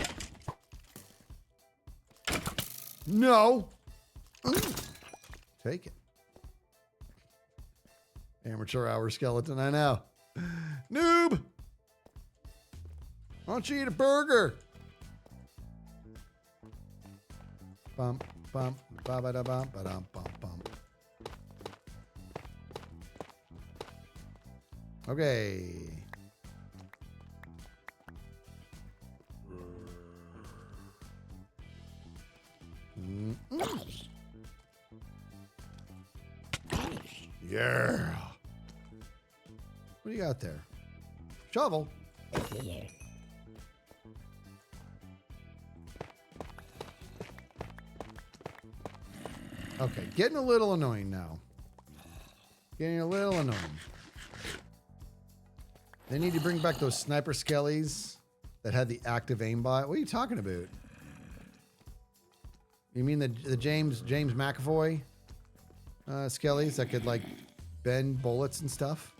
No. Take it. Amateur hour skeleton, I know. Noob. Why don't you eat a burger? Bump, bump, ba ba da bump, ba dum, bump, bump. Okay. Yeah. What do you got there? Shovel. Okay, getting a little annoying now. Getting a little annoying. They need to bring back those sniper skellies that had the active aimbot. What are you talking about? You mean the James McAvoy skellies that could like bend bullets and stuff?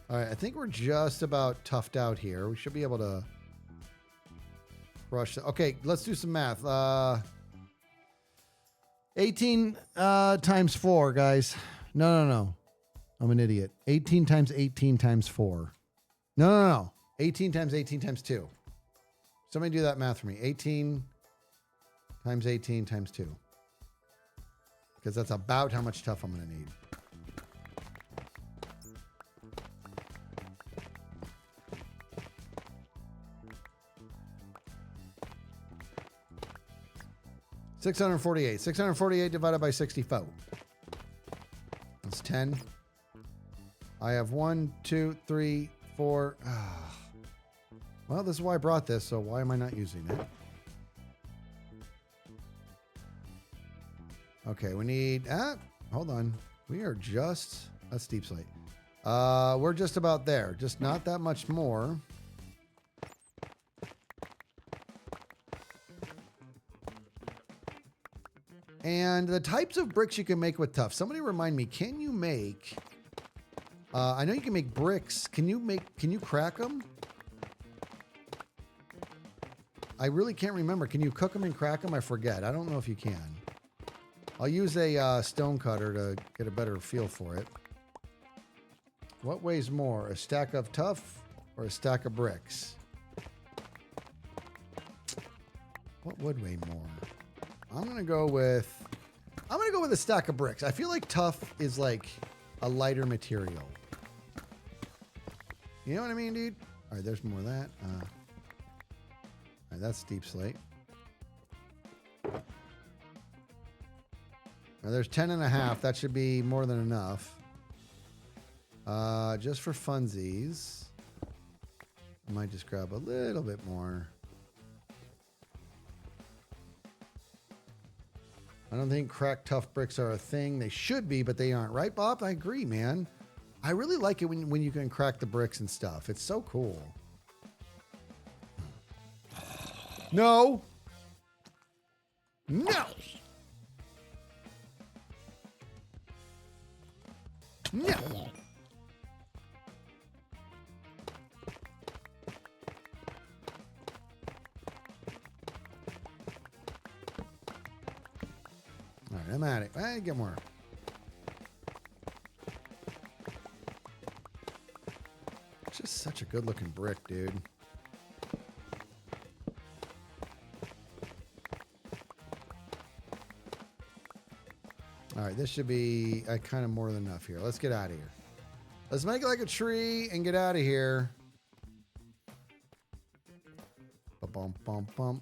All right, I think we're just about toughed out here. We should be able to crush. Okay, let's do some math. 18 times 4, guys. No. I'm an idiot. 18 times 18 times 4. No. 18 times 18 times 2. Somebody do that math for me. 18 times 18 times 2. Because that's about how much tough I'm going to need. $648. 648 divided by 64. That's 10. I have 1, 2, 3, 4. Well, this is why I brought this, so why am I not using it? Okay, we need... hold on. We are just... That's deep slate. We're just about there. Just not that much more. And the types of bricks you can make with tough. Somebody remind me, can you make... I know you can make bricks. Can you crack them? I really can't remember. Can you cook them and crack them? I forget. I don't know if you can. I'll use a stone cutter to get a better feel for it. What weighs more, a stack of tough or a stack of bricks? What would weigh more? I'm gonna go with a stack of bricks. I feel like tough is like a lighter material. You know what I mean, dude? All right, there's more of that. All right, that's steep slate. Now there's 10 and a half. That should be more than enough. Just for funsies, I might just grab a little bit more. I don't think cracked tough bricks are a thing. They should be, but they aren't. Right, Bob? I agree, man. I really like it when you can crack the bricks and stuff. It's so cool. No. No. No. All right, I'm at it. I get more. It's just such a good looking brick, dude. All right, this should be kind of more than enough here. Let's get out of here. Let's make it like a tree and get out of here. Bum bum bum.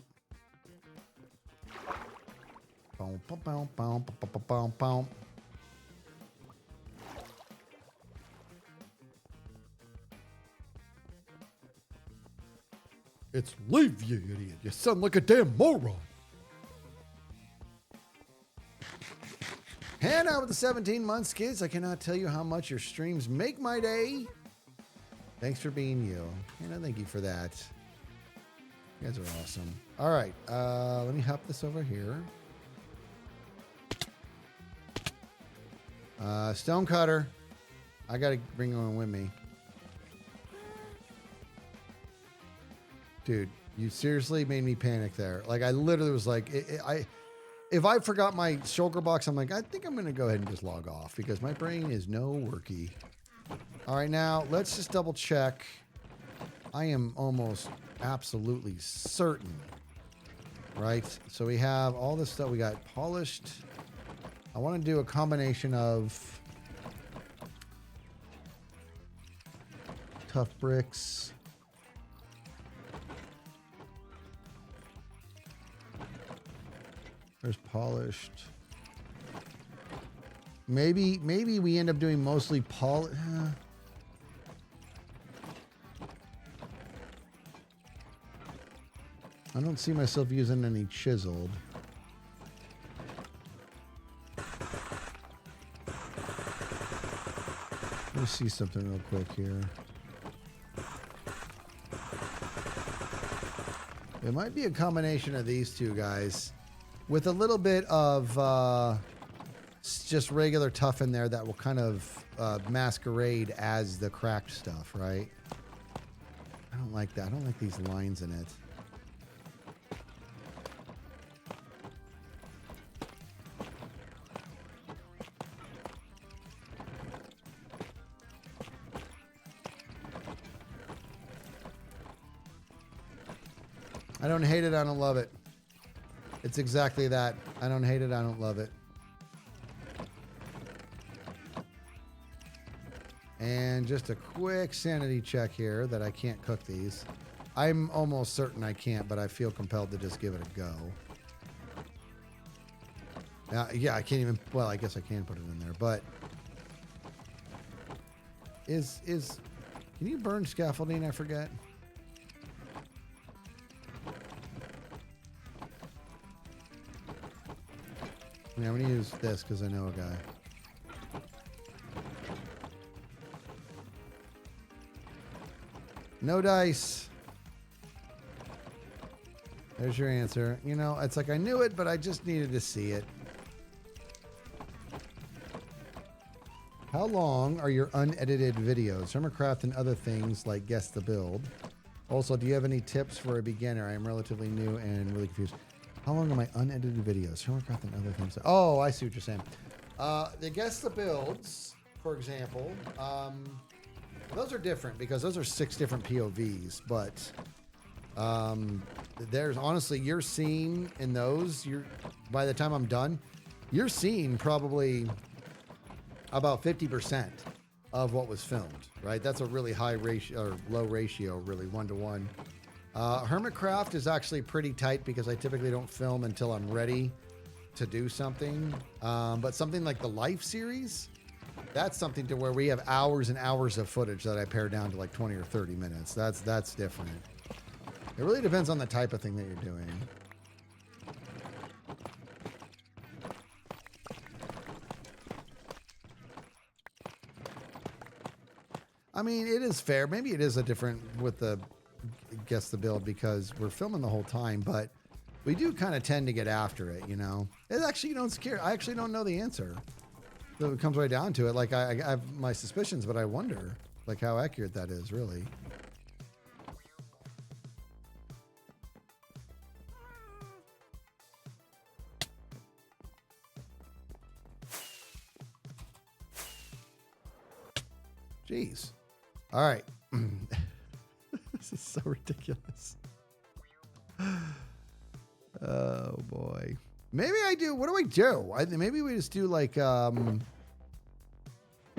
Bum bum bum bum bum bum bum. It's leave, you idiot. You sound like a damn moron. Hannah with the 17 months, kids. I cannot tell you how much your streams make my day. Thanks for being you. Hannah, thank you for that. You guys are awesome. All right. Let me hop this over here. Stonecutter. I got to bring one with me. Dude, you seriously made me panic there. Like, I literally was like, if I forgot my shulker box, I'm like, I think I'm going to go ahead and just log off because my brain is no worky. All right, now let's just double check. I am almost absolutely certain, right? So we have all this stuff. We got polished. I want to do a combination of tough bricks. There's polished. Maybe we end up doing mostly polished. I don't see myself using any chiseled. Let me see something real quick here. It might be a combination of these two guys with a little bit of just regular tough in there that will kind of masquerade as the cracked stuff, right? I don't like that. I don't like these lines in it. I don't hate it. I don't love it. It's exactly that. I don't hate it. I don't love it. And just a quick sanity check here that I can't cook these. I'm almost certain I can't, but I feel compelled to just give it a go. Yeah, I can't even, well, I guess I can put it in there, but can you burn scaffolding? I forget. Yeah, I'm going to use this because I know a guy. No dice. There's your answer. You know, it's like I knew it, but I just needed to see it. How long are your unedited videos? Hermitcraft and other things like Guess the Build. Also, do you have any tips for a beginner? I am relatively new and really confused. How long are my unedited videos? Hermitcraft and other things. Oh, I see what you're saying. The Guess the Builds, for example, those are different because those are 6 different POVs, but there's honestly, you're seeing in those, by the time I'm done, you're seeing probably about 50% of what was filmed, right? That's a really high ratio or low ratio, really 1-to-1. Hermitcraft is actually pretty tight because I typically don't film until I'm ready to do something. But something like the Life series, that's something to where we have hours and hours of footage that I pare down to like 20 or 30 minutes. That's different. It really depends on the type of thing that you're doing. I mean, it is fair. Maybe it is a different with the Guess the Build because we're filming the whole time, but we do kind of tend to get after it, you know? It actually, you don't scare. I actually don't know the answer. So it comes right down to it. Like, I have my suspicions, but I wonder, like, how accurate that is, really. Jeez. All right. This is so ridiculous. Oh, boy. Maybe I do. What do I do? Maybe we just do like,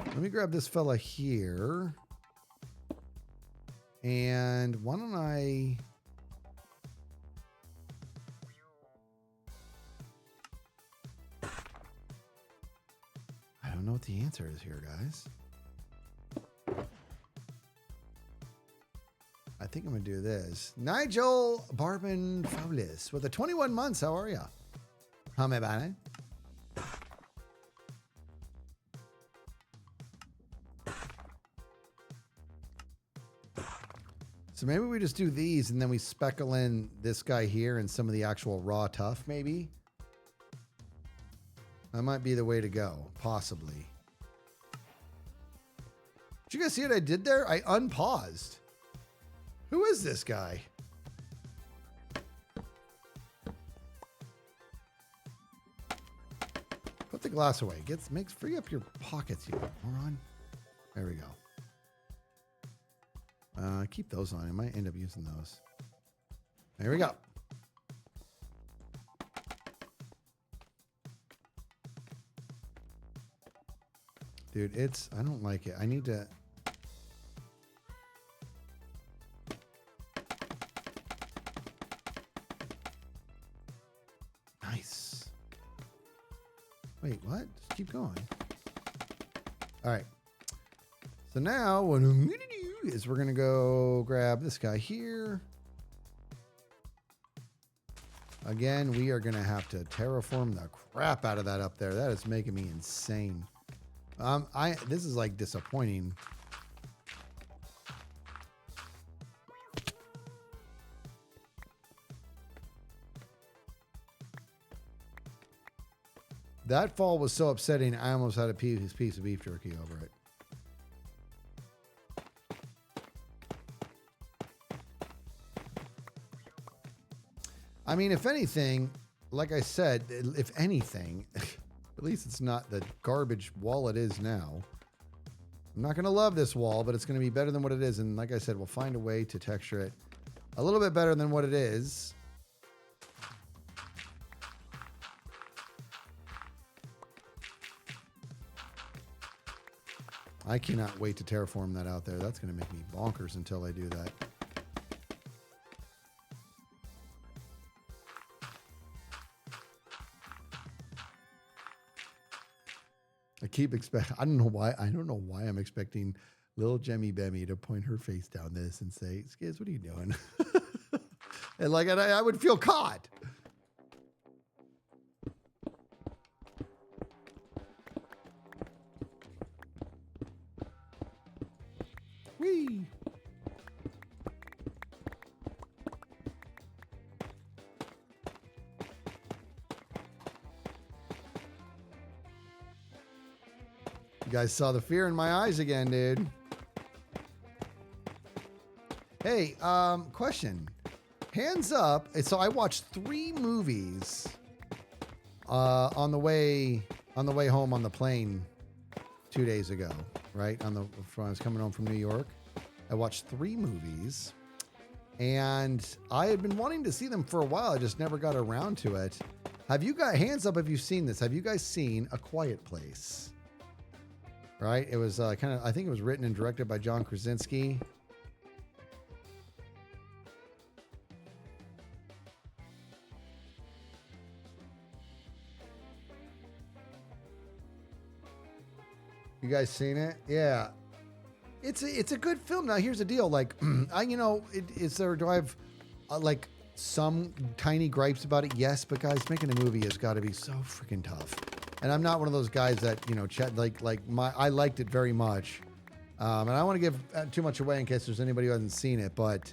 Let me grab this fella here. And why don't I don't know what the answer is here, guys. I think I'm going to do this. Nigel Barbin Faulis with the 21 months. How are ya? How me bane? So maybe we just do these and then we speckle in this guy here and some of the actual raw tough, maybe. That might be the way to go, possibly. Did you guys see what I did there? I unpaused. Who is this guy? Put the glass away. Makes free up your pockets, you moron. There we go. Keep those on. I might end up using those. There we go. Dude, I don't like it. I need to. Nice. Wait, what? Just keep going. All right. So now what I'm going to do is we're going to go grab this guy here. Again, we are going to have to terraform the crap out of that up there. That is making me insane. This is like disappointing. That fall was so upsetting, I almost had a piece of beef jerky over it. I mean, if anything, like I said, if anything, at least it's not the garbage wall it is now. I'm not going to love this wall, but it's going to be better than what it is. And like I said, we'll find a way to texture it a little bit better than what it is. I cannot wait to terraform that out there. That's going to make me bonkers until I do that. I don't know why I'm expecting little Jemmy Bemmy to point her face down this and say, Skiz, what are you doing? And like, I would feel caught. Whee! You guys saw the fear in my eyes again, dude. Hey, question. Hands up. So I watched 3 movies on the way home on the plane 2 days ago, right? When I was coming home from New York. I watched 3 movies and I had been wanting to see them for a while. I just never got around to it. Have you got hands up if you've seen this? Have you guys seen A Quiet Place? Right? It was I think it was written and directed by John Krasinski. You guys seen it? Yeah. It's a good film. Now here's the deal. Like, do I have like some tiny gripes about it? Yes, but guys, making a movie has got to be so freaking tough. And I'm not one of those guys that, I liked it very much. And I don't want to give too much away in case there's anybody who hasn't seen it, but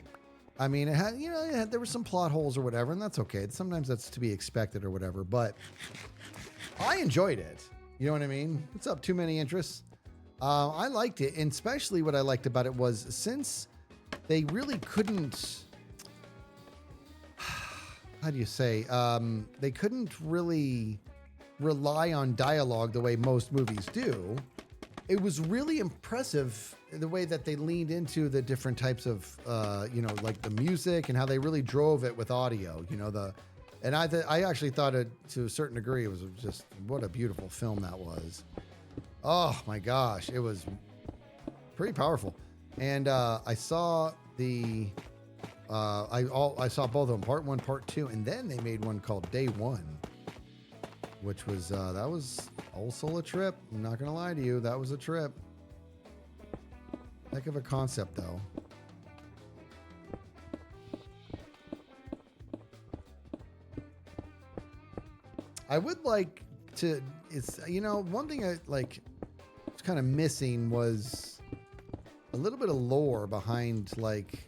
I mean, it had, there were some plot holes or whatever, and that's okay. Sometimes that's to be expected or whatever, but I enjoyed it. You know what I mean? It's up too many interests. I liked it, and especially what I liked about it was since they really couldn't, how do you say, they couldn't really rely on dialogue the way most movies do. It was really impressive the way that they leaned into the different types of, like the music and how they really drove it with audio, and I actually thought it to a certain degree, it was just, what a beautiful film that was. Oh my gosh, it was pretty powerful. And I saw I saw both of them, part 1, part 2, and then they made one called Day 1, which was that was also a trip. I'm not gonna lie to you, that was a trip. Heck of a concept, though. I would like to. It's one thing I like. Was kind of missing was a little bit of lore behind like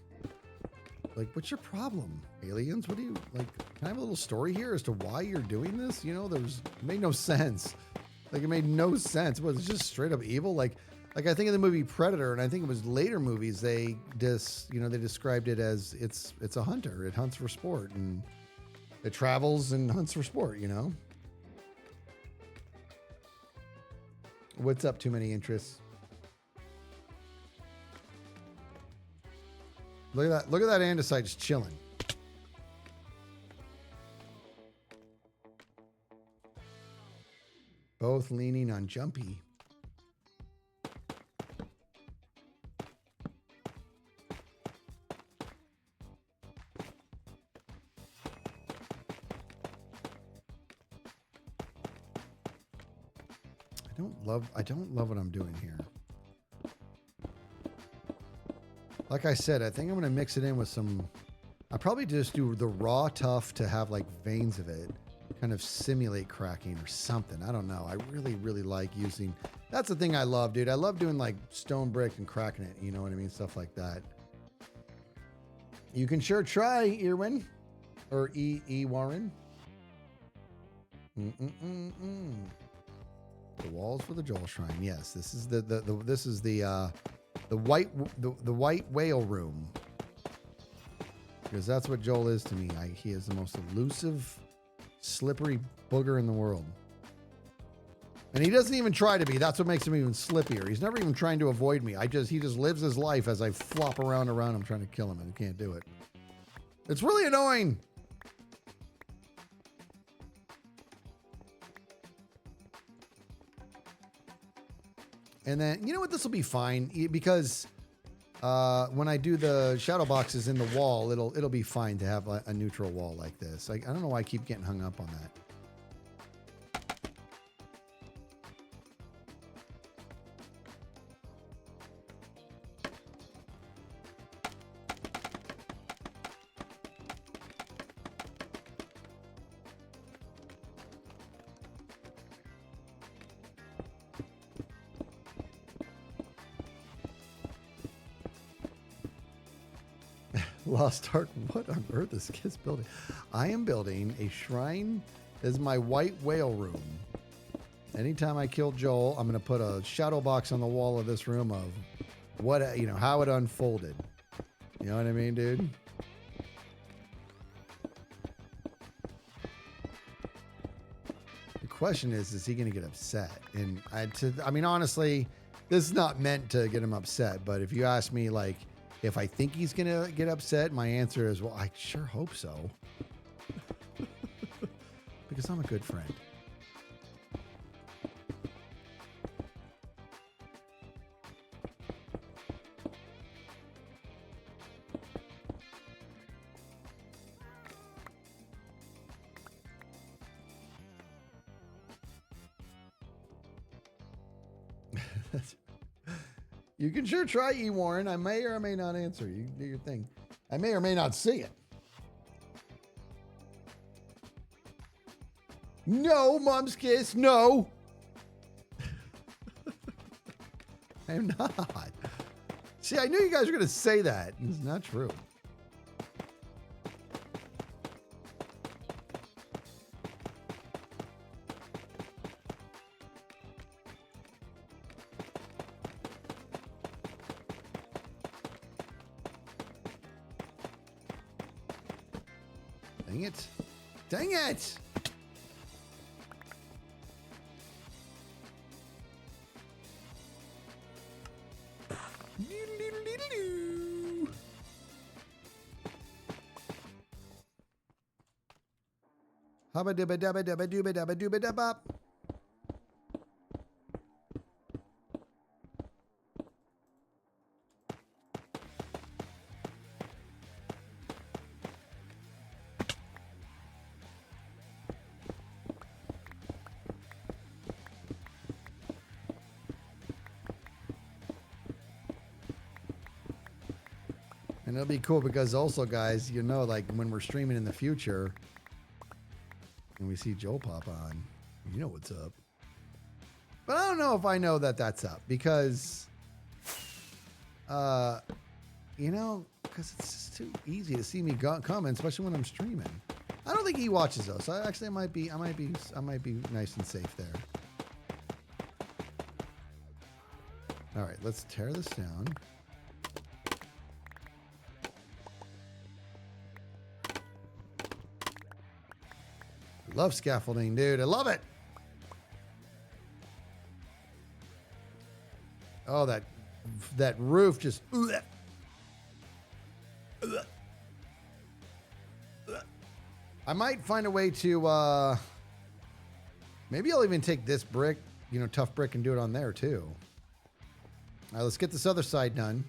what's your problem, aliens? What do you like? Can I have a little story here as to why you're doing this? It made no sense. Like it made no sense. Was it just straight up evil? Like I think of the movie Predator, and I think it was later movies they described it as it's a hunter. It hunts for sport and it travels and hunts for sport. What's up? Too many interests. Look at that. Look at that andesite just chilling. Both leaning on Jumpy. I don't love what I'm doing here. Like I said, I think I'm going to mix it in with some. I'll probably just do the raw tough to have like veins of it, kind of simulate cracking or something. I don't know. I really, really like using. That's the thing I love, dude. I love doing like stone brick and cracking it. You know what I mean? Stuff like that. You can sure try, Irwin, or E. Warren. The walls for the Joel Shrine. Yes, this is the white whale room, because that's what Joel is to me. He is the most elusive, slippery booger in the world, and he doesn't even try to be. That's what makes him even slippier. He's never even trying to avoid me. He just lives his life as I flop around him trying to kill him, and he can't do it. It's really annoying. And then, you know what? This will be fine because when I do the shadow boxes in the wall, it'll be fine to have a neutral wall like this. I don't know why I keep getting hung up on that. Lost Ark, what on earth is Kiss building? I am building a shrine. This is my white whale room. Anytime I kill Joel, I'm going to put a shadow box on the wall of this room of what, how it unfolded. You know what I mean, dude? The question is he going to get upset? And honestly, this is not meant to get him upset, but if you ask me, like, if I think he's going to get upset, my answer is, well, I sure hope so. Because I'm a good friend. You can sure try, E. Warren. I may or may not answer. You do your thing. I may or may not see it. No, Mom's Kiss, no. I am not. See, I knew you guys were going to say that. It's not true. Dang it. Dang it! Hubba dubba dubba dubba dubba dubba dubba dubba. And it'll be cool because also, guys, you know, like when we're streaming in the future and we see Joel pop on, you know what's up. But I don't know if I know that that's up because, you know, because it's just too easy to see me come, especially when I'm streaming. I don't think he watches those. So actually, I might be nice and safe there. All right, let's tear this down. Love scaffolding, dude. I love it. Oh, that roof just. I might find a way to. Maybe I'll even take this brick, you know, tough brick, and do it on there too. All right, let's get this other side done.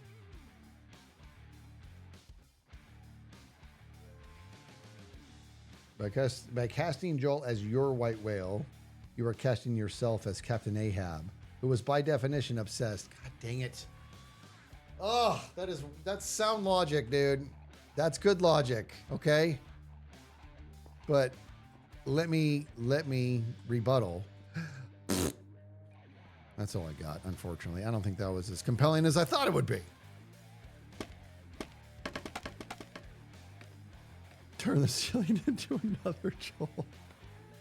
By casting Joel as your white whale, you are casting yourself as Captain Ahab, who was by definition obsessed. God dang it. Oh, that's sound logic, dude. That's good logic, okay? But let me rebuttal. That's all I got, unfortunately. I don't think that was as compelling as I thought it would be. Turn the ceiling into another Joel.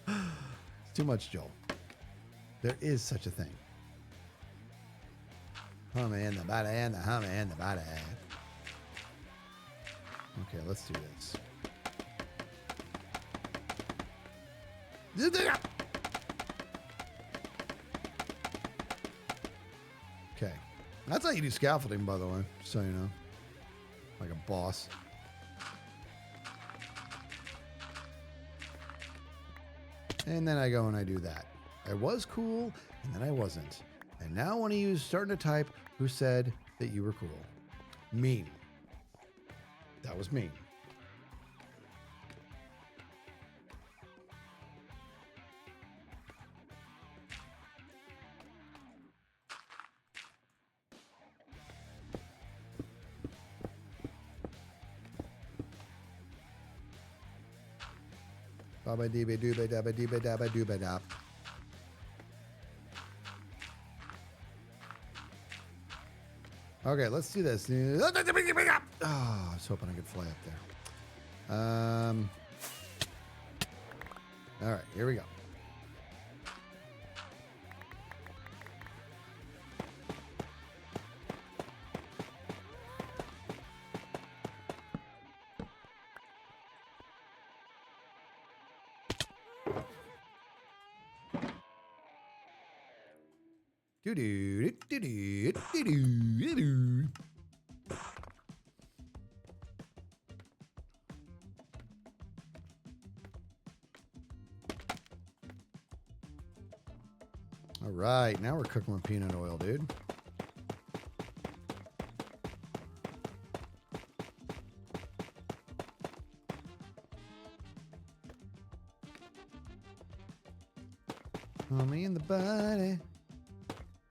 It's too much Joel. There is such a thing. Hummy in the body and the hummy in the body. Okay, let's do this. Okay. That's how you do scaffolding, by the way, just so you know. Like a boss. And then I go and I do that. I was cool, and then I wasn't. And now one of you is starting to type who said that you were cool. Mean. That was mean. Baba dee dooba dabba dee dabba dooba dap. Okay, let's do this. Oh, I was hoping I could fly up there. All right, here we go. All right, now we're cooking with peanut oil, dude. Mommy in the body.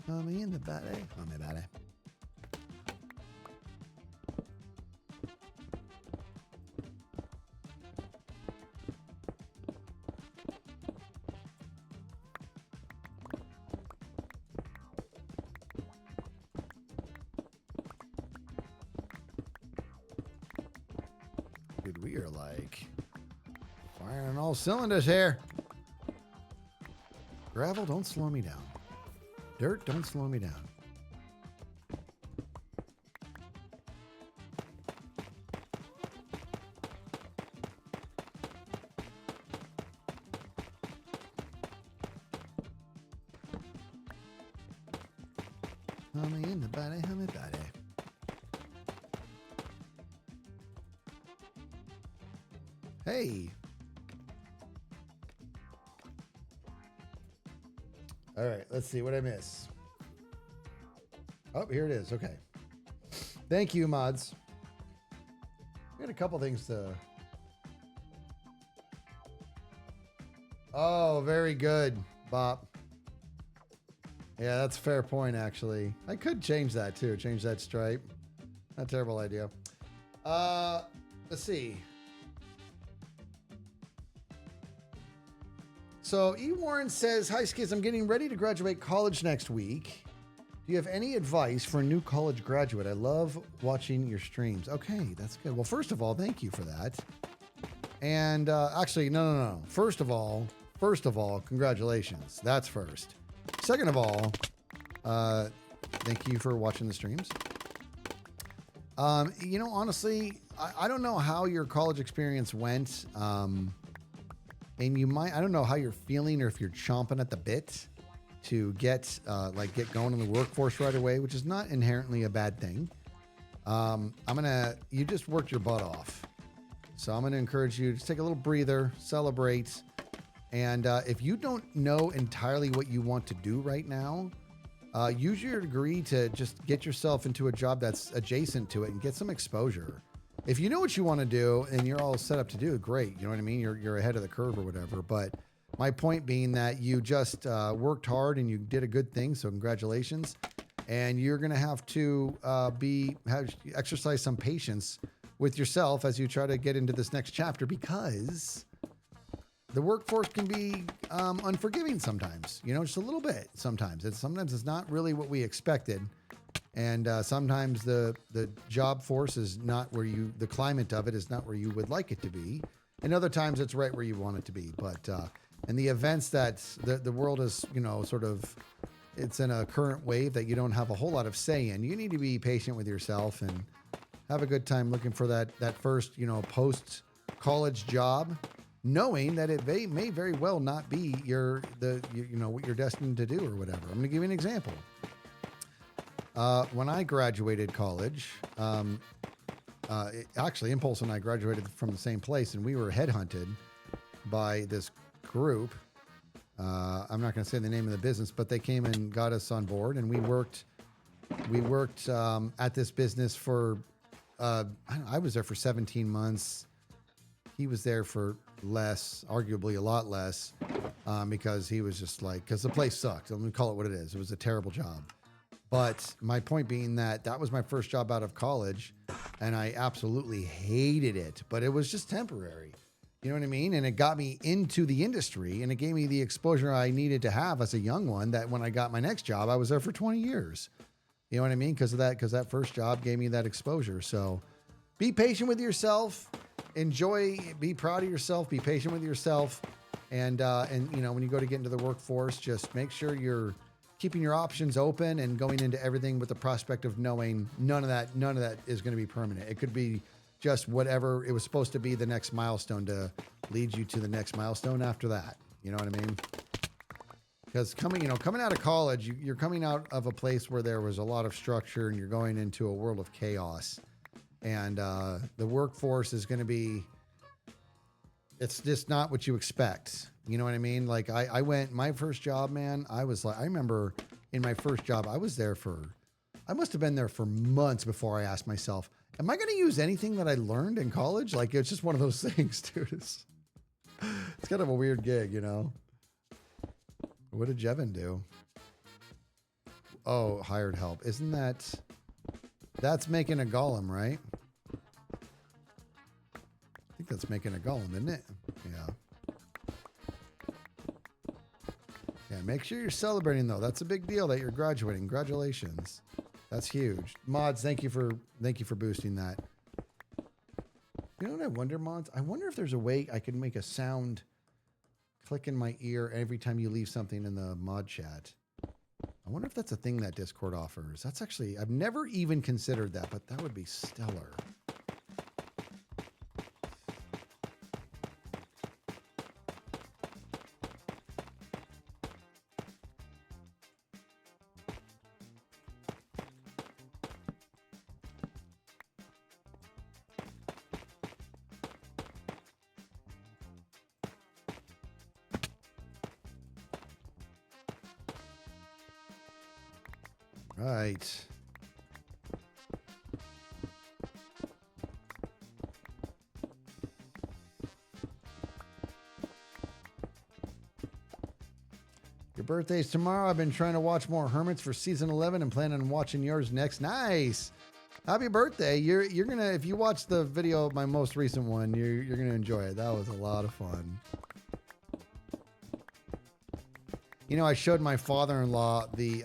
Mommy in the body. Mommy body. Dude, we are like firing on all cylinders here. Gravel, don't slow me down. Dirt, don't slow me down. Hummy in the body, hummy body. Hey. All right, let's see what I miss. Oh, here it is. Okay. Thank you, mods. We got a couple things to... Oh, very good, Bop. Yeah, that's a fair point, actually. I could change that, too. Change that stripe. Not a terrible idea. Let's see. So E. Warren says, "Hi Skiz, I'm getting ready to graduate college next week. Do you have any advice for a new college graduate? I love watching your streams." Okay, that's good. Well, first of all, thank you for that. And actually, no. First of all, congratulations. That's first. Second of all, thank you for watching the streams. Honestly, I don't know how your college experience went. And I don't know how you're feeling or if you're chomping at the bit to get going in the workforce right away, which is not inherently a bad thing. You just worked your butt off. So I'm going to encourage you to take a little breather, celebrate. And if you don't know entirely what you want to do right now, use your degree to just get yourself into a job that's adjacent to it and get some exposure. If you know what you want to do and you're all set up to do it, great. You know what I mean? You're ahead of the curve or whatever. But my point being that you just worked hard and you did a good thing. So congratulations. And you're going to have to exercise some patience with yourself as you try to get into this next chapter, because the workforce can be unforgiving sometimes, just a little bit. Sometimes it's not really what we expected. And sometimes the job force is not where the climate of it is not where you would like it to be. And other times it's right where you want it to be. But in the events that the world is, it's in a current wave that you don't have a whole lot of say in, you need to be patient with yourself and have a good time looking for that first, post college job, knowing that it may very well not be what you're destined to do or whatever. I'm going to give you an example. When I graduated college, actually Impulse and I graduated from the same place, and we were headhunted by this group. I'm not going to say the name of the business, but they came and got us on board, and we worked at this business for, I was there for 17 months. He was there for less, arguably a lot less, because he was just because the place sucked. Let me call it what it is. It was a terrible job. But my point being that was my first job out of college, and I absolutely hated it, but it was just temporary. You know what I mean? And it got me into the industry, and it gave me the exposure I needed to have as a young one, that when I got my next job, I was there for 20 years. You know what I mean? Because that first job gave me that exposure. So be patient with yourself, be proud of yourself, be patient with yourself. And when you go to get into the workforce, just make sure you're keeping your options open and going into everything with the prospect of knowing none of that is going to be permanent. It could be just whatever it was supposed to be, the next milestone to lead you to the next milestone after that. You know what I mean? Because coming out of college, you're coming out of a place where there was a lot of structure, and you're going into a world of chaos. And the workforce is going to be, it's just not what you expect. You know what I mean? I went, my first job, man, I remember in my first job, I must have been there for months before I asked myself, am I going to use anything that I learned in college? It's just one of those things, dude. It's kind of a weird gig, What did Jevin do? Oh, hired help. Isn't that's making a golem, right? I think that's making a golem, isn't it? Yeah. Yeah, make sure you're celebrating, though. That's a big deal that you're graduating. Congratulations. That's huge. Mods, thank you for boosting that. You know what I wonder, Mods? I wonder if there's a way I could make a sound click in my ear every time you leave something in the mod chat. I wonder if that's a thing that Discord offers. That's actually, I've never even considered that, but that would be stellar. Right. Your birthday's tomorrow. I've been trying to watch more Hermits for season 11 and plan on watching yours next. Nice. Happy birthday. You're gonna, if you watch the video of my most recent one, you're gonna enjoy it. That was a lot of fun. You know, I showed my father-in-law the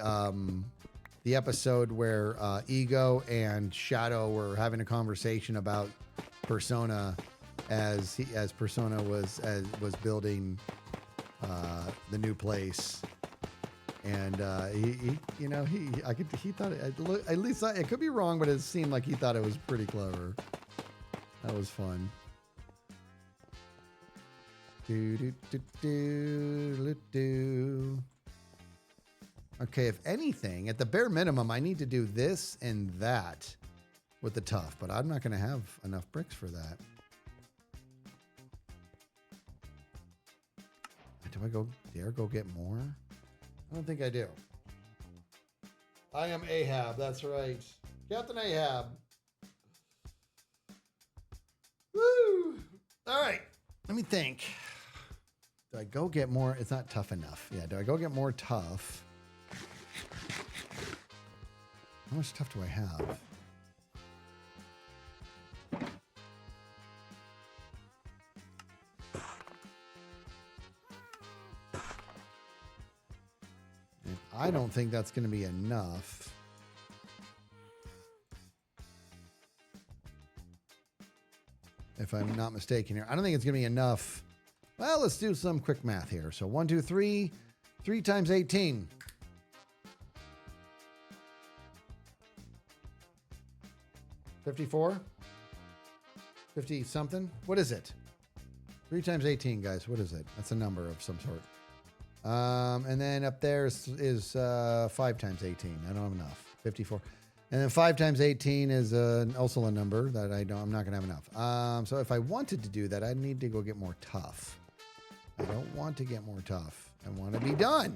episode where Ego and Shadow were having a conversation about Persona as Persona was building the new place. And he thought at least it could be wrong, but it seemed like he thought it was pretty clever. That was fun. Okay, if anything, at the bare minimum, I need to do this and that with the tough, but I'm not going to have enough bricks for that. Do I dare go get more? I don't think I do. I am Ahab. That's right. Captain Ahab. Woo! All right. Let me think. Do I go get more? It's not tough enough. Yeah. Do I go get more tough? How much tough do I have? I don't think that's going to be enough. If I'm not mistaken here. I don't think it's going to be enough. Well, let's do some quick math here. So 1, 2, 3. 3 times 18. 54? 50 something? What is it? 3 times 18, guys. What is it? That's a number of some sort. And then up there is 5 times 18. I don't have enough. 54. And then 5 times 18 is also a number that I'm not going to have enough. So if I wanted to do that, I need to go get more tough. I don't want to get more tough. I want to be done.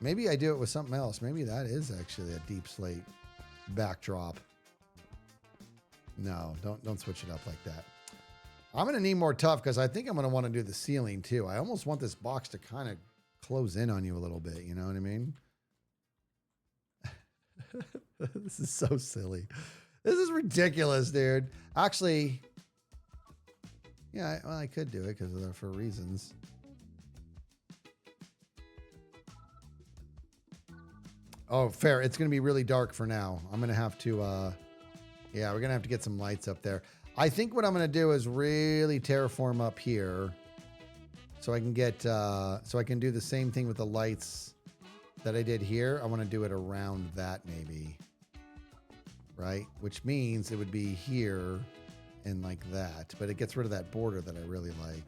Maybe I do it with something else. Maybe that is actually a deep slate backdrop. No, don't switch it up like that. I'm going to need more tough because I think I'm going to want to do the ceiling too. I almost want this box to kind of close in on you a little bit. You know what I mean? This is so silly. This is ridiculous, dude. Actually, yeah, well, I could do it because for reasons. Oh, fair. It's going to be really dark for now. I'm going to have to, yeah, we're going to have to get some lights up there. I think what I'm going to do is really terraform up here so I can get, so I can do the same thing with the lights that I did here. I want to do it around that maybe, right? Which means it would be here and like that, but it gets rid of that border that I really like.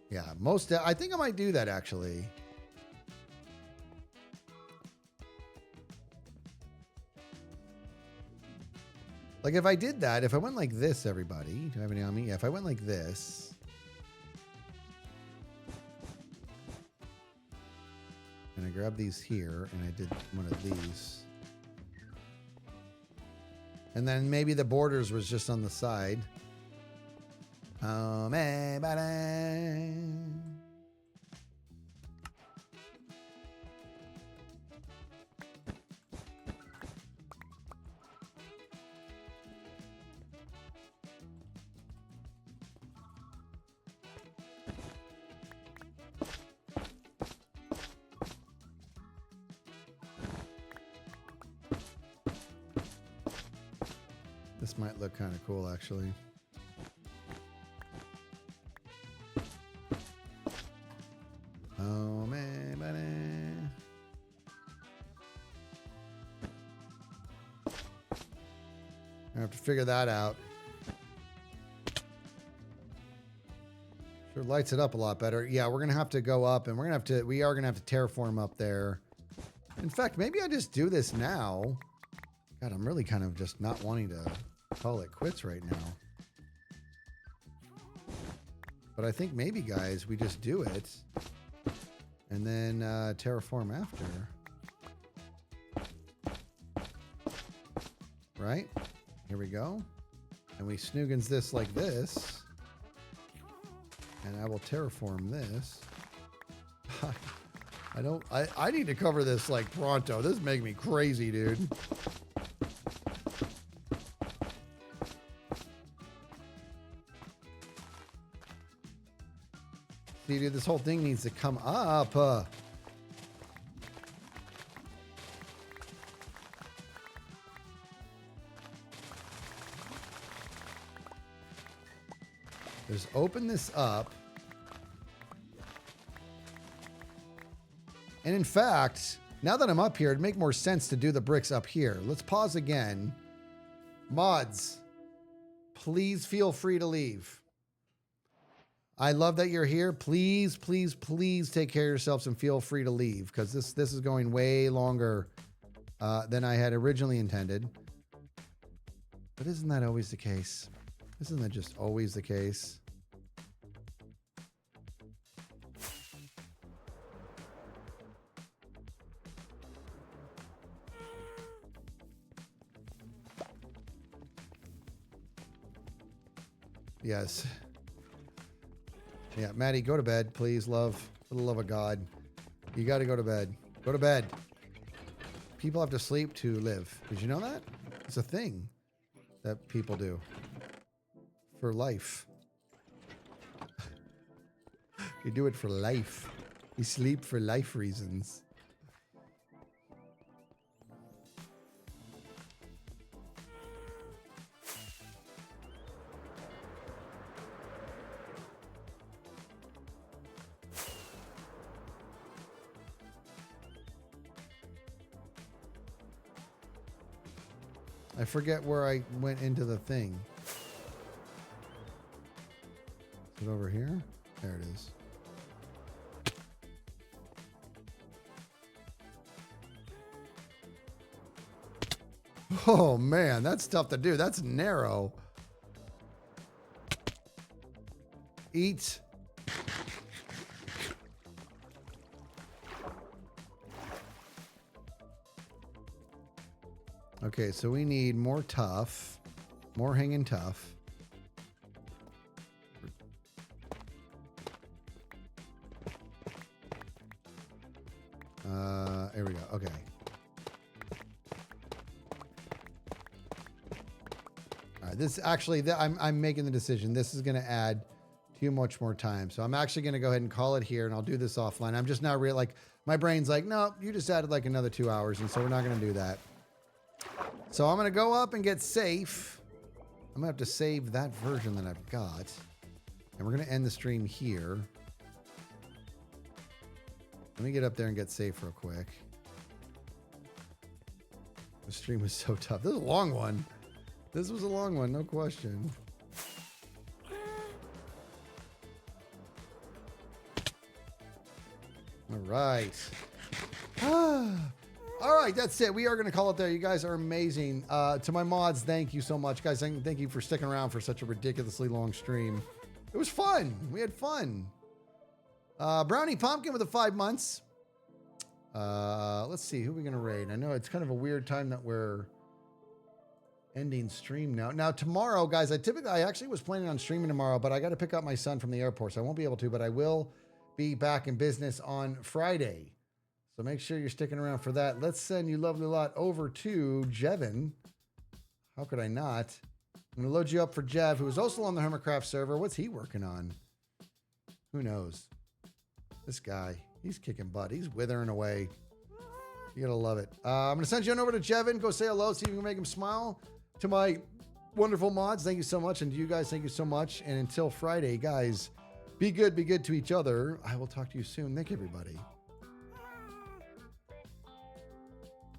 Yeah, I think I might do that actually. Like if I did that, if I went like this, everybody, do I have any on me? Yeah, if I went like this. And I grabbed these here and I did one of these. And then maybe the borders was just on the side. Oh, man, this might look kind of cool, actually. Oh, man, man. I have to figure that out. Sure lights it up a lot better. Yeah, we're going to have to go up and we are going to have to terraform up there. In fact, maybe I just do this now. God, I'm really kind of just not wanting to call it quits right now. But I think maybe, guys, we just do it and then terraform after. Right? Here we go. And we snoogans this like this. And I will terraform this. I need to cover this like pronto. This is making me crazy, dude. See, dude, this whole thing needs to come up. Just open this up. And in fact, now that I'm up here, it'd make more sense to do the bricks up here. Let's pause again. Mods, please feel free to leave. I love that you're here. Please, please, please take care of yourselves and feel free to leave because this is going way longer than I had originally intended. But isn't that always the case? Isn't that just always the case? Yes. Yeah, Maddie, go to bed, please, love. For the love of God. You got to go to bed. Go to bed. People have to sleep to live. Did you know that? It's a thing that people do. For life. You do it for life. You sleep for life reasons. I forget where I went into the thing. Is it over here? There it is. Oh man, that's tough to do. That's narrow. Eat. Okay, so we need more tough, more hanging tough. Here we go. Okay. All right. This actually, I'm making the decision. This is going to add too much more time, so I'm actually going to go ahead and call it here, and I'll do this offline. I'm just not real like my brain's like, no, you just added like another 2 hours, and so we're not going to do that. So I'm going to go up and get safe. I'm going to have to save that version that I've got. And we're going to end the stream here. Let me get up there and get safe real quick. The stream was so tough. This is a long one. This was a long one, no question. All right. All right, that's it. We are going to call it there. You guys are amazing. To my mods, thank you so much. Guys, thank you for sticking around for such a ridiculously long stream. It was fun. We had fun. Brownie Pumpkin with the 5 months. Let's see. Who are we going to raid? I know it's kind of a weird time that we're ending stream now. Now, tomorrow, guys, I actually was planning on streaming tomorrow, but I got to pick up my son from the airport, so I won't be able to, but I will be back in business on Friday. So make sure you're sticking around for that. Let's send you lovely lot over to Jevin. How could I not? I'm going to load you up for Jev, who is also on the Hermitcraft server. What's he working on? Who knows? This guy, he's kicking butt. He's withering away. You got to love it. I'm going to send you on over to Jevin. Go say hello. See if you can make him smile. To my wonderful mods, thank you so much. And to you guys, thank you so much. And until Friday, guys, be good to each other. I will talk to you soon. Thank you, everybody.